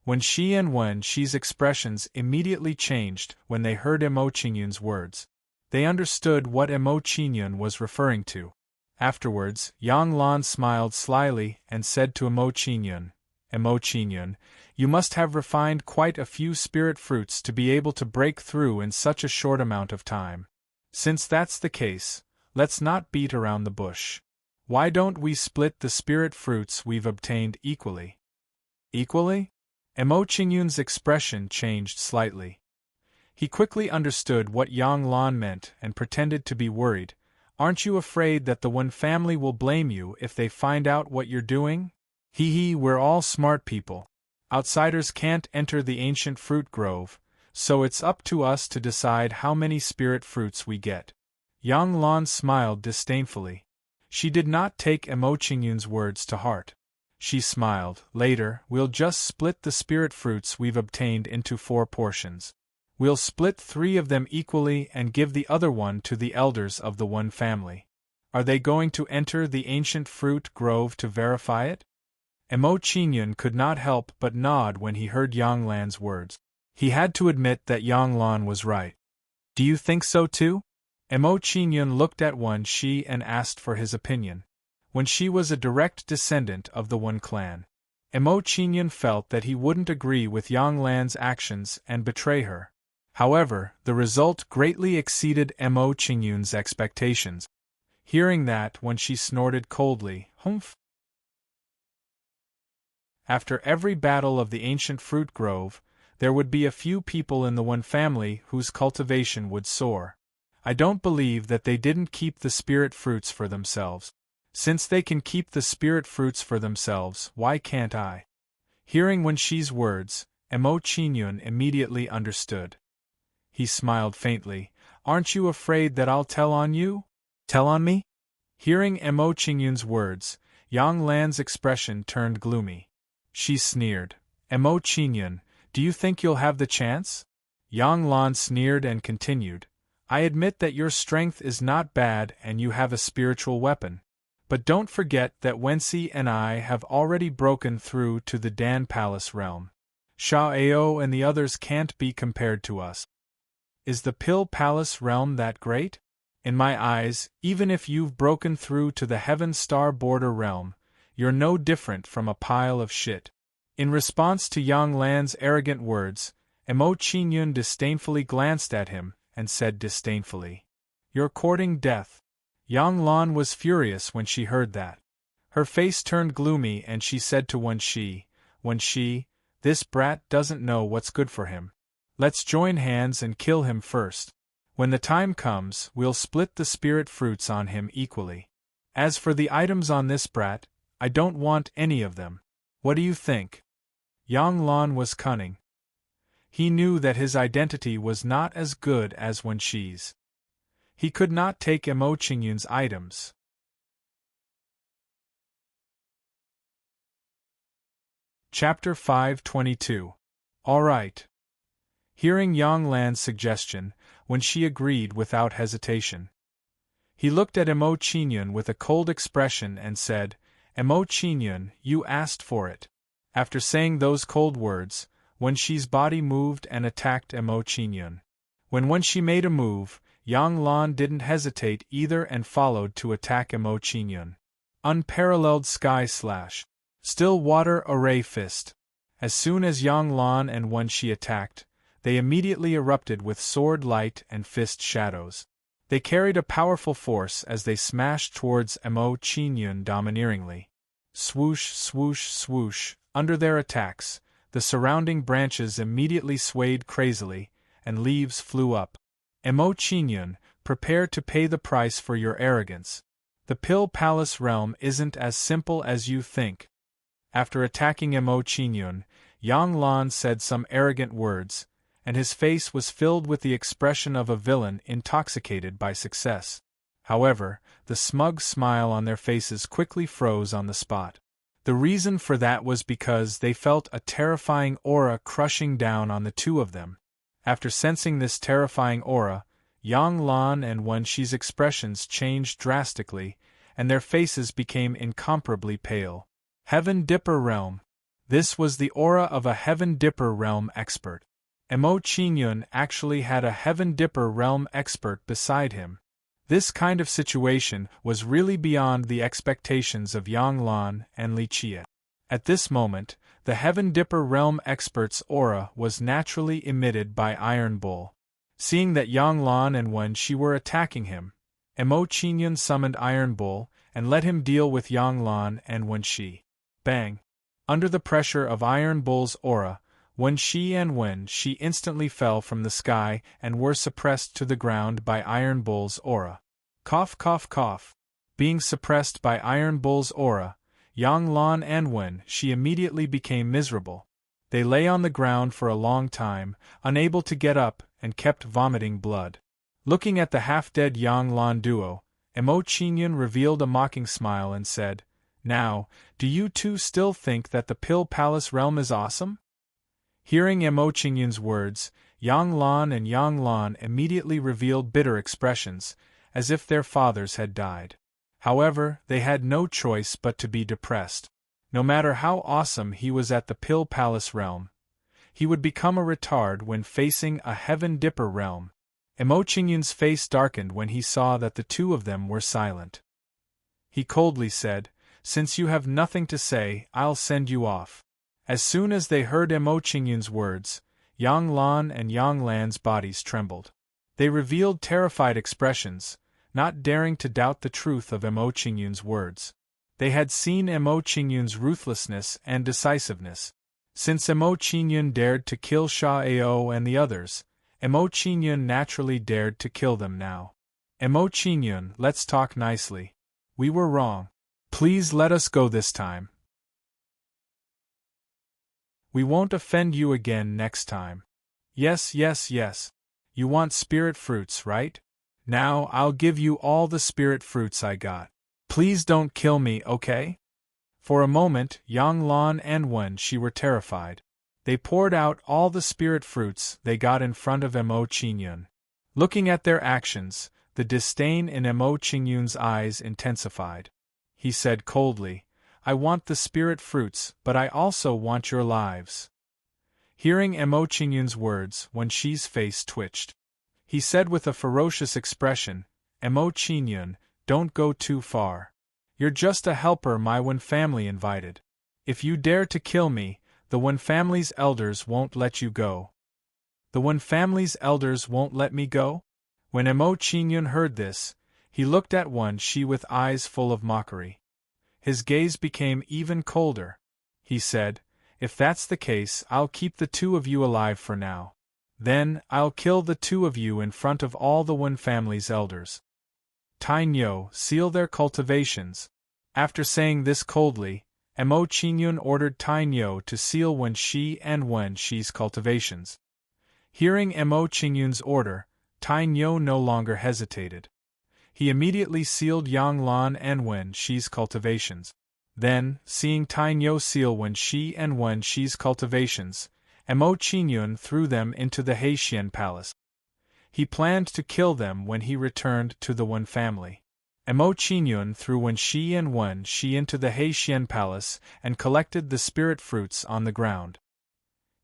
Wen Shi and Wen Shi's expressions immediately changed when they heard Emo Qingyun's words. They understood what Emo Qingyun was referring to. Afterwards, Yang Lan smiled slyly and said to Emo Qingyun, Emo Qingyun, you must have refined quite a few spirit fruits to be able to break through in such a short amount of time. Since that's the case, let's not beat around the bush. Why don't we split the spirit fruits we've obtained equally? Equally? Emo Qingyun's expression changed slightly. He quickly understood what Yang Lan meant and pretended to be worried. Aren't you afraid that the One family will blame you if they find out what you're doing? We're all smart people. Outsiders can't enter the ancient fruit grove, so it's up to us to decide how many spirit fruits we get. Yang Lan smiled disdainfully. She did not take Emo Qingyun's words to heart. She smiled, later, we'll just split the spirit fruits we've obtained into 4 portions. We'll split 3 of them equally and give the other one to the elders of the One family. Are they going to enter the ancient fruit grove to verify it? Emo Qingyun could not help but nod when he heard Yang Lan's words. He had to admit that Yang Lan was right. Do you think so too? Emo Qingyun looked at Wen Shi and asked for his opinion. Wen Shi was a direct descendant of the One clan. Emo Qingyun felt that he wouldn't agree with Yang Lan's actions and betray her. However, the result greatly exceeded Emo Qingyun's expectations. Hearing that, Wen Shi snorted coldly, humph. After every battle of the ancient fruit grove, there would be a few people in the One family whose cultivation would soar. I don't believe that they didn't keep the spirit fruits for themselves. Since they can keep the spirit fruits for themselves, why can't I? Hearing Wen Shi's words, Emo Qingyun immediately understood. He smiled faintly. Aren't you afraid that I'll tell on you? Tell on me? Hearing Emo Qingyun's words, Yang Lan's expression turned gloomy. She sneered. Emo Qingyun, do you think you'll have the chance? Yang Lan sneered and continued. I admit that your strength is not bad and you have a spiritual weapon. But don't forget that Wensi and I have already broken through to the Dan Palace realm. Sha Ao and the others can't be compared to us. Is the Pill Palace realm that great? In my eyes, even if you've broken through to the Heaven Star Border realm, you're no different from a pile of shit. In response to Yang Lan's arrogant words, Emo Qingyun disdainfully glanced at him and said disdainfully, You're courting death. Yang Lan was furious when she heard that. Her face turned gloomy and she said to Wen Shi, this brat doesn't know what's good for him. Let's join hands and kill him first. When the time comes, we'll split the spirit fruits on him equally. As for the items on this brat, I don't want any of them. What do you think? Yang Lan was cunning. He knew that his identity was not as good as Wen Shi's. He could not take Emo Qingyun's items. Chapter 522. All right. Hearing Yang Lan's suggestion, Wen Shi agreed without hesitation. He looked at Emo Qingyun with a cold expression and said, Emo Qingyun, you asked for it. After saying those cold words, Wen Shi's body moved and attacked Mo Qingyun. When she made a move, Yang Lan didn't hesitate either and followed to attack Mo Qingyun. Unparalleled sky slash. Still water array fist. As soon as Yang Lan and Wen Shi attacked, they immediately erupted with sword light and fist shadows. They carried a powerful force as they smashed towards Mo Qingyun domineeringly. Swoosh, swoosh, swoosh. Under their attacks, the surrounding branches immediately swayed crazily, and leaves flew up. Mo Qingyun, prepare to pay the price for your arrogance. The Pill Palace realm isn't as simple as you think. After attacking Mo Qingyun, Yang Lan said some arrogant words, and his face was filled with the expression of a villain intoxicated by success. However, the smug smile on their faces quickly froze on the spot. The reason for that was because they felt a terrifying aura crushing down on the two of them. After sensing this terrifying aura, Yang Lan and Wen Shi's expressions changed drastically, and their faces became incomparably pale. Heaven Dipper Realm. This was the aura of a Heaven Dipper Realm expert. Mo Qingyun actually had a Heaven Dipper Realm expert beside him. This kind of situation was really beyond the expectations of Yang Lan and Li Qie. At this moment, the Heaven Dipper Realm expert's aura was naturally emitted by Iron Bull. Seeing that Yang Lan and Wen Shi were attacking him, Mo Qingyun summoned Iron Bull and let him deal with Yang Lan and Wen Shi. Bang! Under the pressure of Iron Bull's aura, Wen Shi and Wen Shi instantly fell from the sky and were suppressed to the ground by Iron Bull's aura. Cough, cough, cough. Being suppressed by Iron Bull's aura, Yang Lan and Wen Shi immediately became miserable. They lay on the ground for a long time, unable to get up, and kept vomiting blood. Looking at the half-dead Yang Lan duo, Mo Qingyun revealed a mocking smile and said, "Now, do you two still think that the Pill Palace realm is awesome?" Hearing Mo Qingyun's words, Yang Lan and Yang Lan immediately revealed bitter expressions, as if their fathers had died. However, they had no choice but to be depressed. No matter how awesome he was at the Pill Palace realm, he would become a retard when facing a Heaven Dipper realm. Mo Qingyun's face darkened when he saw that the two of them were silent. He coldly said, "Since you have nothing to say, I'll send you off." As soon as they heard Mo Qingyun's words, Yang Lan and Yang Lan's bodies trembled. They revealed terrified expressions, not daring to doubt the truth of Mo Qingyun's words. They had seen Mo Qingyun's ruthlessness and decisiveness. Since Mo Qingyun dared to kill Sha Ao and the others, Mo Qingyun naturally dared to kill them now. Mo Qingyun, let's talk nicely. We were wrong. Please let us go this time. We won't offend you again next time. Yes, yes, yes. You want spirit fruits, right? Now I'll give you all the spirit fruits I got. Please don't kill me, okay? For a moment, Yang Lan and Wen Shi were terrified. They poured out all the spirit fruits they got in front of Mo Qingyun. Looking at their actions, the disdain in Mo Qingyun's eyes intensified. He said coldly, "I want the spirit fruits, but I also want your lives." Hearing Mo Qingyun's words, Wen Shi's face twitched. He said with a ferocious expression, "Mo Qingyun, don't go too far. You're just a helper my Wen family invited. If you dare to kill me, the Wen family's elders won't let you go." "The Wen family's elders won't let me go?" When Mo Qingyun heard this, he looked at Wen Shi with eyes full of mockery. His gaze became even colder. He said, "If that's the case, I'll keep the two of you alive for now. Then, I'll kill the two of you in front of all the Wen family's elders. Tainyo, seal their cultivations." After saying this coldly, Mo Qingyun ordered Tainyo to seal Wen Shi and Wen Shi's cultivations. Hearing Mo Qingyun's order, Tainyo no longer hesitated. He immediately sealed Yang Lan and Wen Shi's cultivations. Then, seeing Tainyo seal Wen Shi and Wen Shi's cultivations, Mo Qingyun threw them into the Heixian Palace. He planned to kill them when he returned to the Wen family. Mo Qingyun threw Wen Shi and Wen Shi into the Heixian Palace and collected the spirit fruits on the ground.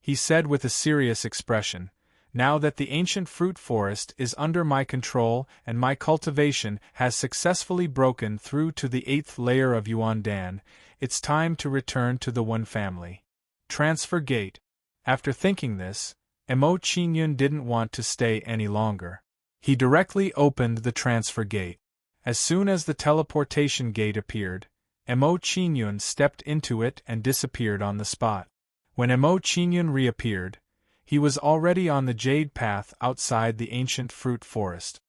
he said with a serious expression. Now that the ancient fruit forest is under my control and my cultivation has successfully broken through to the 8th layer of Yuandan, it's time to return to the One family. Transfer gate. After thinking this, Emo Qingyun didn't want to stay any longer. He directly opened the transfer gate. As soon as the teleportation gate appeared, Emo Qingyun stepped into it and disappeared on the spot. When Emo Qingyun reappeared, he was already on the jade path outside the ancient fruit forest.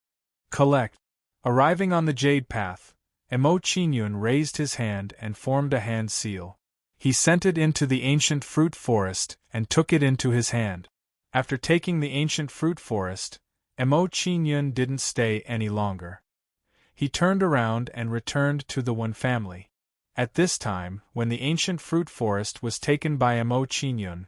Collect. Arriving on the jade path, Emo Qingyun raised his hand and formed a hand seal. He sent it into the ancient fruit forest and took it into his hand. After taking the ancient fruit forest, Emo Qingyun didn't stay any longer. He turned around and returned to the One family. At this time, when the ancient fruit forest was taken by Emo Qingyun,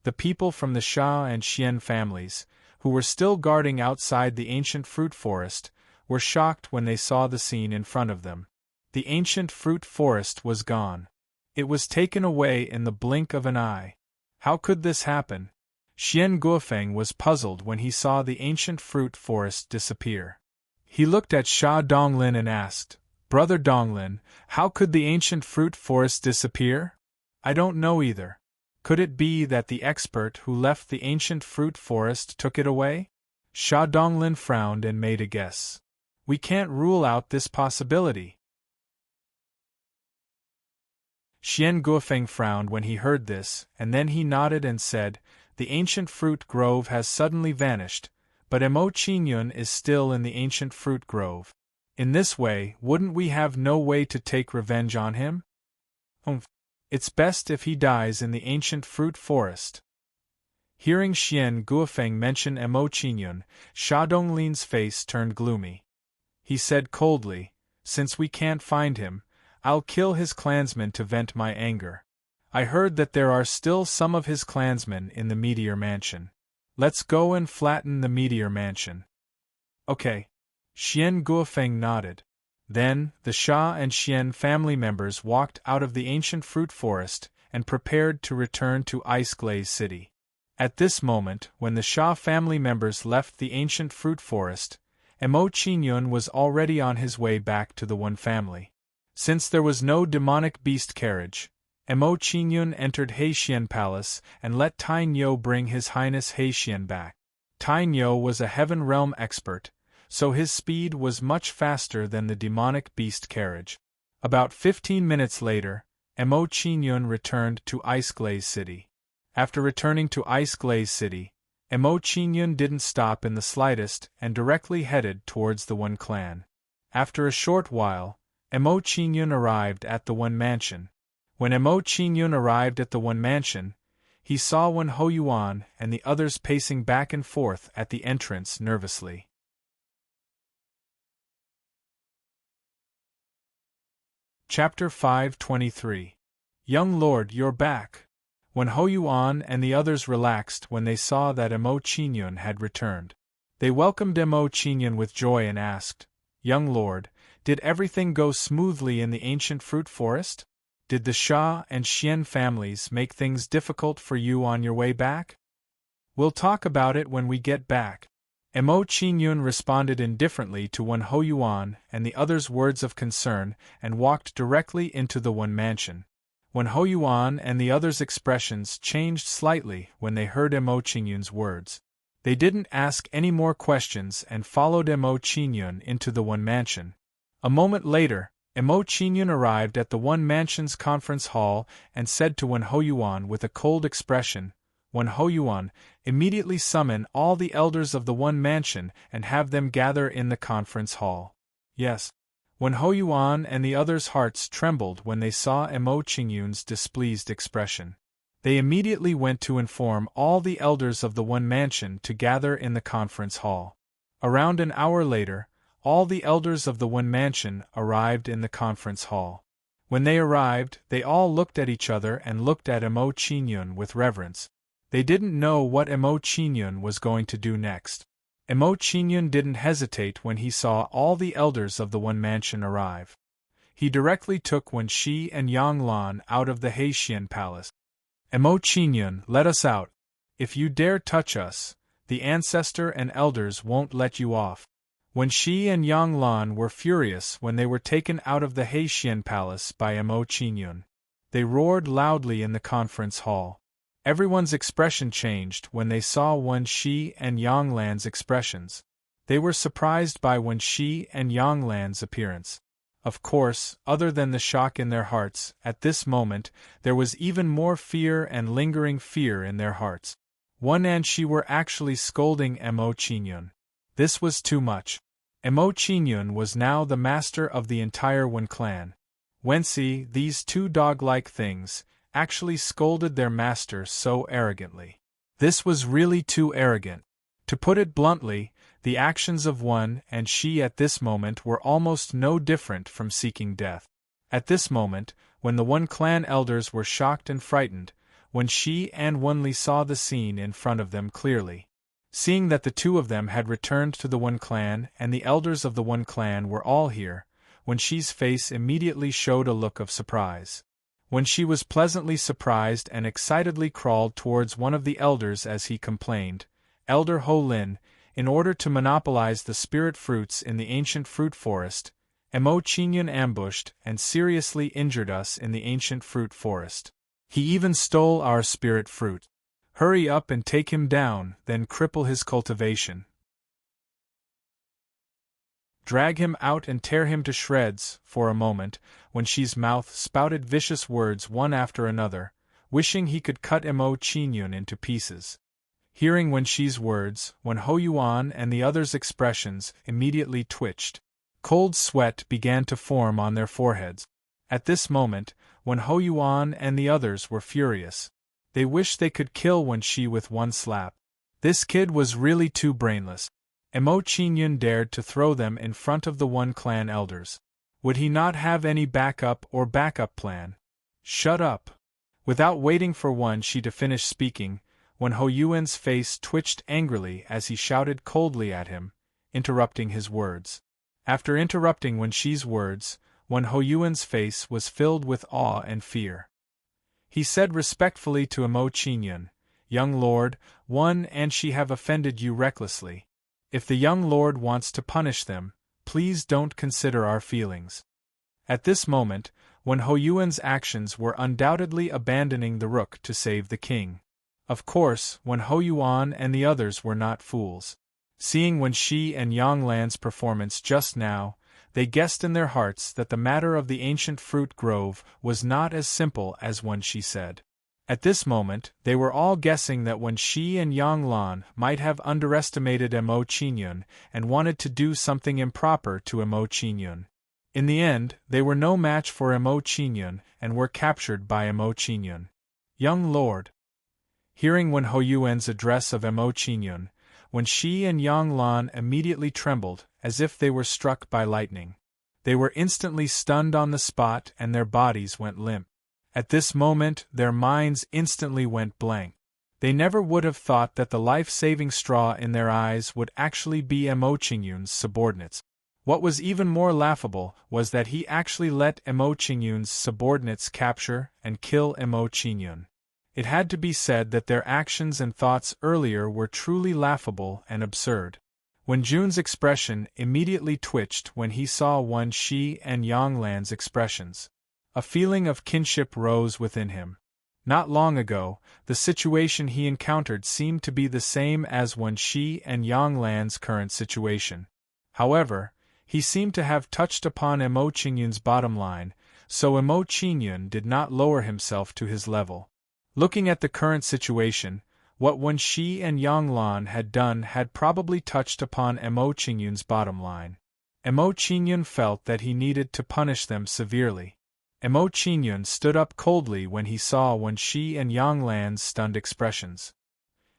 the people from the Sha and Xian families, who were still guarding outside the ancient fruit forest, were shocked when they saw the scene in front of them. The ancient fruit forest was gone. It was taken away in the blink of an eye. How could this happen? Xian Guofeng was puzzled when he saw the ancient fruit forest disappear. He looked at Sha Donglin and asked, "Brother Donglin, how could the ancient fruit forest disappear?" "I don't know either. Could it be that the expert who left the ancient fruit forest took it away?" Sha Donglin frowned and made a guess. "We can't rule out this possibility." Xian Guofeng frowned when he heard this, and then he nodded and said, "The ancient fruit grove has suddenly vanished, but Emo Qingyun is still in the ancient fruit grove. In this way, wouldn't we have no way to take revenge on him? It's best if he dies in the ancient fruit forest." Hearing Xian Guofeng mention Emo Qingyun, Sha Donglin's face turned gloomy. He said coldly, "Since we can't find him, I'll kill his clansmen to vent my anger. I heard that there are still some of his clansmen in the Meteor Mansion. Let's go and flatten the Meteor Mansion." "Okay." Xian Guofeng nodded. Then, the Sha and Xian family members walked out of the ancient fruit forest and prepared to return to Ice Glaze City. At this moment, when the Sha family members left the ancient fruit forest, Emo Qingyun was already on his way back to the One family. Since there was no demonic beast carriage, Emo Qingyun entered Heixian Palace and let Tainyo bring His Highness Heixian back. Tainyo was a Heaven Realm expert, so his speed was much faster than the demonic beast carriage. About 15 minutes later, Emo Qingyun returned to Ice Glaze City. After returning to Ice Glaze City, Emo Qingyun didn't stop in the slightest and directly headed towards the One clan. After a short while, Emo Qingyun arrived at the One mansion. When Emo Qingyun arrived at the One mansion, he saw Wen Hoyuan and the others pacing back and forth at the entrance nervously. Chapter 523. Young Lord, you're back. Wen Hoyuan and the others relaxed when they saw that Emo Qingyun had returned. They welcomed Emo Qingyun with joy and asked, "Young Lord, did everything go smoothly in the ancient fruit forest? Did the Sha and Xian families make things difficult for you on your way back?" "We'll talk about it when we get back." Emo Qingyun responded indifferently to Wen Hoyuan and the others' words of concern and walked directly into the One mansion. Wen Hoyuan and the others' expressions changed slightly when they heard Emo Qingyun's words. They didn't ask any more questions and followed Emo Qingyun into the One mansion. A moment later, Emo Qingyun arrived at the One mansion's conference hall and said to Wen Hoyuan with a cold expression, "Wen Hoyuan, immediately summon all the elders of the One mansion and have them gather in the conference hall." "Yes." Wen Hoyuan and the others' hearts trembled when they saw Emo Qingyun's displeased expression. They immediately went to inform all the elders of the One mansion to gather in the conference hall. Around an hour later, all the elders of the One mansion arrived in the conference hall. When they arrived, they all looked at each other and looked at Emo Qingyun with reverence. They didn't know what Emo Qingyun was going to do next. Emo Qingyun didn't hesitate when he saw all the elders of the One mansion arrive. He directly took Wen Shi and Yang Lan out of the Heixian Palace. "Emo Qingyun, let us out," If you dare touch us, the ancestor and elders won't let you off. When Shi and Yang Lan were furious when they were taken out of the Hexian palace by Mo Qingyun. They roared loudly in the conference hall. Everyone's expression changed when they saw Wen Shi and Yang Lan's expressions. They were surprised by Wen Shi and Yang Lan's appearance. Of course, other than the shock in their hearts, at this moment, there was even more fear and lingering fear in their hearts. Wen and Shi were actually scolding Mo Qingyun. This was too much. Mo Qingyun was now the master of the entire Wen clan. Wensi, these two dog-like things, actually scolded their master so arrogantly. This was really too arrogant. To put it bluntly, the actions of Wen and Shi at this moment were almost no different from seeking death. At this moment, when the Wen clan elders were shocked and frightened, when Shi and Wenli saw the scene in front of them clearly. Seeing that the two of them had returned to the Wen clan and the elders of the Wen clan were all here, Wen Shi's face immediately showed a look of surprise. Wen Shi was pleasantly surprised and excitedly crawled towards one of the elders as he complained, "Elder Ho Lin, in order to monopolize the spirit fruits in the ancient fruit forest, Mo Qingyun ambushed and seriously injured us in the ancient fruit forest. He even stole our spirit fruit. Hurry up and take him down, then cripple his cultivation. Drag him out and tear him to shreds." For a moment, Wen Shi's mouth spouted vicious words one after another, wishing he could cut Mo Qingyun into pieces. Hearing Wen Shi's words, Wen Hoyuan and the others' expressions immediately twitched. Cold sweat began to form on their foreheads. At this moment, Wen Hoyuan and the others were furious. They wished they could kill Wen Shi with one slap. This kid was really too brainless. Mo Qingyun dared to throw them in front of the Wen clan elders. Would he not have any backup plan? Shut up! Without waiting for Wen Shi to finish speaking, Wen Hoyuan's face twitched angrily as he shouted coldly at him, interrupting his words. After interrupting Wen Shi's words, Wen Hoyuan's face was filled with awe and fear. He said respectfully to Mo Qingyun, "Young lord, Wen and Shi have offended you recklessly. If the young lord wants to punish them, please don't consider our feelings." At this moment, Wen Hoyuan's actions were undoubtedly abandoning the rook to save the king. Of course, Wen Hoyuan and the others were not fools. Seeing Wen Shi and Yang Lan's performance just now, they guessed in their hearts that the matter of the ancient fruit grove was not as simple as Wen Shi said. At this moment, they were all guessing that Wen Shi and Yang Lan might have underestimated Mo Qingyun and wanted to do something improper to Mo Qingyun. In the end, they were no match for Mo Qingyun and were captured by Mo Qingyun. "Young lord." Hearing Wen Hoyuan's address of Mo Qingyun, Wen Shi and Yang Lan immediately trembled, as if they were struck by lightning. They were instantly stunned on the spot and their bodies went limp. At this moment, their minds instantly went blank. They never would have thought that the life-saving straw in their eyes would actually be Mo Qingyun's subordinates. What was even more laughable was that he actually let Mo Qingyun's subordinates capture and kill Mo Qingyun. It had to be said that their actions and thoughts earlier were truly laughable and absurd. Wen Jun's expression immediately twitched when he saw Wen Shi and Yang Lan's expressions. A feeling of kinship rose within him. Not long ago, the situation he encountered seemed to be the same as Wen Shi and Yang Lan's current situation. However, he seemed to have touched upon Mo Qingyun's bottom line, so Mo Qingyun did not lower himself to his level. Looking at the current situation, what Wen Shi and Yang Lan had done had probably touched upon Mo Qingyun's bottom line. Mo Qingyun felt that he needed to punish them severely. Mo Qingyun stood up coldly when he saw Wen Shi and Yang Lan's stunned expressions.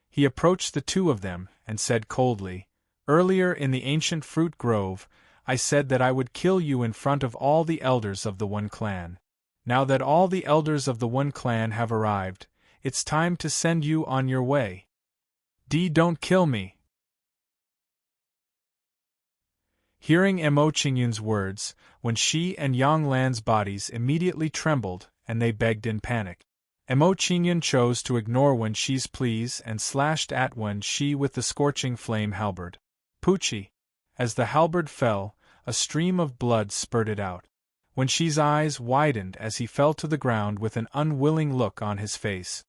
He approached the two of them and said coldly, "Earlier in the ancient fruit grove, I said that I would kill you in front of all the elders of the Wen clan. Now that all the elders of the Wen clan have arrived, it's time to send you on your way. Don't kill me." Hearing Mo Qingyun's words, Wen Shi and Yang Lan's bodies immediately trembled and they begged in panic. Emo Chinyan chose to ignore Wen Shi's pleas and slashed at Wen Shi with the scorching flame halberd. Poochie! As the halberd fell, a stream of blood spurted out. Wen Shi's eyes widened as he fell to the ground with an unwilling look on his face.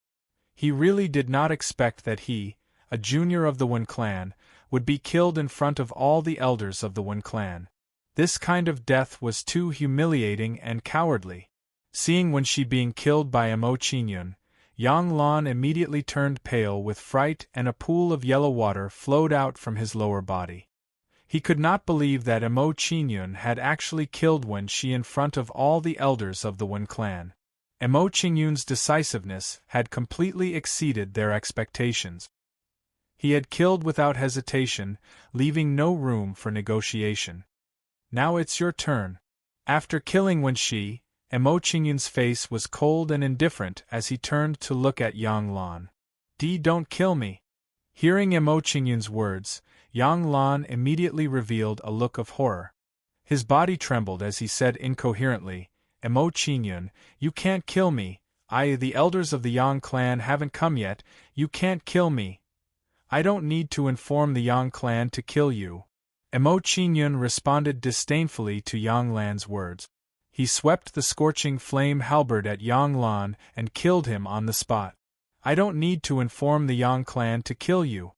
He really did not expect that he, a junior of the Wen clan, would be killed in front of all the elders of the Wen clan. This kind of death was too humiliating and cowardly. Seeing Wen Shi being killed by Emo Chinyan, Yang Lan immediately turned pale with fright and a pool of yellow water flowed out from his lower body. He could not believe that Emo Chinyan had actually killed Wen Shi in front of all the elders of the Wen clan. Emo Chinyan's decisiveness had completely exceeded their expectations. He had killed without hesitation, leaving no room for negotiation. Now it's your turn. After killing Wen Shi, Emo Chinyan's face was cold and indifferent as he turned to look at Yang Lan. Don't kill me. Hearing Emo Chinyan's words, Yang Lan immediately revealed a look of horror. His body trembled as he said incoherently, Emo Chinyan, you can't kill me. The elders of the Yang clan haven't come yet, you can't kill me. I don't need to inform the Yang clan to kill you. Emo Chinyan responded disdainfully to Yang Lan's words. He swept the scorching flame halberd at Yang Lan and killed him on the spot. I don't need to inform the Yang clan to kill you.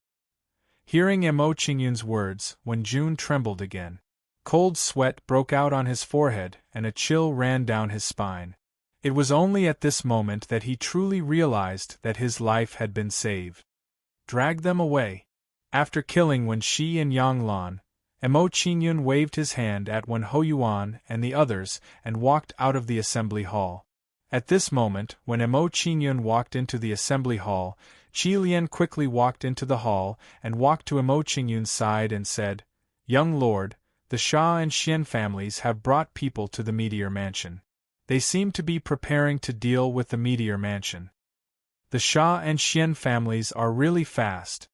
Hearing Emo Chinyan's words, Wen Jun trembled again. Cold sweat broke out on his forehead and a chill ran down his spine. It was only at this moment that he truly realized that his life had been saved. Drag them away. After killing Wen Shi and Yang Lan, Emo Chinyan waved his hand at Wen Hoyuan and the others and walked out of the assembly hall. At this moment, when Emo Chinyan walked into the assembly hall, Qi Lian quickly walked into the hall and walked to Emo Chinyan's side and said, Young lord, the Sha and Xian families have brought people to the Meteor Mansion. They seem to be preparing to deal with the Meteor Mansion. The Sha and Xian families are really fast.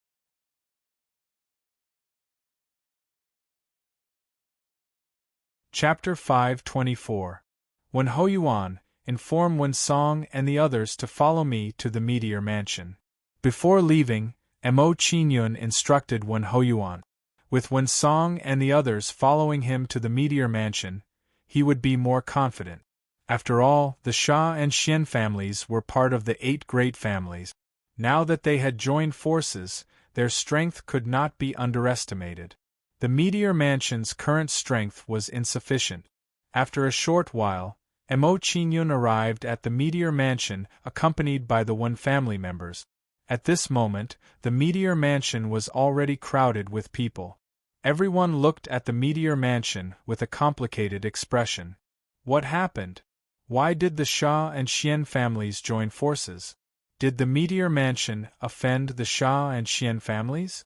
Chapter 524. Wen Hoyuan, inform Wen Song and the others to follow me to the Meteor Mansion. Before leaving, Emo Chinyan instructed Wen Hoyuan. With Wen Song and the others following him to the Meteor Mansion, he would be more confident. After all, the Sha and Xian families were part of the 8 great families. Now that they had joined forces, their strength could not be underestimated. The Meteor Mansion's current strength was insufficient. After a short while, Emo Chinyan arrived at the Meteor Mansion accompanied by the Wen family members. At this moment, the Meteor Mansion was already crowded with people. Everyone looked at the Meteor Mansion with a complicated expression. What happened? Why did the Sha and Xian families join forces? Did the Meteor Mansion offend the Sha and Xian families?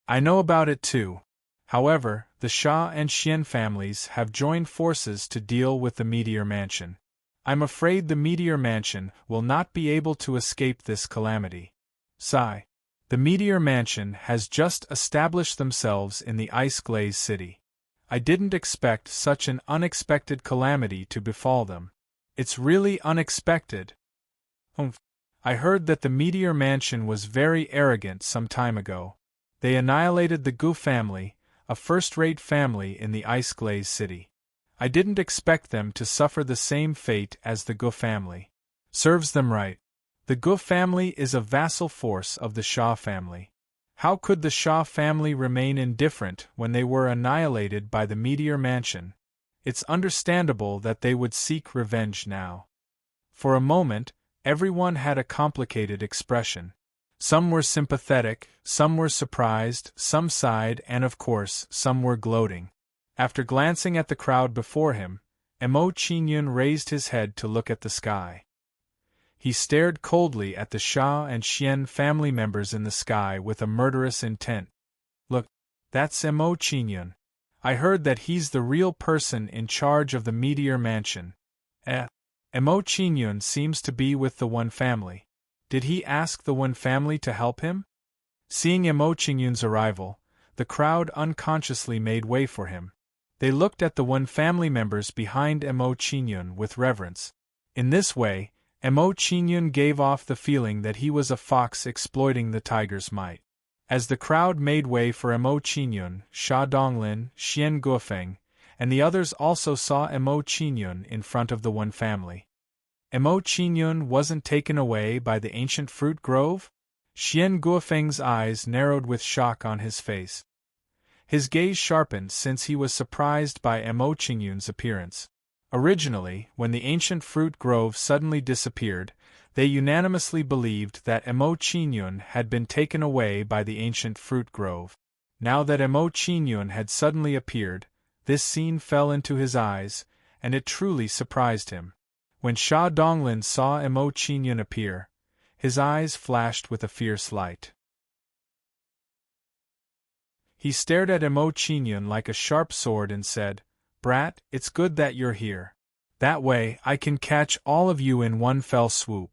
I know about it too. However, the Sha and Xian families have joined forces to deal with the Meteor Mansion. I'm afraid the Meteor Mansion will not be able to escape this calamity. Sigh. The Meteor Mansion has just established themselves in the Ice Glaze City. I didn't expect such an unexpected calamity to befall them. It's really unexpected. I heard that the Meteor Mansion was very arrogant some time ago. They annihilated the Gu family, a first-rate family in the Ice Glaze City. I didn't expect them to suffer the same fate as the Gu family. Serves them right. The Gu family is a vassal force of the Sha family. How could the Sha family remain indifferent when they were annihilated by the Meteor Mansion? It's understandable that they would seek revenge now. For a moment, everyone had a complicated expression. Some were sympathetic, some were surprised, some sighed, and of course, some were gloating. After glancing at the crowd before him, Emo Chinyan raised his head to look at the sky. He stared coldly at the Sha and Xian family members in the sky with a murderous intent. Look, that's Emo Chinyan. I heard that he's the real person in charge of the Meteor Mansion. Emo Chinyan seems to be with the Wen family. Did he ask the Wen family to help him? Seeing Emo Chinyan's arrival, the crowd unconsciously made way for him. They looked at the Wen family members behind Emo Chinyan with reverence. In this way, Mo Qingyun gave off the feeling that he was a fox exploiting the tiger's might. As the crowd made way for Mo Qingyun, Sha Donglin, Xian Guofeng, and the others also saw Mo Qingyun in front of the Wen family. Mo Qingyun wasn't taken away by the ancient fruit grove? Xian Guofeng's eyes narrowed with shock on his face. His gaze sharpened since he was surprised by Mo Qingyun's appearance. Originally, when the ancient fruit grove suddenly disappeared, they unanimously believed that Mo Qingyun had been taken away by the ancient fruit grove. Now that Mo Qingyun had suddenly appeared, this scene fell into his eyes, and it truly surprised him. When Sha Donglin saw Mo Qingyun appear, his eyes flashed with a fierce light. He stared at Mo Qingyun like a sharp sword and said, "Brat, it's good that you're here. That way, I can catch all of you in one fell swoop.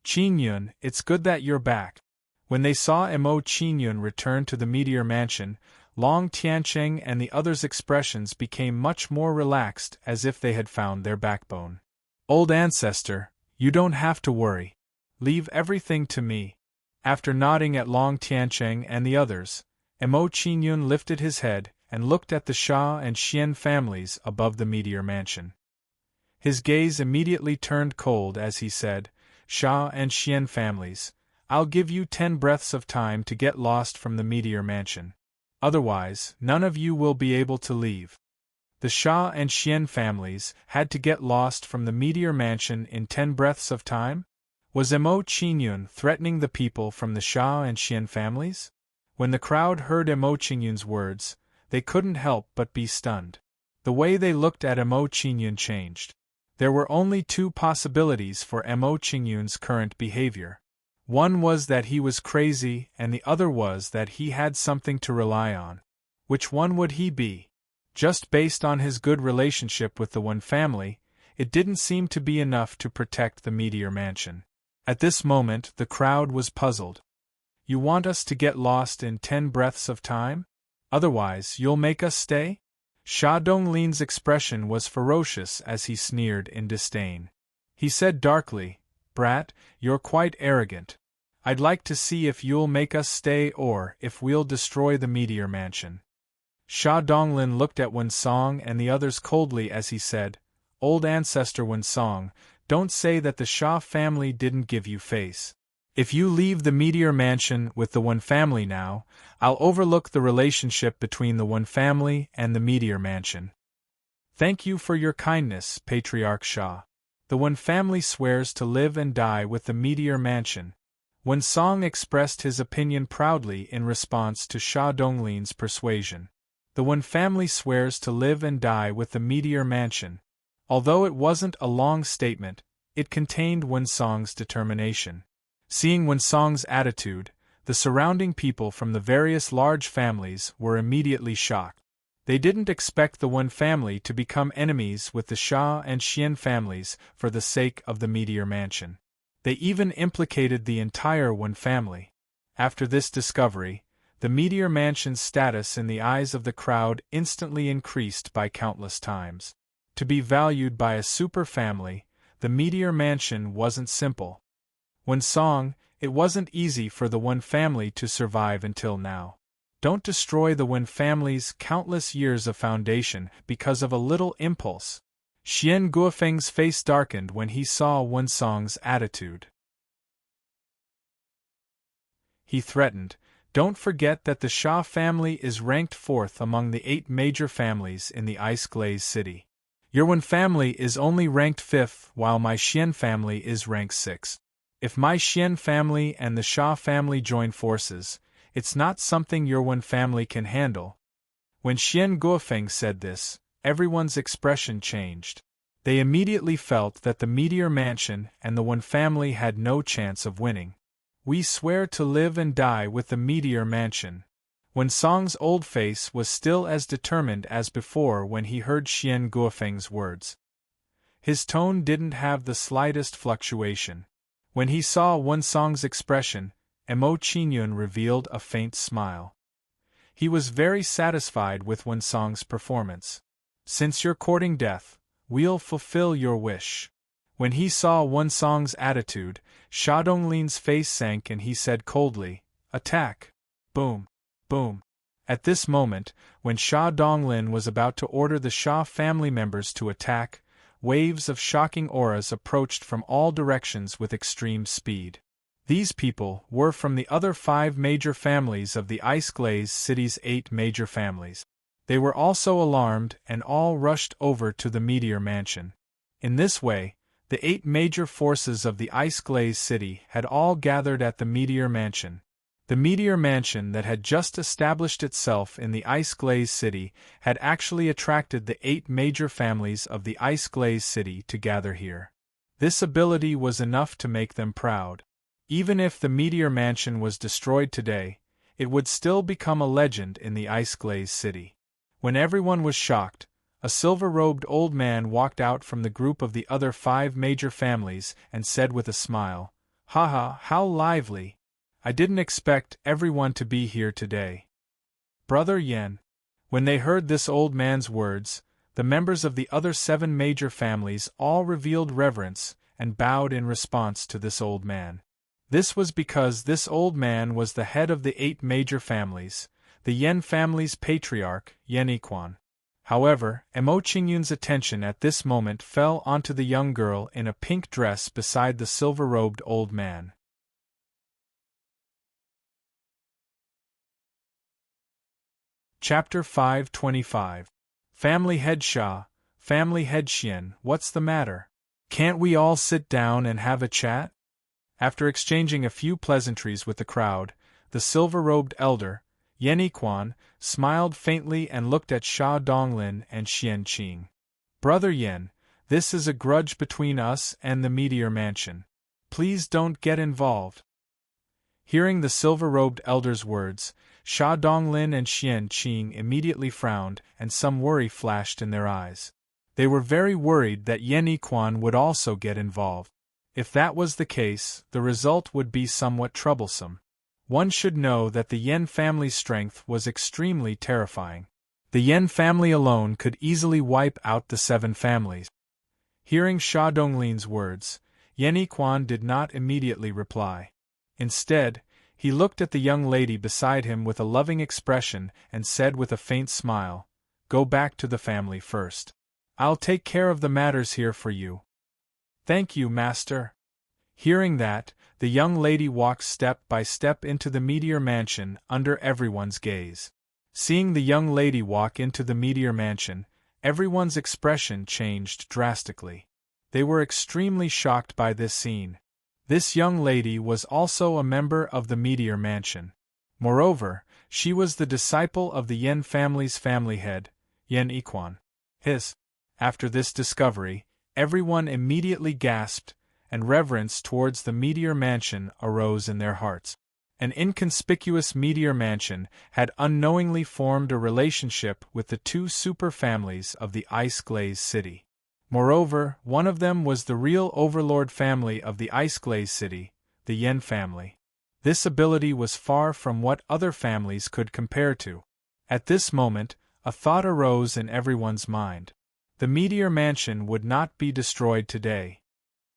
Qingyun, it's good that you're back." When they saw Mo Qingyun return to the Meteor Mansion, Long Tiancheng and the others' expressions became much more relaxed, as if they had found their backbone. "Old ancestor, you don't have to worry. Leave everything to me." After nodding at Long Tiancheng and the others, Mo Qingyun lifted his head and looked at the Sha and Xian families above the Meteor Mansion. His gaze immediately turned cold as he said, "Sha and Xian families, I'll give you 10 breaths of time to get lost from the Meteor Mansion. Otherwise, none of you will be able to leave." The Sha and Xian families had to get lost from the Meteor Mansion in 10 breaths of time? Was Mo Qingyun threatening the people from the Sha and Xian families? When the crowd heard Mo Qingyun's words, they couldn't help but be stunned. The way they looked at Mo Qingyun changed. There were only 2 possibilities for Mo Qingyun's current behavior. One was that he was crazy, and the other was that he had something to rely on. Which one would he be? Just based on his good relationship with the Wen family, it didn't seem to be enough to protect the Meteor Mansion. At this moment, the crowd was puzzled. "You want us to get lost in 10 breaths of time? Otherwise, you'll make us stay?" Sha Donglin's expression was ferocious as he sneered in disdain. He said darkly, "Brat, you're quite arrogant. I'd like to see if you'll make us stay or if we'll destroy the Meteor Mansion." Sha Donglin looked at Wen Song and the others coldly as he said, "Old ancestor Wen Song, don't say that the Sha family didn't give you face. If you leave the Meteor Mansion with the Wen family now, I'll overlook the relationship between the Wen family and the Meteor Mansion." "Thank you for your kindness, Patriarch Sha. The Wen family swears to live and die with the Meteor Mansion." Wen Song expressed his opinion proudly in response to Sha Donglin's persuasion. The Wen family swears to live and die with the Meteor Mansion. Although it wasn't a long statement, it contained Wen Song's determination. Seeing Wen Song's attitude, the surrounding people from the various large families were immediately shocked. They didn't expect the Wen family to become enemies with the Sha and Xian families for the sake of the Meteor Mansion. They even implicated the entire Wen family. After this discovery, the Meteor Mansion's status in the eyes of the crowd instantly increased by countless times. To be valued by a super family, the Meteor Mansion wasn't simple. Wen Song, it wasn't easy for the Wen family to survive until now. Don't destroy the Wen family's countless years of foundation because of a little impulse. Xian Guofeng's face darkened when he saw Wen Song's attitude. He threatened, "Don't forget that the Sha family is ranked 4th among the 8 major families in the Ice Glaze City. Your Wen family is only ranked 5th while my Xian family is ranked 6th. If my Xian family and the Sha family join forces, it's not something your Wen family can handle." When Xian Guofeng said this, everyone's expression changed. They immediately felt that the Meteor Mansion and the Wen family had no chance of winning. "We swear to live and die with the Meteor Mansion." Wen Song's old face was still as determined as before when he heard Xian Guofeng's words. His tone didn't have the slightest fluctuation. When he saw Wen Song's expression, Mo Qingyun revealed a faint smile. He was very satisfied with Wen Song's performance. "Since you're courting death, we'll fulfill your wish. When he saw Wunsong's attitude, Sha Donglin's face sank and he said coldly, "Attack!" Boom! Boom! At this moment, when Sha Donglin was about to order the Sha family members to attack, waves of shocking auras approached from all directions with extreme speed. These people were from the other 5 major families of the Ice Glaze City's 8 major families. They were also alarmed and all rushed over to the Meteor Mansion. In this way, the 8 major forces of the Ice Glaze City had all gathered at the Meteor Mansion. The Meteor Mansion that had just established itself in the Ice Glaze City had actually attracted the 8 major families of the Ice Glaze City to gather here. This ability was enough to make them proud. Even if the Meteor Mansion was destroyed today, it would still become a legend in the Ice Glaze City. When everyone was shocked, a silver-robed old man walked out from the group of the other 5 major families and said with a smile, "Haha, how lively! I didn't expect everyone to be here today." Brother Yen. When they heard this old man's words, the members of the other 7 major families all revealed reverence and bowed in response to this old man. This was because this old man was the head of the 8 major families, the Yen family's patriarch, Yen Iquan. However, Emo Qingyun's attention at this moment fell onto the young girl in a pink dress beside the silver-robed old man. Chapter 525. Family Head Sha, Family Head Xian, what's the matter? Can't we all sit down and have a chat? After exchanging a few pleasantries with the crowd, the silver-robed elder, Yen Iquan, smiled faintly and looked at Sha Donglin and Xian Qing. Brother Yen, this is a grudge between us and the Meteor Mansion. Please don't get involved. Hearing the silver-robed elder's words, Sha Donglin and Xian Qing immediately frowned and some worry flashed in their eyes. They were very worried that Yen Iquan would also get involved. If that was the case, the result would be somewhat troublesome. One should know that the Yen family's strength was extremely terrifying. The Yen family alone could easily wipe out the 7 families. Hearing Sha Donglin's words, Yen Iquan did not immediately reply. Instead, he looked at the young lady beside him with a loving expression and said with a faint smile, "Go back to the family first. I'll take care of the matters here for you." "Thank you, master." Hearing that, the young lady walked step by step into the Meteor Mansion under everyone's gaze. Seeing the young lady walk into the Meteor Mansion, everyone's expression changed drastically. They were extremely shocked by this scene. This young lady was also a member of the Meteor Mansion. Moreover, she was the disciple of the Yen family's family head, Yen Iquan. After this discovery, everyone immediately gasped, and reverence towards the Meteor Mansion arose in their hearts. An inconspicuous Meteor Mansion had unknowingly formed a relationship with the 2 super families of the Ice Glaze City. Moreover, one of them was the real overlord family of the Ice Glaze City, the Yen family. This ability was far from what other families could compare to. At this moment, a thought arose in everyone's mind. The Meteor Mansion would not be destroyed today.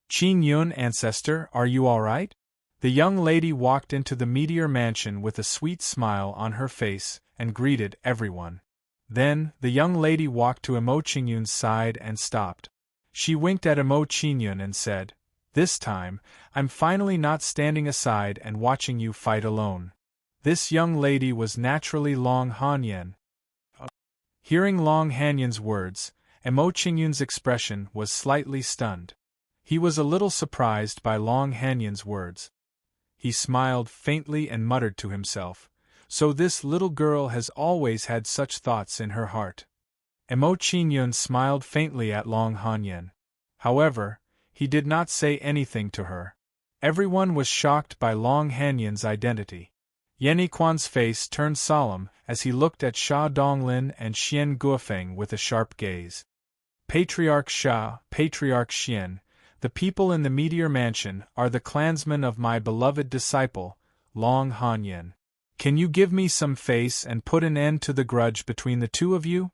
Qin Yun, ancestor, are you all right? The young lady walked into the Meteor Mansion with a sweet smile on her face and greeted everyone. Then, the young lady walked to Emo Qingyun's side and stopped. She winked at Emo Qingyun and said, "This time, I'm finally not standing aside and watching you fight alone." This young lady was naturally Long Hanyan. Hearing Long Hanyan's words, Emo Qingyun's expression was slightly stunned. He was a little surprised by Long Hanyan's words. He smiled faintly and muttered to himself, "So this little girl has always had such thoughts in her heart." Emo Qingyun smiled faintly at Long Hanyan. However, he did not say anything to her. Everyone was shocked by Long Hanyan's identity. Yen Iquan's face turned solemn as he looked at Sha Donglin and Xian Guofeng with a sharp gaze. "Patriarch Sha, Patriarch Xian, the people in the Meteor Mansion are the clansmen of my beloved disciple, Long Hanyan. Can you give me some face and put an end to the grudge between the 2 of you?"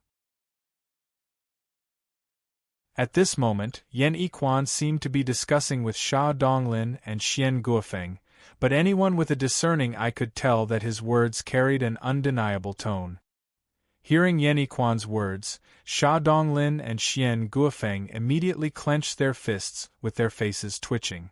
At this moment, Yen Yiquan seemed to be discussing with Sha Donglin and Xian Guofeng, but anyone with a discerning eye could tell that his words carried an undeniable tone. Hearing Yen Yiquan's words, Sha Donglin and Xian Guofeng immediately clenched their fists, with their faces twitching.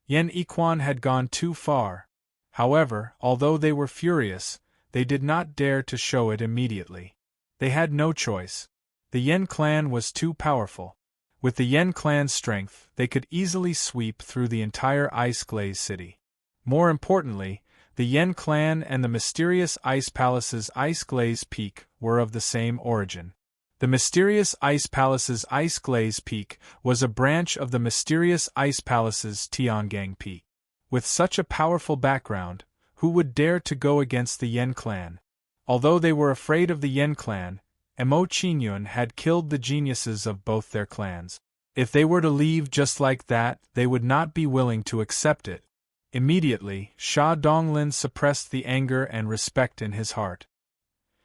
Yen Yiquan had gone too far. However, although they were furious, they did not dare to show it immediately. They had no choice. The Yen clan was too powerful. With the Yen clan's strength, they could easily sweep through the entire Ice Glaze City. More importantly, the Yen clan and the mysterious Ice Palace's Ice Glaze Peak were of the same origin. The mysterious Ice Palace's Ice Glaze Peak was a branch of the mysterious Ice Palace's Tiangang Peak. With such a powerful background, who would dare to go against the Yen clan? Although they were afraid of the Yen clan, Emo Qingyun had killed the geniuses of both their clans. If they were to leave just like that, they would not be willing to accept it. Immediately, Sha Donglin suppressed the anger and respect in his heart.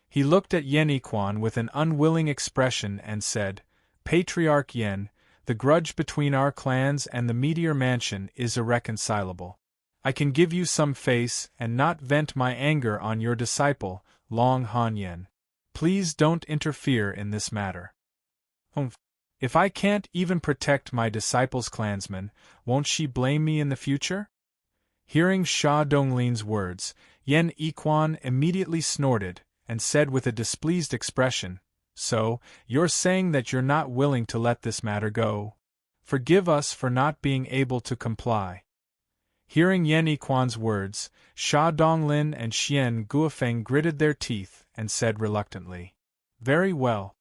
He looked at Yen Yiquan with an unwilling expression and said, "Patriarch Yen, the grudge between our clans and the Meteor Mansion is irreconcilable. I can give you some face and not vent my anger on your disciple, Long Han Yen. Please don't interfere in this matter." If I can't even protect my disciple's clansmen, won't she blame me in the future? Hearing Sha Donglin's words, Yen Yiquan immediately snorted and said with a displeased expression, "So, you're saying that you're not willing to let this matter go? Forgive us for not being able to comply." Hearing Yen Yiquan's words, Sha Donglin and Xian Guofeng gritted their teeth and said reluctantly, "Very well."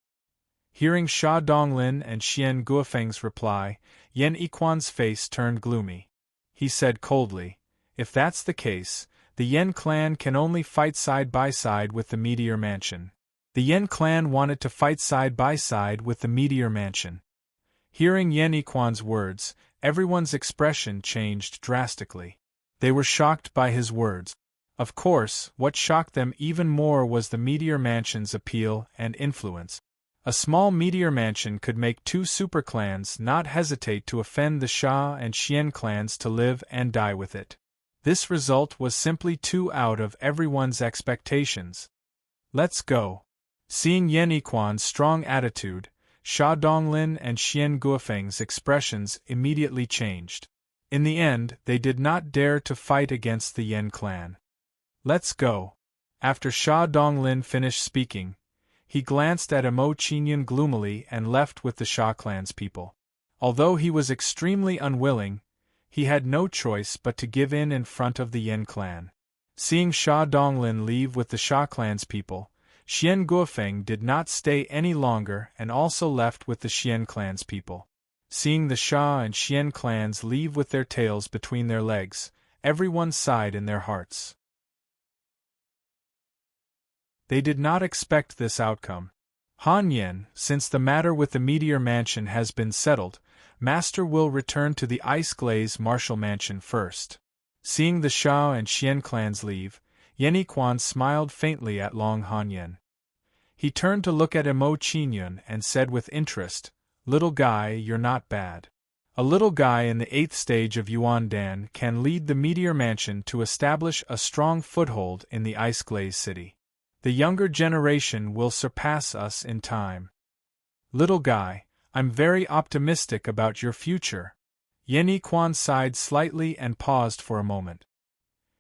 Hearing Sha Donglin and Xian Guofeng's reply, Yen Yiquan's face turned gloomy. He said coldly, "If that's the case, the Yen clan can only fight side by side with the Meteor Mansion." The Yen clan wanted to fight side by side with the Meteor Mansion. Hearing Yen Yiquan's words, everyone's expression changed drastically. They were shocked by his words. Of course, what shocked them even more was the Meteor Mansion's appeal and influence. A small Meteor Mansion could make two superclans not hesitate to offend the Sha and Xian clans to live and die with it. This result was simply too out of everyone's expectations. "Let's go." Seeing Yen Yiquan's strong attitude, Sha Donglin and Xian Guofeng's expressions immediately changed. In the end, they did not dare to fight against the Yen clan. "Let's go." After Sha Donglin finished speaking, he glanced at Emo Qingyun gloomily and left with the Sha clan's people. Although he was extremely unwilling, he had no choice but to give in front of the Yen clan. Seeing Sha Donglin leave with the Sha clan's people, Xian Guofeng did not stay any longer and also left with the Xian clan's people. Seeing the Sha and Xian clans leave with their tails between their legs, everyone sighed in their hearts. They did not expect this outcome. Han Yen, since the matter with the Meteor Mansion has been settled, Master will return to the Ice Glaze Martial Mansion first. Seeing the Sha and Xian clans leave, Yen Yiquan smiled faintly at Long Han Yen. He turned to look at Emo Qingyun and said with interest, "Little guy, you're not bad. A little guy in the 8th stage of Yuan Dan can lead the Meteor Mansion to establish a strong foothold in the Ice Glaze City. The younger generation will surpass us in time. Little guy, I'm very optimistic about your future." Yen Yiquan sighed slightly and paused for a moment.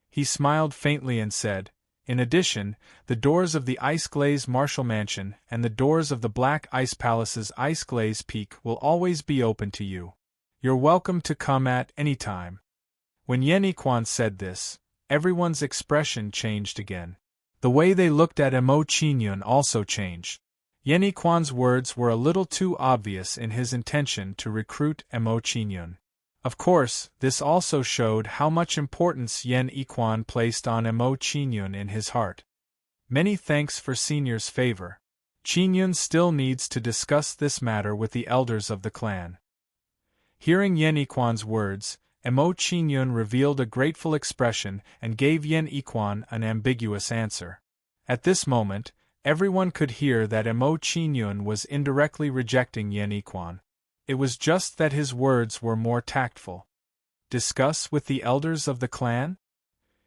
He smiled faintly and said, "In addition, the doors of the Ice Glaze Martial Mansion and the doors of the Black Ice Palace's Ice Glaze Peak will always be open to you. You're welcome to come at any time." When Yen Yiquan said this, everyone's expression changed again. The way they looked at Emo Qingyun also changed. Yen Yiquan's words were a little too obvious in his intention to recruit Emo Qingyun. Of course, this also showed how much importance Yen Yiquan placed on Emo Qingyun in his heart. Many thanks for Senior's favor. Qingyun still needs to discuss this matter with the elders of the clan. Hearing Yen Yiquan's words, Emo Qingyun revealed a grateful expression and gave Yen Yiquan an ambiguous answer. At this moment, everyone could hear that Emo Qingyun was indirectly rejecting Yen Yiquan. It was just that his words were more tactful. Discuss with the elders of the clan?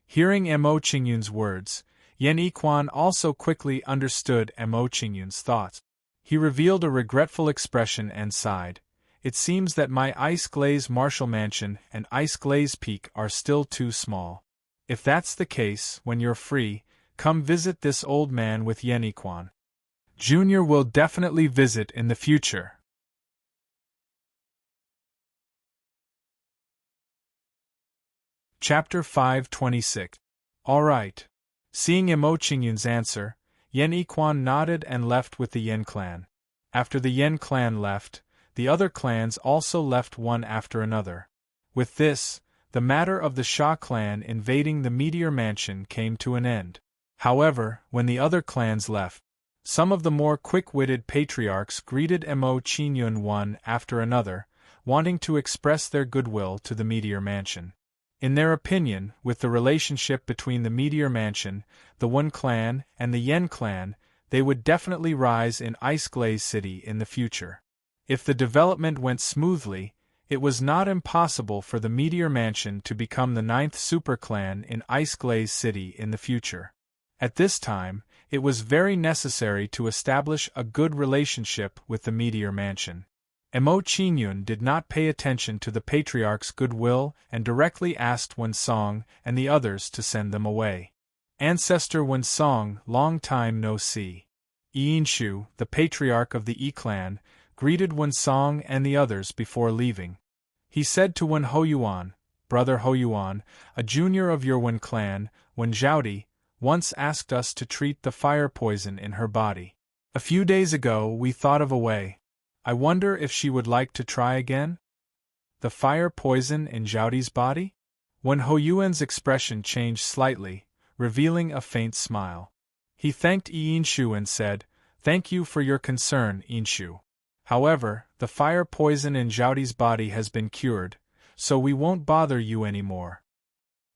Hearing Mo Qingyun's words, Yen Yiquan also quickly understood Mo Qingyun's thoughts. He revealed a regretful expression and sighed. It seems that my Ice Glaze Martial Mansion and Ice Glaze Peak are still too small. If that's the case, when you're free, come visit this old man with Yen Yiquan. Junior will definitely visit in the future. Chapter 526. All right. Seeing Mo Qingyun's answer, Yen Yiquan nodded and left with the Yen clan. After the Yen clan left, the other clans also left one after another. With this, the matter of the Sha clan invading the Meteor Mansion came to an end. However, when the other clans left, some of the more quick-witted patriarchs greeted Mo Qingyun one after another, wanting to express their goodwill to the Meteor Mansion. In their opinion, with the relationship between the Meteor Mansion, the One clan, and the Yen clan, they would definitely rise in Ice Glaze City in the future. If the development went smoothly, it was not impossible for the Meteor Mansion to become the 9th super clan in Ice Glaze City in the future. At this time, it was very necessary to establish a good relationship with the Meteor Mansion. Mo Qingyun did not pay attention to the patriarch's goodwill and directly asked Wensong and the others to send them away. Ancestor Wensong, long time no see. Yinshu, the patriarch of the Yi clan, greeted Wensong and the others before leaving. He said to Wen Hoyuan, Brother Hoyuan, a junior of your Wen clan, Wen Zhaodi, once asked us to treat the fire poison in her body. A few days ago we thought of a way. I wonder if she would like to try again? The fire poison in Zhaodi's body? Wen Hoyuan's expression changed slightly, revealing a faint smile. He thanked Yinshu and said, Thank you for your concern, Yinshu. However, the fire poison in Zhaodi's body has been cured, so we won't bother you anymore.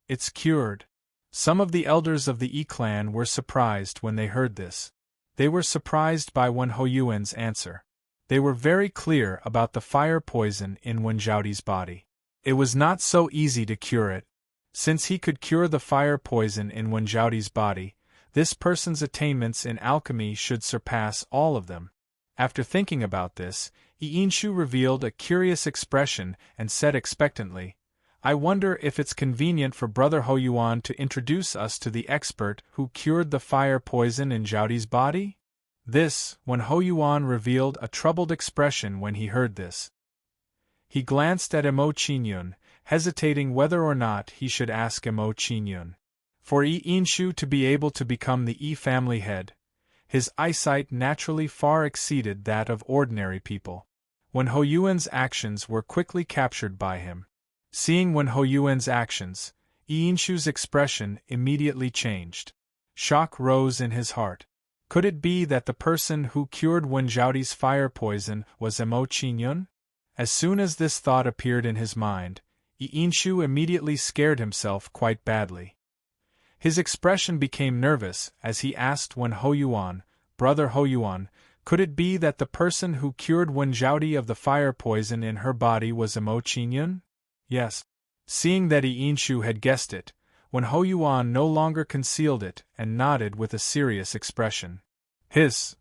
It's cured. Some of the elders of the Yi clan were surprised when they heard this. They were surprised by Wen Hoyuan's answer. They were very clear about the fire poison in Wen Zhaodi's body. It was not so easy to cure it. Since he could cure the fire poison in Wen Zhaodi's body, this person's attainments in alchemy should surpass all of them. After thinking about this, Yinshu revealed a curious expression and said expectantly, I wonder if it's convenient for Brother Hoyuan to introduce us to the expert who cured the fire poison in Zhaodi's body? This, when Hoyuan revealed a troubled expression when he heard this. He glanced at Mo Qingyun, hesitating whether or not he should ask Mo Qingyun. For Yinshu to be able to become the Yi family head, his eyesight naturally far exceeded that of ordinary people. When Hoyuan's actions were quickly captured by him. Seeing Wen Hoyuan's actions, Yinshu's expression immediately changed. Shock rose in his heart. Could it be that the person who cured Wen Zhaodi's fire poison was Mo Qingyun? As soon as this thought appeared in his mind, Yinshu immediately scared himself quite badly. His expression became nervous as he asked Wen Hoyuan, Brother Hoyuan, could it be that the person who cured Wen Zhaodi of the fire poison in her body was Mo Qingyun? Yes. Seeing that Yinshu had guessed it, Wen Hoyuan no longer concealed it and nodded with a serious expression. Hiss.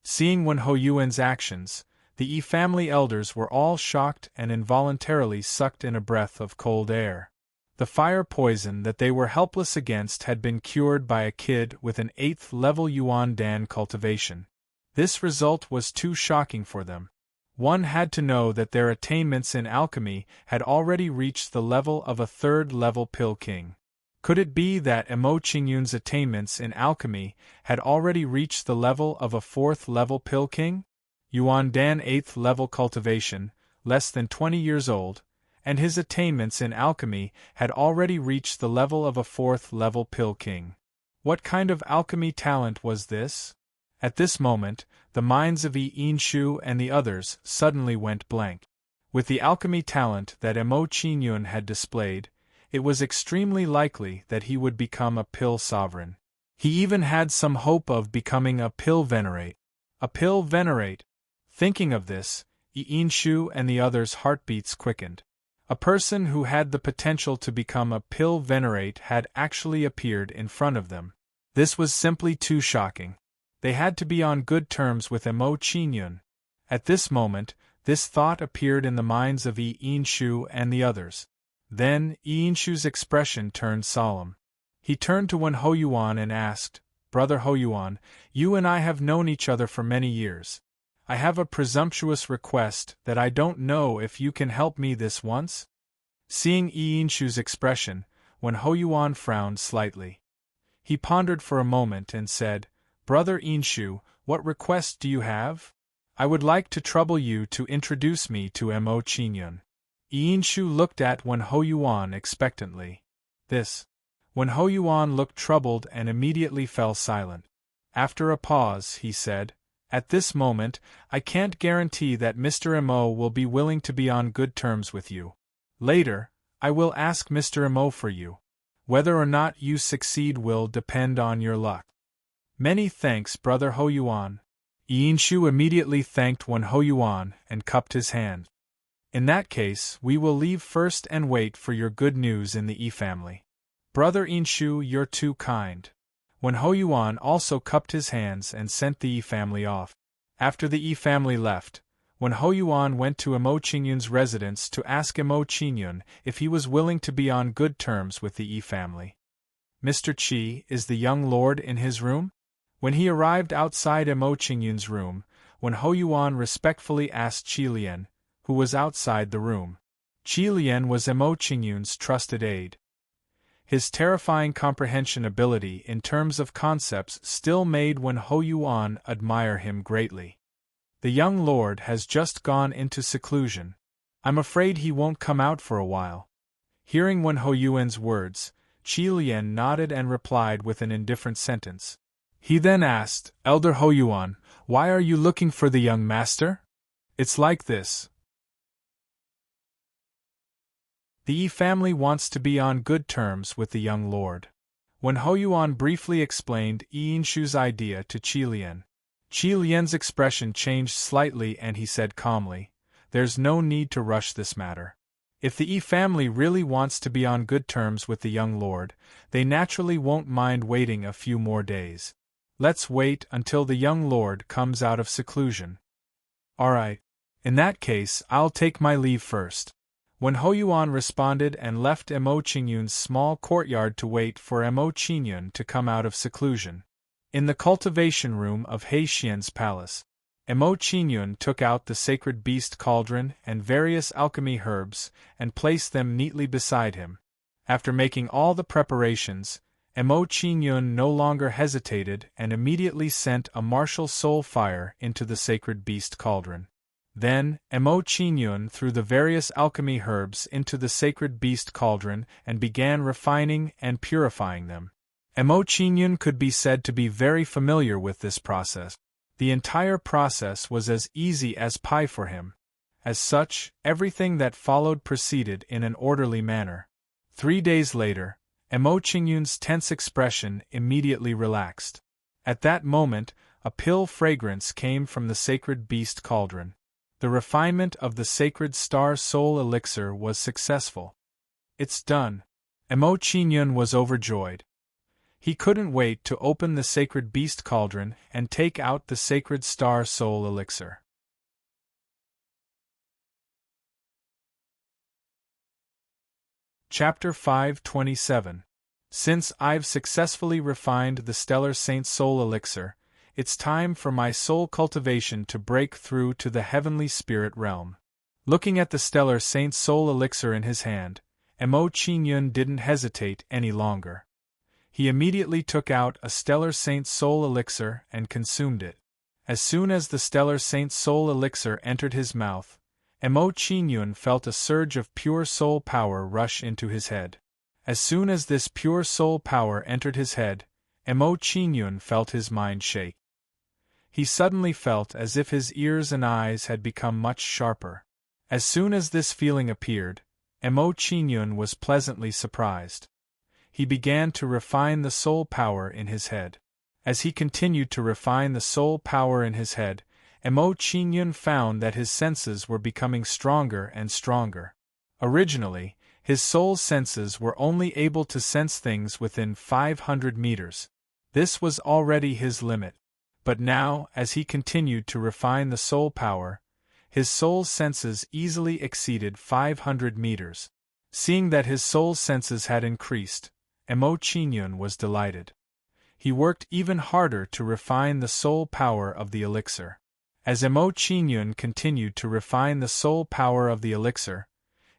Seeing Wen Hoyuan's actions, the Yi family elders were all shocked and involuntarily sucked in a breath of cold air. The fire poison that they were helpless against had been cured by a kid with an 8th level Yuan Dan cultivation. This result was too shocking for them. One had to know that their attainments in alchemy had already reached the level of a 3rd level Pill King. Could it be that Mo Qingyun's attainments in alchemy had already reached the level of a 4th level Pill King? Yuan Dan 8th level cultivation, less than 20 years old, and his attainments in alchemy had already reached the level of a 4th level Pill King. What kind of alchemy talent was this? At this moment, the minds of Yinshu and the others suddenly went blank. With the alchemy talent that Mo Qingyun had displayed, it was extremely likely that he would become a pill sovereign. He even had some hope of becoming a pill venerate. A pill venerate? Thinking of this, Iinshu and the others' heartbeats quickened. A person who had the potential to become a pill venerate had actually appeared in front of them. This was simply too shocking. They had to be on good terms with Emo Qinyun. At this moment, this thought appeared in the minds of Iinshu and the others. Then, Iinshu's expression turned solemn. He turned to Wen Hoyuan and asked, "Brother Hoyuan, you and I have known each other for many years. I have a presumptuous request that I don't know if you can help me this once?" Seeing Iinshu's expression, Wen Hoyuan frowned slightly. He pondered for a moment and said, "Brother Inshu, what request do you have?" "I would like to trouble you to introduce me to Emo Qinyun." Iinshu looked at Wen Hoyuan expectantly. Wen Hoyuan looked troubled and immediately fell silent. After a pause, he said, "At this moment, I can't guarantee that Mr. Emo will be willing to be on good terms with you. Later, I will ask Mr. Emo for you. Whether or not you succeed will depend on your luck." "Many thanks, Brother Hoyuan." Iinshu immediately thanked Wen Hoyuan and cupped his hand. "In that case, we will leave first and wait for your good news in the E family." "Brother Inshu, you're too kind." Wen Hoyuan also cupped his hands and sent the E family off. After the E family left, Wen Hoyuan went to Emo Qinyun's residence to ask Emo Qinyun if he was willing to be on good terms with the E family. "Mr. Qi, is the young lord in his room?" When he arrived outside Emo Qinyun's room, Wen Hoyuan respectfully asked Qi Lian, who was outside the room. Qi Lian was Emo Qinyun's trusted aide. His terrifying comprehension ability in terms of concepts still made Wen Hoyuan admire him greatly. "The young lord has just gone into seclusion. I'm afraid he won't come out for a while." Hearing Wen Hoyuan's words, Qi Lian nodded and replied with an indifferent sentence. He then asked, "Elder Hoyuan, why are you looking for the young master?" "It's like this. The Yi family wants to be on good terms with the young lord." When Hoyuan briefly explained Iinshu's idea to Qi Lian, Qi Lian's expression changed slightly and he said calmly, "There's no need to rush this matter. If the Yi family really wants to be on good terms with the young lord, they naturally won't mind waiting a few more days. Let's wait until the young lord comes out of seclusion." "All right. In that case, I'll take my leave first." When Hoyuan responded and left Emo Qinyun's small courtyard to wait for Emo Qinyun to come out of seclusion. In the cultivation room of Heixian's palace, Emo Qinyun took out the sacred beast cauldron and various alchemy herbs and placed them neatly beside him. After making all the preparations, Emo Qinyun no longer hesitated and immediately sent a martial soul fire into the sacred beast cauldron. Then, Emo Qinyun threw the various alchemy herbs into the sacred beast cauldron and began refining and purifying them. Emo Qinyun could be said to be very familiar with this process. The entire process was as easy as pie for him. As such, everything that followed proceeded in an orderly manner. 3 days later, Emo Qinyun's tense expression immediately relaxed. At that moment, a pill fragrance came from the sacred beast cauldron. The refinement of the sacred star soul elixir was successful. "It's done." Emo Qinyun was overjoyed. He couldn't wait to open the sacred beast cauldron and take out the sacred star soul elixir. Chapter 527. Since I've successfully refined the stellar saint soul elixir, it's time for my soul cultivation to break through to the heavenly spirit realm. Looking at the stellar saint soul elixir in his hand, Emo Qinyun didn't hesitate any longer. He immediately took out a stellar saint soul elixir and consumed it. As soon as the stellar saint soul elixir entered his mouth, Emo Qinyun felt a surge of pure soul power rush into his head. As soon as this pure soul power entered his head, Emo Qinyun felt his mind shake. He suddenly felt as if his ears and eyes had become much sharper. As soon as this feeling appeared, Emo Qinyun was pleasantly surprised. He began to refine the soul power in his head. As he continued to refine the soul power in his head, Mo Qingyun found that his senses were becoming stronger and stronger. Originally, his soul's senses were only able to sense things within 500 meters. This was already his limit. But now, as he continued to refine the soul power, his soul's senses easily exceeded 500 meters. Seeing that his soul's senses had increased, Mo Qingyun was delighted. He worked even harder to refine the soul power of the elixir. As Mo Qingyun continued to refine the soul power of the elixir,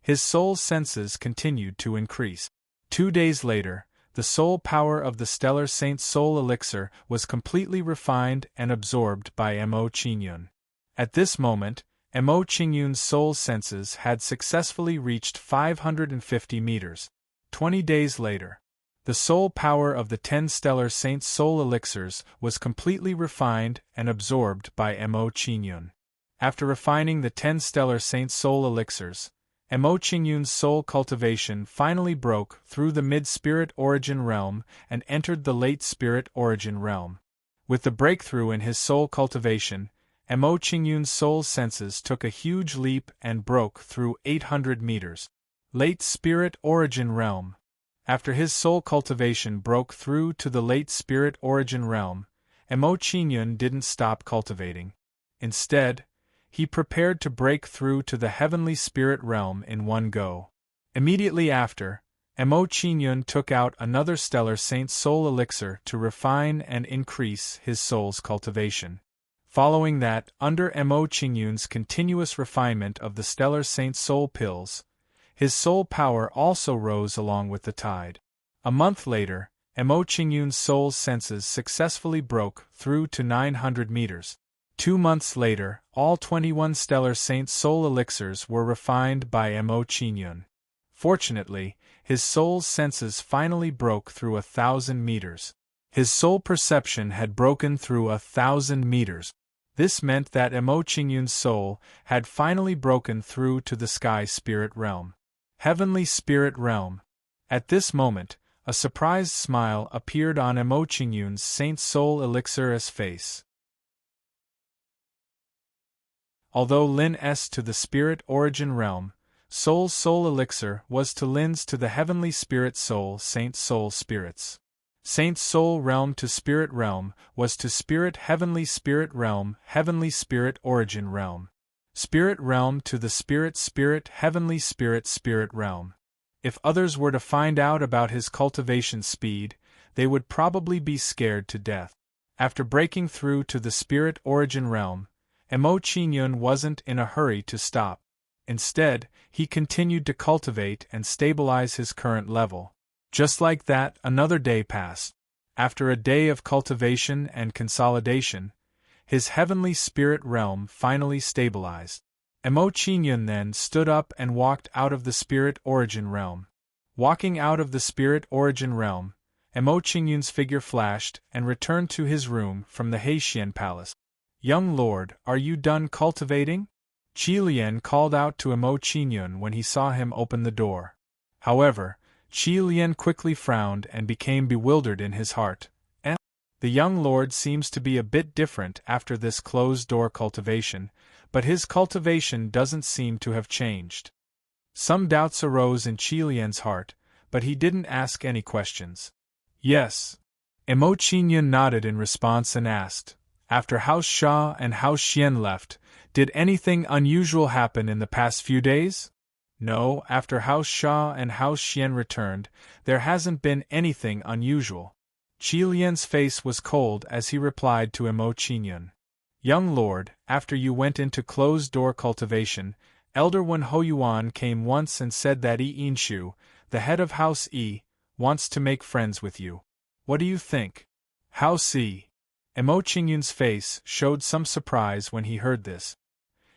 his soul's senses continued to increase. 2 days later, the soul power of the Stellar Saint's soul elixir was completely refined and absorbed by Mo Qingyun. At this moment, Mo Qingyun's soul senses had successfully reached 550 meters. 20 days later, the soul power of the 10 Stellar Saint's soul elixirs was completely refined and absorbed by Mo Qingyun. After refining the 10 Stellar Saint's soul elixirs, Mo Qingyun's soul cultivation finally broke through the mid-spirit origin realm and entered the late spirit origin realm. With the breakthrough in his soul cultivation, Mo Qingyun's soul senses took a huge leap and broke through 800 meters. Late spirit origin realm. After his soul cultivation broke through to the late spirit origin realm, Mo Qingyun didn't stop cultivating. Instead, he prepared to break through to the heavenly spirit realm in one go. Immediately after, Mo Qingyun took out another Stellar Saint's soul elixir to refine and increase his soul's cultivation. Following that, under Mo Qingyun's continuous refinement of the Stellar Saint's soul pills, his soul power also rose along with the tide. A month later, Mo Qingyun's soul's senses successfully broke through to 900 meters. 2 months later, all 21 Stellar Saint's soul elixirs were refined by Mo Qingyun. Fortunately, his soul's senses finally broke through 1,000 meters. His soul perception had broken through 1,000 meters. This meant that Mo Qingyun's soul had finally broken through to the sky spirit realm. Heavenly spirit realm. At this moment, a surprised smile appeared on Mo Qingyun's Saint's soul elixir's face. Although Lin's to the spirit origin realm, Soul's soul elixir was to Lin's to the heavenly spirit soul Saint's soul spirits. Saint's soul realm to spirit realm was to spirit heavenly spirit origin realm. Spirit realm to the spirit heavenly spirit realm. If others were to find out about his cultivation speed, they would probably be scared to death. After breaking through to the spirit origin realm, Mo Qingyun wasn't in a hurry to stop. Instead, he continued to cultivate and stabilize his current level. Just like that, another day passed. After a day of cultivation and consolidation, his heavenly spirit realm finally stabilized. Mo Qingyun then stood up and walked out of the spirit origin realm. Walking out of the spirit origin realm, Mo Qingyun's figure flashed and returned to his room from the Heixian Palace. "Young lord, are you done cultivating?" Qi called out to Mo Qingyun when he saw him open the door. However, Qi quickly frowned and became bewildered in his heart. The young lord seems to be a bit different after this closed-door cultivation, but his cultivation doesn't seem to have changed. Some doubts arose in Qi heart, but he didn't ask any questions. "Yes." Mo Qingyun nodded in response and asked, "After House Sha and House Xian left, did anything unusual happen in the past few days?" "No, after House Sha and House Xian returned, there hasn't been anything unusual." Qi face was cold as he replied to Mo Qingyun. "Young lord, after you went into closed-door cultivation, Elder Wen Hoyuan came once and said that Yi Yinshu, the head of House Yi, wants to make friends with you. What do you think?" "House Yi." Mo Qingyun's face showed some surprise when he heard this.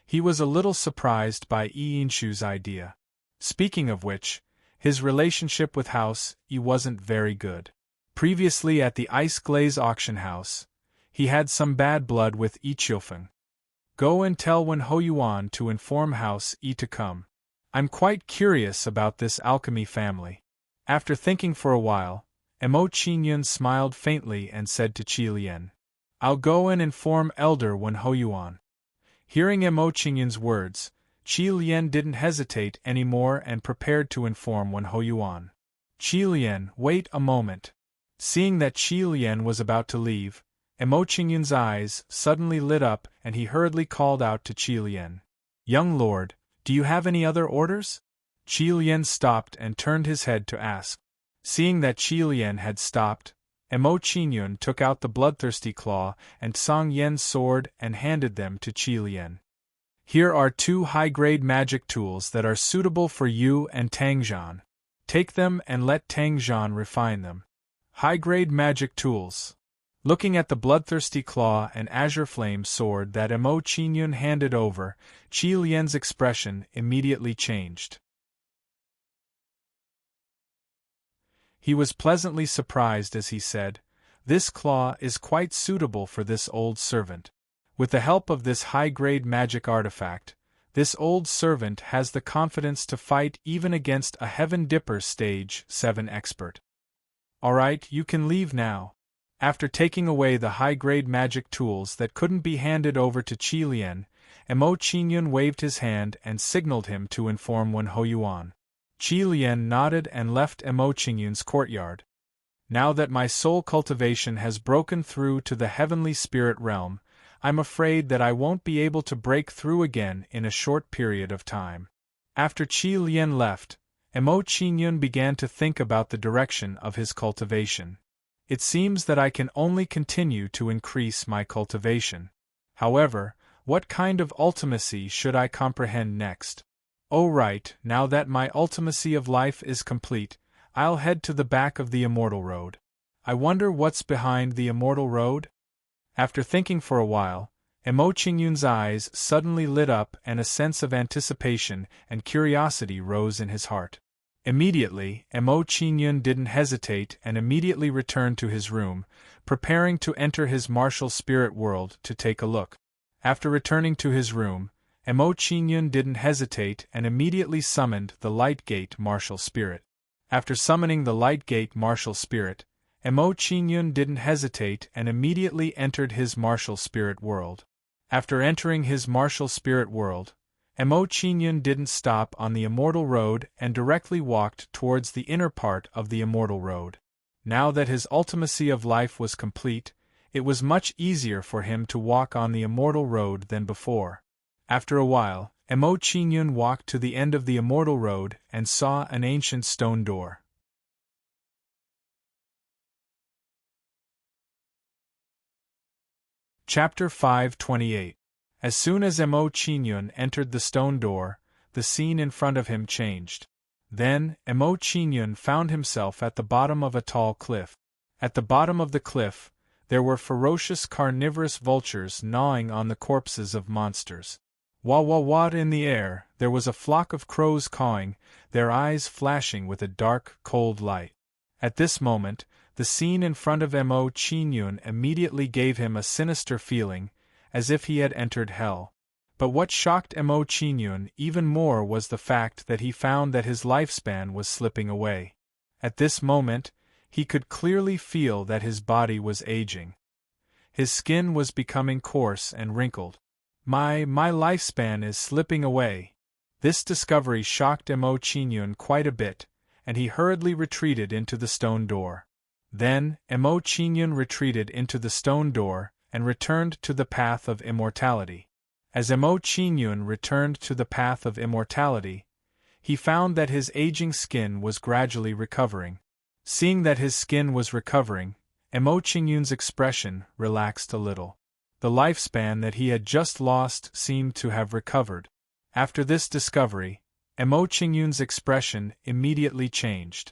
He was a little surprised by Yi Yinshu's idea. Speaking of which, his relationship with House Yi wasn't very good. Previously at the Ice Glaze auction house, he had some bad blood with Yi Qiufeng. "Go and tell Wen Hoyuan to inform House Yi to come. I'm quite curious about this alchemy family." After thinking for a while, Mo Qingyun smiled faintly and said to Qi Lian, "I'll go and inform Elder Wen Hoyuan." Hearing Mo Qingyun's words, Qi Lian didn't hesitate anymore and prepared to inform Wen Hoyuan. Qi Lian, wait a moment. Seeing that Qi Lian was about to leave, Mo Qingyun's eyes suddenly lit up and he hurriedly called out to Qi Lian. Young lord, do you have any other orders? Qi Lian stopped and turned his head to ask. Seeing that Qi Lian had stopped, Mo Qingyun took out the bloodthirsty claw and Song Yan's sword and handed them to Qi Lian. Here are 2 high-grade magic tools that are suitable for you and Tangzhan. Take them and let Tangzhan refine them. High-grade magic tools. Looking at the bloodthirsty claw and azure flame sword that Mo Qingyun handed over, Qi Lian's expression immediately changed. He was pleasantly surprised as he said, "This claw is quite suitable for this old servant. With the help of this high-grade magic artifact, this old servant has the confidence to fight even against a Heaven Dipper Stage 7 expert. Alright, you can leave now." After taking away the high-grade magic tools that couldn't be handed over to Qi Lian, Mo Qingyun waved his hand and signaled him to inform Wen Hoyuan. Qi Lian nodded and left Mo Qingyun's courtyard. Now that my soul cultivation has broken through to the heavenly spirit realm, I'm afraid that I won't be able to break through again in a short period of time. After Qi Lian left, Mo Qingyun began to think about the direction of his cultivation. It seems that I can only continue to increase my cultivation. However, what kind of ultimacy should I comprehend next? Oh right, now that my ultimacy of life is complete, I'll head to the back of the Immortal Road. I wonder what's behind the Immortal Road? After thinking for a while, Mo Qingyun's eyes suddenly lit up and a sense of anticipation and curiosity rose in his heart. Immediately, Mo Qingyun didn't hesitate and immediately returned to his room, preparing to enter his martial spirit world to take a look. After returning to his room, Mo Qingyun didn't hesitate and immediately summoned the Light Gate martial spirit. After summoning the Light Gate martial spirit, Mo Qingyun didn't hesitate and immediately entered his martial spirit world. After entering his martial spirit world, Mo Qingyun didn't stop on the Immortal Road and directly walked towards the inner part of the Immortal Road. Now that his ultimacy of life was complete, it was much easier for him to walk on the Immortal Road than before. After a while, Mo Qingyun walked to the end of the Immortal Road and saw an ancient stone door. Chapter 528. As soon as Mo Qingyun entered the stone door, the scene in front of him changed. Then, Mo Qingyun found himself at the bottom of a tall cliff. At the bottom of the cliff, there were ferocious carnivorous vultures gnawing on the corpses of monsters. Wah-wah-wah in the air, there was a flock of crows cawing, their eyes flashing with a dark, cold light. At this moment, the scene in front of Mo Qingyun immediately gave him a sinister feeling, as if he had entered hell. But what shocked Mo Qingyun even more was the fact that he found that his lifespan was slipping away. At this moment, he could clearly feel that his body was aging. His skin was becoming coarse and wrinkled. My lifespan is slipping away. This discovery shocked Mo Qingyun quite a bit, and he hurriedly retreated into the stone door. Then, Mo Qingyun retreated into the stone door and returned to the path of immortality. As Mo Qingyun returned to the path of immortality, he found that his aging skin was gradually recovering. Seeing that his skin was recovering, Mo Qingyun's expression relaxed a little. The lifespan that he had just lost seemed to have recovered. After this discovery, Mo Qingyun's expression immediately changed.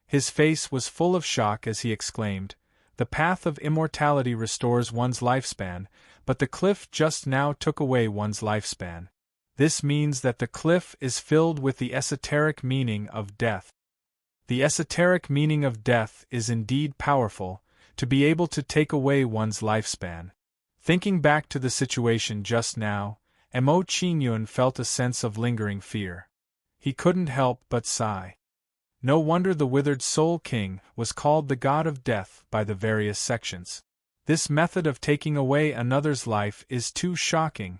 His face was full of shock as he exclaimed, "The path of immortality restores one's lifespan, but the cliff just now took away one's lifespan. This means that the cliff is filled with the esoteric meaning of death." The esoteric meaning of death is indeed powerful, to be able to take away one's lifespan. Thinking back to the situation just now, Mo Qingyun felt a sense of lingering fear. He couldn't help but sigh. No wonder the Withered Soul King was called the God of Death by the various sections. This method of taking away another's life is too shocking.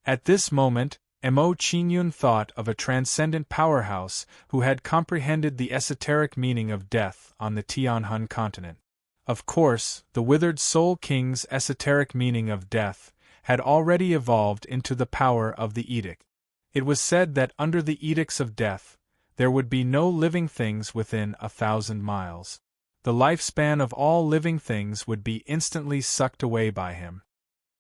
At this moment, Mo Qinyun thought of a transcendent powerhouse who had comprehended the esoteric meaning of death on the Tianhun continent. Of course, the withered Soul King's esoteric meaning of death had already evolved into the power of the edict. It was said that under the edicts of death, there would be no living things within 1,000 miles. The lifespan of all living things would be instantly sucked away by him.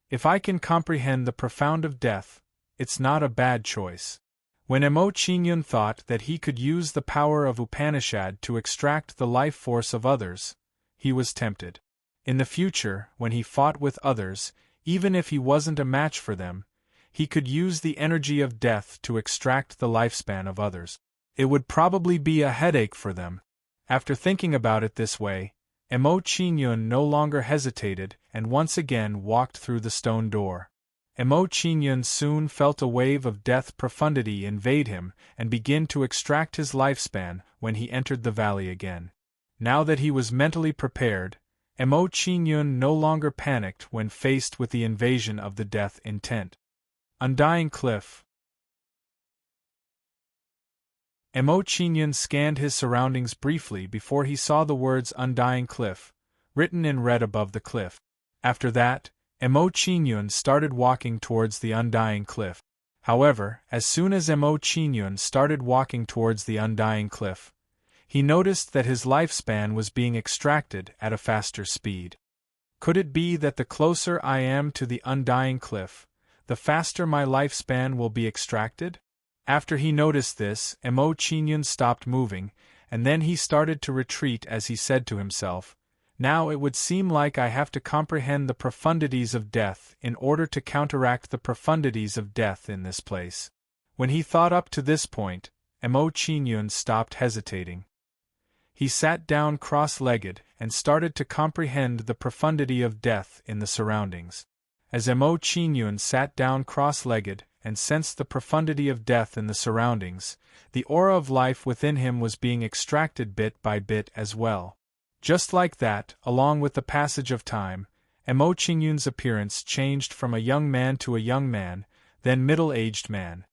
If I can comprehend the profound of death, it's not a bad choice. When Mo Qinyun thought that he could use the power of Upanishad to extract the life force of others, he was tempted. In the future, when he fought with others, even if he wasn't a match for them, he could use the energy of death to extract the lifespan of others. It would probably be a headache for them. After thinking about it this way, Mo Qinyun no longer hesitated and once again walked through the stone door. Mo Qinyun soon felt a wave of death profundity invade him and begin to extract his lifespan when he entered the valley again. Now that he was mentally prepared, Mo Qinyun no longer panicked when faced with the invasion of the death intent. Undying Cliff. Mo Qinyun scanned his surroundings briefly before he saw the words Undying Cliff, written in red above the cliff. After that, Mo Qinyun started walking towards the Undying Cliff. However, as soon as Mo Qinyun started walking towards the Undying Cliff, he noticed that his lifespan was being extracted at a faster speed. Could it be that the closer I am to the Undying Cliff, the faster my lifespan will be extracted? After he noticed this, Mo Qinyun stopped moving, and then he started to retreat as he said to himself, "Now it would seem like I have to comprehend the profundities of death in order to counteract the profundities of death in this place." When he thought up to this point, Mo Qinyun stopped hesitating. He sat down cross-legged and started to comprehend the profundity of death in the surroundings. As Mo Qinyun sat down cross-legged and sensed the profundity of death in the surroundings, the aura of life within him was being extracted bit by bit as well. Just like that, along with the passage of time, Mo Qinyun's appearance changed from a young man to a young man, then middle-aged man.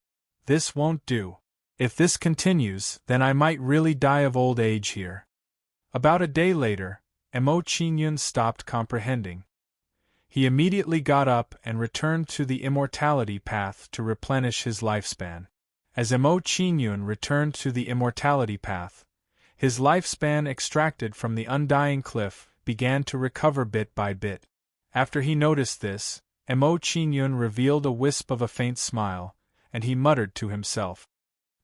This won't do. If this continues, then I might really die of old age here. About a day later, Mo Qinyun stopped comprehending. He immediately got up and returned to the immortality path to replenish his lifespan. As Mo Qinyun returned to the immortality path, his lifespan extracted from the Undying Cliff began to recover bit by bit. After he noticed this, Mo Qinyun revealed a wisp of a faint smile, and he muttered to himself,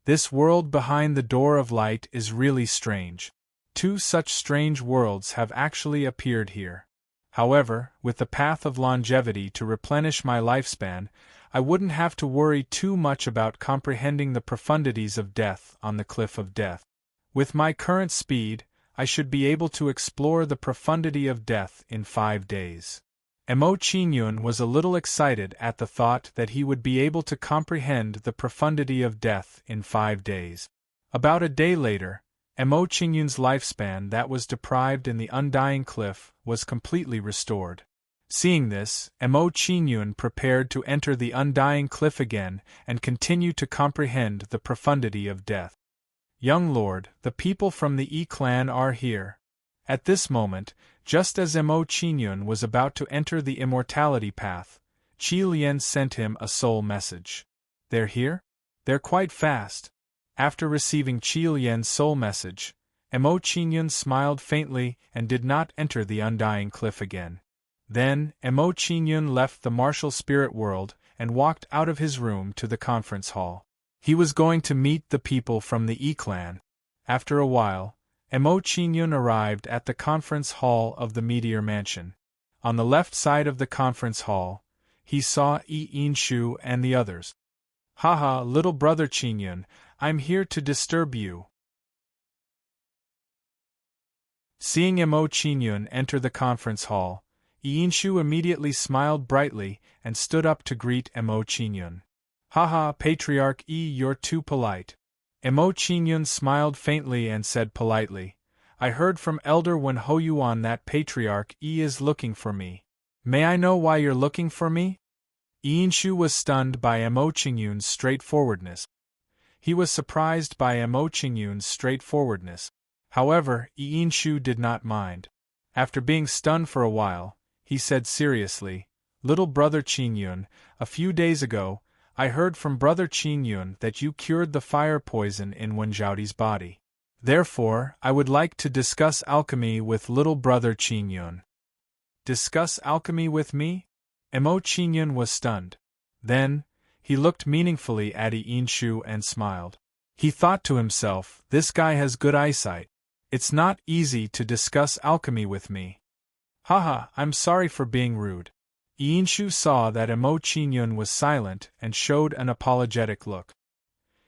"This world behind the door of light is really strange. Two such strange worlds have actually appeared here. However, with the path of longevity to replenish my lifespan, I wouldn't have to worry too much about comprehending the profundities of death on the cliff of death. With my current speed, I should be able to explore the profundity of death in 5 days." Mo Qinyun was a little excited at the thought that he would be able to comprehend the profundity of death in 5 days. About a day later, Mo Qinyun's lifespan that was deprived in the Undying Cliff was completely restored. Seeing this, Mo Qinyun prepared to enter the Undying Cliff again and continue to comprehend the profundity of death. "Young lord, the people from the Yi clan are here." At this moment, just as Mo Qinyun was about to enter the immortality path, Qi Lian sent him a soul message. "They're here? They're quite fast." After receiving Qi Lian's soul message, Mo Qinyun smiled faintly and did not enter the Undying Cliff again. Then, Mo Qinyun left the martial spirit world and walked out of his room to the conference hall. He was going to meet the people from the Yi clan. After a while, Mo Qinyun arrived at the conference hall of the Meteor Mansion. On the left side of the conference hall, he saw Yi Inshu and the others. "Haha, little brother Qinyun, I'm here to disturb you." Seeing Mo Qinyun enter the conference hall, Yi Inshu immediately smiled brightly and stood up to greet Mo Qinyun. "Haha, Patriarch Yi, you're too polite." Mo Qinyun smiled faintly and said politely, "I heard from Elder Wen Hoyuan that Patriarch Yi is looking for me. May I know why you're looking for me?" Yinshu was stunned by Mo Qingyun's straightforwardness. He was surprised by Mo Qingyun's straightforwardness. However, Yinshu did not mind. After being stunned for a while, he said seriously, "Little brother Qingyun, a few days ago, I heard from brother Qingyun that you cured the fire poison in Wenjiaoti's body. Therefore, I would like to discuss alchemy with little brother Qingyun." "Discuss alchemy with me?" Mo Qingyun was stunned. Then, he looked meaningfully at Yinshu and smiled. He thought to himself, this guy has good eyesight. It's not easy to discuss alchemy with me. Haha, I'm sorry for being rude. Yinshu saw that Mo Qingyun was silent and showed an apologetic look.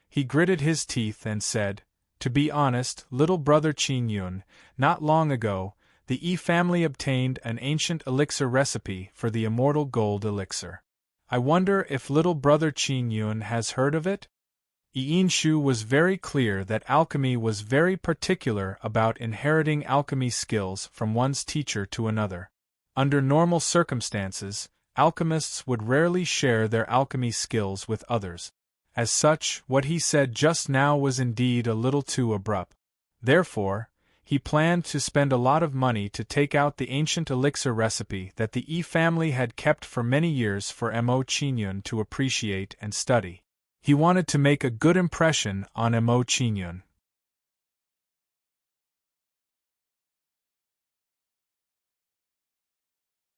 He gritted his teeth and said, "To be honest, little brother Qingyun, not long ago, the Yi family obtained an ancient elixir recipe for the immortal gold elixir. I wonder if little brother Qingyun has heard of it?" Yinshu was very clear that alchemy was very particular about inheriting alchemy skills from one's teacher to another. Under normal circumstances, alchemists would rarely share their alchemy skills with others. As such, what he said just now was indeed a little too abrupt. Therefore, he planned to spend a lot of money to take out the ancient elixir recipe that the Yi family had kept for many years for Mo Qingyun to appreciate and study. He wanted to make a good impression on Mo Qingyun.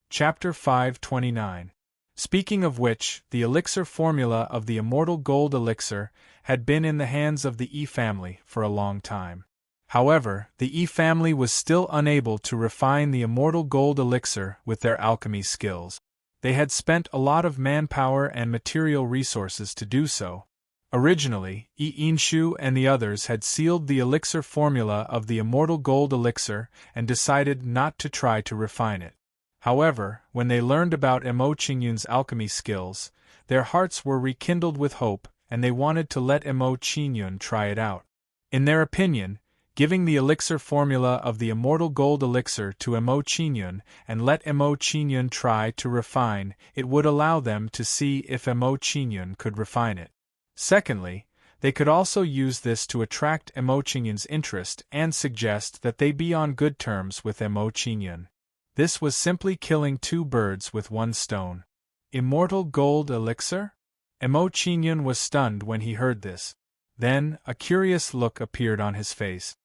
Chapter 529. Speaking of which, the elixir formula of the immortal gold elixir had been in the hands of the Yi family for a long time. However, the Yi family was still unable to refine the immortal gold elixir with their alchemy skills. They had spent a lot of manpower and material resources to do so. Originally, Yinshu and the others had sealed the elixir formula of the immortal gold elixir and decided not to try to refine it. However, when they learned about Mo Qingyun's alchemy skills, their hearts were rekindled with hope and they wanted to let Mo Qingyun try it out. In their opinion, giving the elixir formula of the immortal gold elixir to Mo Qingyun and let Mo Qingyun try to refine it would allow them to see if Mo Qingyun could refine it. Secondly, they could also use this to attract Mo Qingyun's interest and suggest that they be on good terms with Mo Qingyun. This was simply killing two birds with one stone. Immortal gold elixir? Mo Qingyun was stunned when he heard this. Then, a curious look appeared on his face.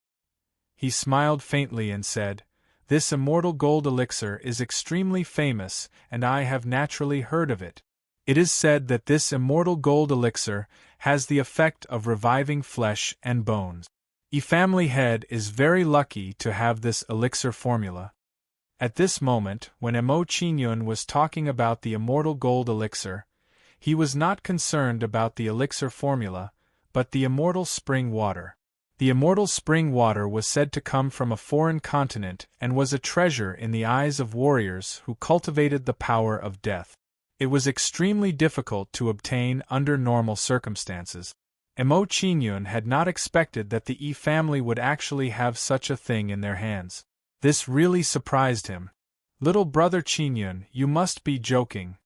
He smiled faintly and said, "This immortal gold elixir is extremely famous, and I have naturally heard of it. It is said that this immortal gold elixir has the effect of reviving flesh and bones. Yi family head is very lucky to have this elixir formula." At this moment, when Mo Qingyun was talking about the immortal gold elixir, he was not concerned about the elixir formula, but the immortal spring water. The immortal spring water was said to come from a foreign continent and was a treasure in the eyes of warriors who cultivated the power of death. It was extremely difficult to obtain under normal circumstances. Mo Qingyun had not expected that the Yi family would actually have such a thing in their hands. This really surprised him. "Little brother Qingyun, you must be joking."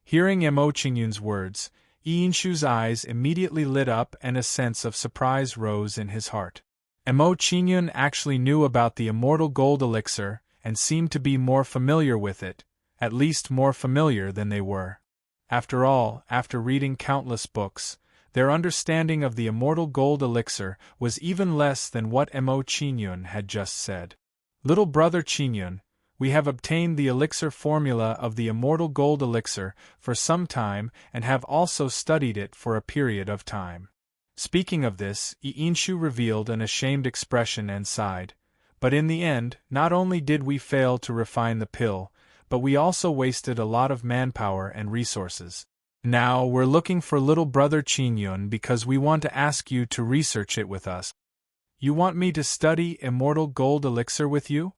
Hearing Mo Qingyun's words, Yinshu's eyes immediately lit up and a sense of surprise rose in his heart. Mo Qingyun actually knew about the immortal gold elixir and seemed to be more familiar with it, at least more familiar than they were. After all, after reading countless books, their understanding of the immortal gold elixir was even less than what Mo Qingyun had just said. "Little brother Qingyun, we have obtained the elixir formula of the immortal gold elixir for some time and have also studied it for a period of time." Speaking of this, Yinshu revealed an ashamed expression and sighed. "But in the end, not only did we fail to refine the pill, but we also wasted a lot of manpower and resources. Now we're looking for little brother Qingyun because we want to ask you to research it with us." "You want me to study immortal gold elixir with you?"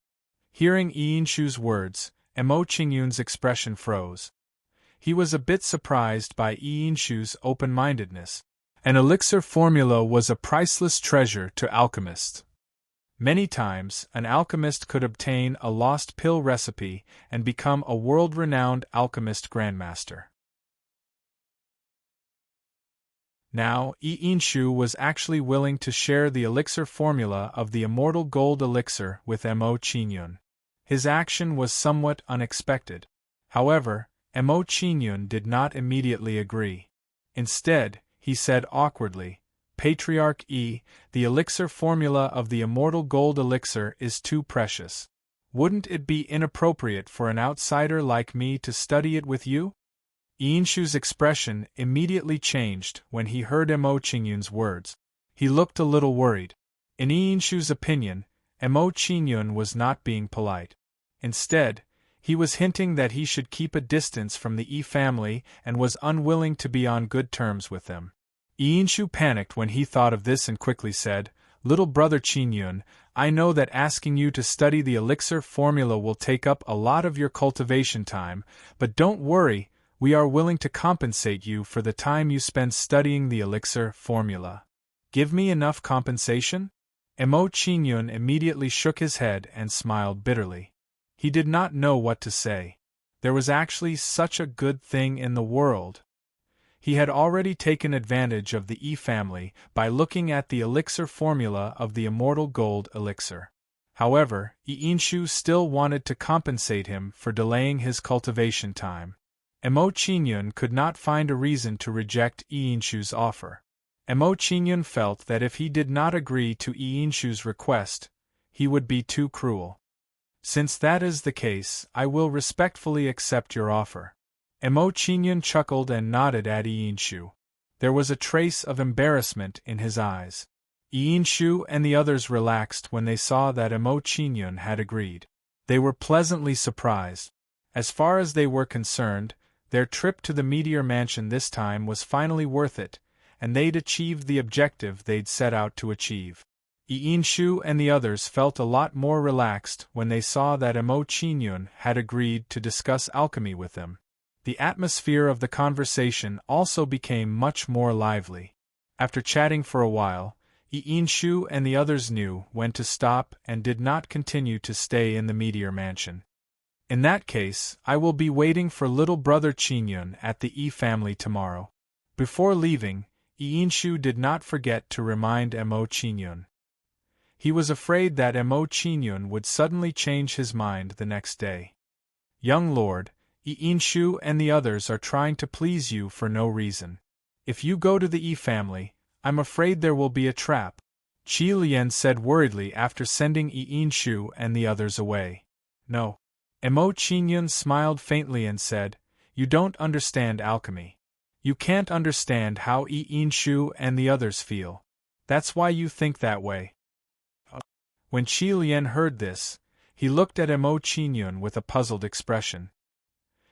Hearing Yinshu's words, Mo Qingyun's expression froze. He was a bit surprised by Yinshu's open-mindedness. An elixir formula was a priceless treasure to alchemists. Many times, an alchemist could obtain a lost pill recipe and become a world-renowned alchemist grandmaster. Now, Inshu was actually willing to share the elixir formula of the immortal gold elixir with Mo Qinyun. His action was somewhat unexpected. However, Mo Qinyun did not immediately agree. Instead, he said awkwardly, "Patriarch E, the elixir formula of the immortal gold elixir is too precious. Wouldn't it be inappropriate for an outsider like me to study it with you?" Inshu's expression immediately changed when he heard Mo Qinyun's words. He looked a little worried. In Inshu's opinion, Mo Qinyun was not being polite. Instead, he was hinting that he should keep a distance from the family and was unwilling to be on good terms with them. Inshu panicked when he thought of this and quickly said, "Little brother Qinyun, I know that asking you to study the elixir formula will take up a lot of your cultivation time, but don't worry, we are willing to compensate you for the time you spend studying the elixir formula. Give me enough compensation?" Mo Qinyun immediately shook his head and smiled bitterly. He did not know what to say. There was actually such a good thing in the world. He had already taken advantage of the family by looking at the elixir formula of the immortal gold elixir. However, Inshu still wanted to compensate him for delaying his cultivation time. Mo Qinyun could not find a reason to reject Inshu's offer. Mo Qinyun felt that if he did not agree to Inshu's request, he would be too cruel. "Since that is the case, I will respectfully accept your offer." Mo Qinyun chuckled and nodded at Inshu. There was a trace of embarrassment in his eyes. Inshu and the others relaxed when they saw that Mo Qinyun had agreed. They were pleasantly surprised. As far as they were concerned, their trip to the Meteor Mansion this time was finally worth it, and they'd achieved the objective they'd set out to achieve. Inshu and the others felt a lot more relaxed when they saw that Mo Qinyun had agreed to discuss alchemy with them. The atmosphere of the conversation also became much more lively. After chatting for a while, Inshu and the others knew when to stop and did not continue to stay in the Meteor Mansion. "In that case, I will be waiting for little brother Qinyun at the family tomorrow." Before leaving, Inshu did not forget to remind Mo Qinyun. He was afraid that Mo Qinyun would suddenly change his mind the next day. "Young lord, Inshu and the others are trying to please you for no reason. If you go to the family, I'm afraid there will be a trap," Qi Lian said worriedly after sending Inshu and the others away. "No." Mo Qinyun smiled faintly and said, "You don't understand alchemy. You can't understand how Inshu and the others feel. That's why you think that way." When Qi Lian heard this, he looked at Mo Qinyun with a puzzled expression.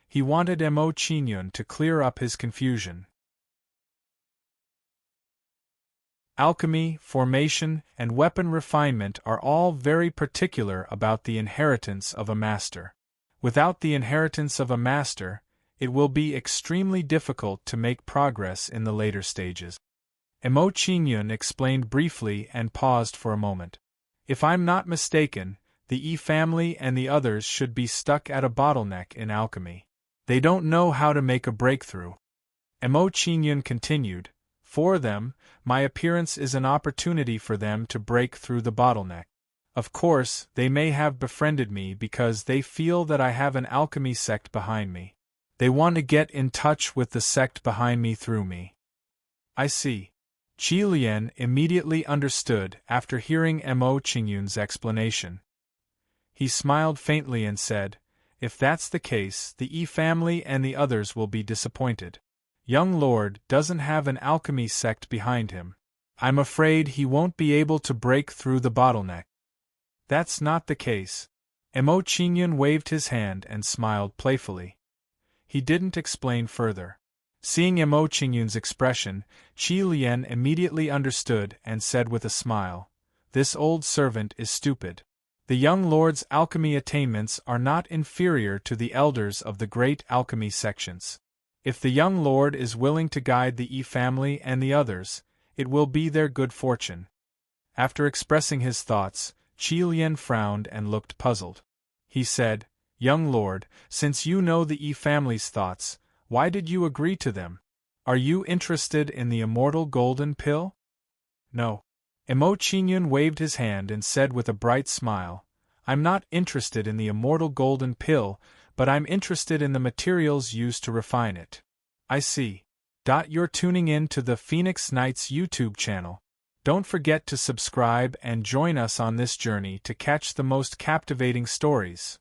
He wanted Mo Qinyun to clear up his confusion. Alchemy, formation, and weapon refinement are all very particular about the inheritance of a master. Without the inheritance of a master, it will be extremely difficult to make progress in the later stages. Mo Qinyun explained briefly and paused for a moment. "If I'm not mistaken, the family and the others should be stuck at a bottleneck in alchemy. They don't know how to make a breakthrough." Mo Qinyun continued, "For them, my appearance is an opportunity for them to break through the bottleneck. Of course, they may have befriended me because they feel that I have an alchemy sect behind me. They want to get in touch with the sect behind me through me." "I see." Qi Lian immediately understood after hearing Mo Qinyun's explanation. He smiled faintly and said, "If that's the case, the family and the others will be disappointed. Young lord doesn't have an alchemy sect behind him. I'm afraid he won't be able to break through the bottleneck." "That's not the case." Mo Qinyun waved his hand and smiled playfully. He didn't explain further. Seeing Mo Qinyun's expression, Qi Lian immediately understood and said with a smile, "This old servant is stupid. The young lord's alchemy attainments are not inferior to the elders of the great alchemy sections. If the young lord is willing to guide the family and the others, it will be their good fortune." After expressing his thoughts, Qi Lian frowned and looked puzzled. He said, "Young lord, since you know the family's thoughts, why did you agree to them?" Are you interested in the immortal golden pill? No. Emo Chingyun waved his hand and said with a bright smile, I'm not interested in the immortal golden pill, but I'm interested in the materials used to refine it. I see. You're tuning in to the Phoenix Knights YouTube channel. Don't forget to subscribe and join us on this journey to catch the most captivating stories.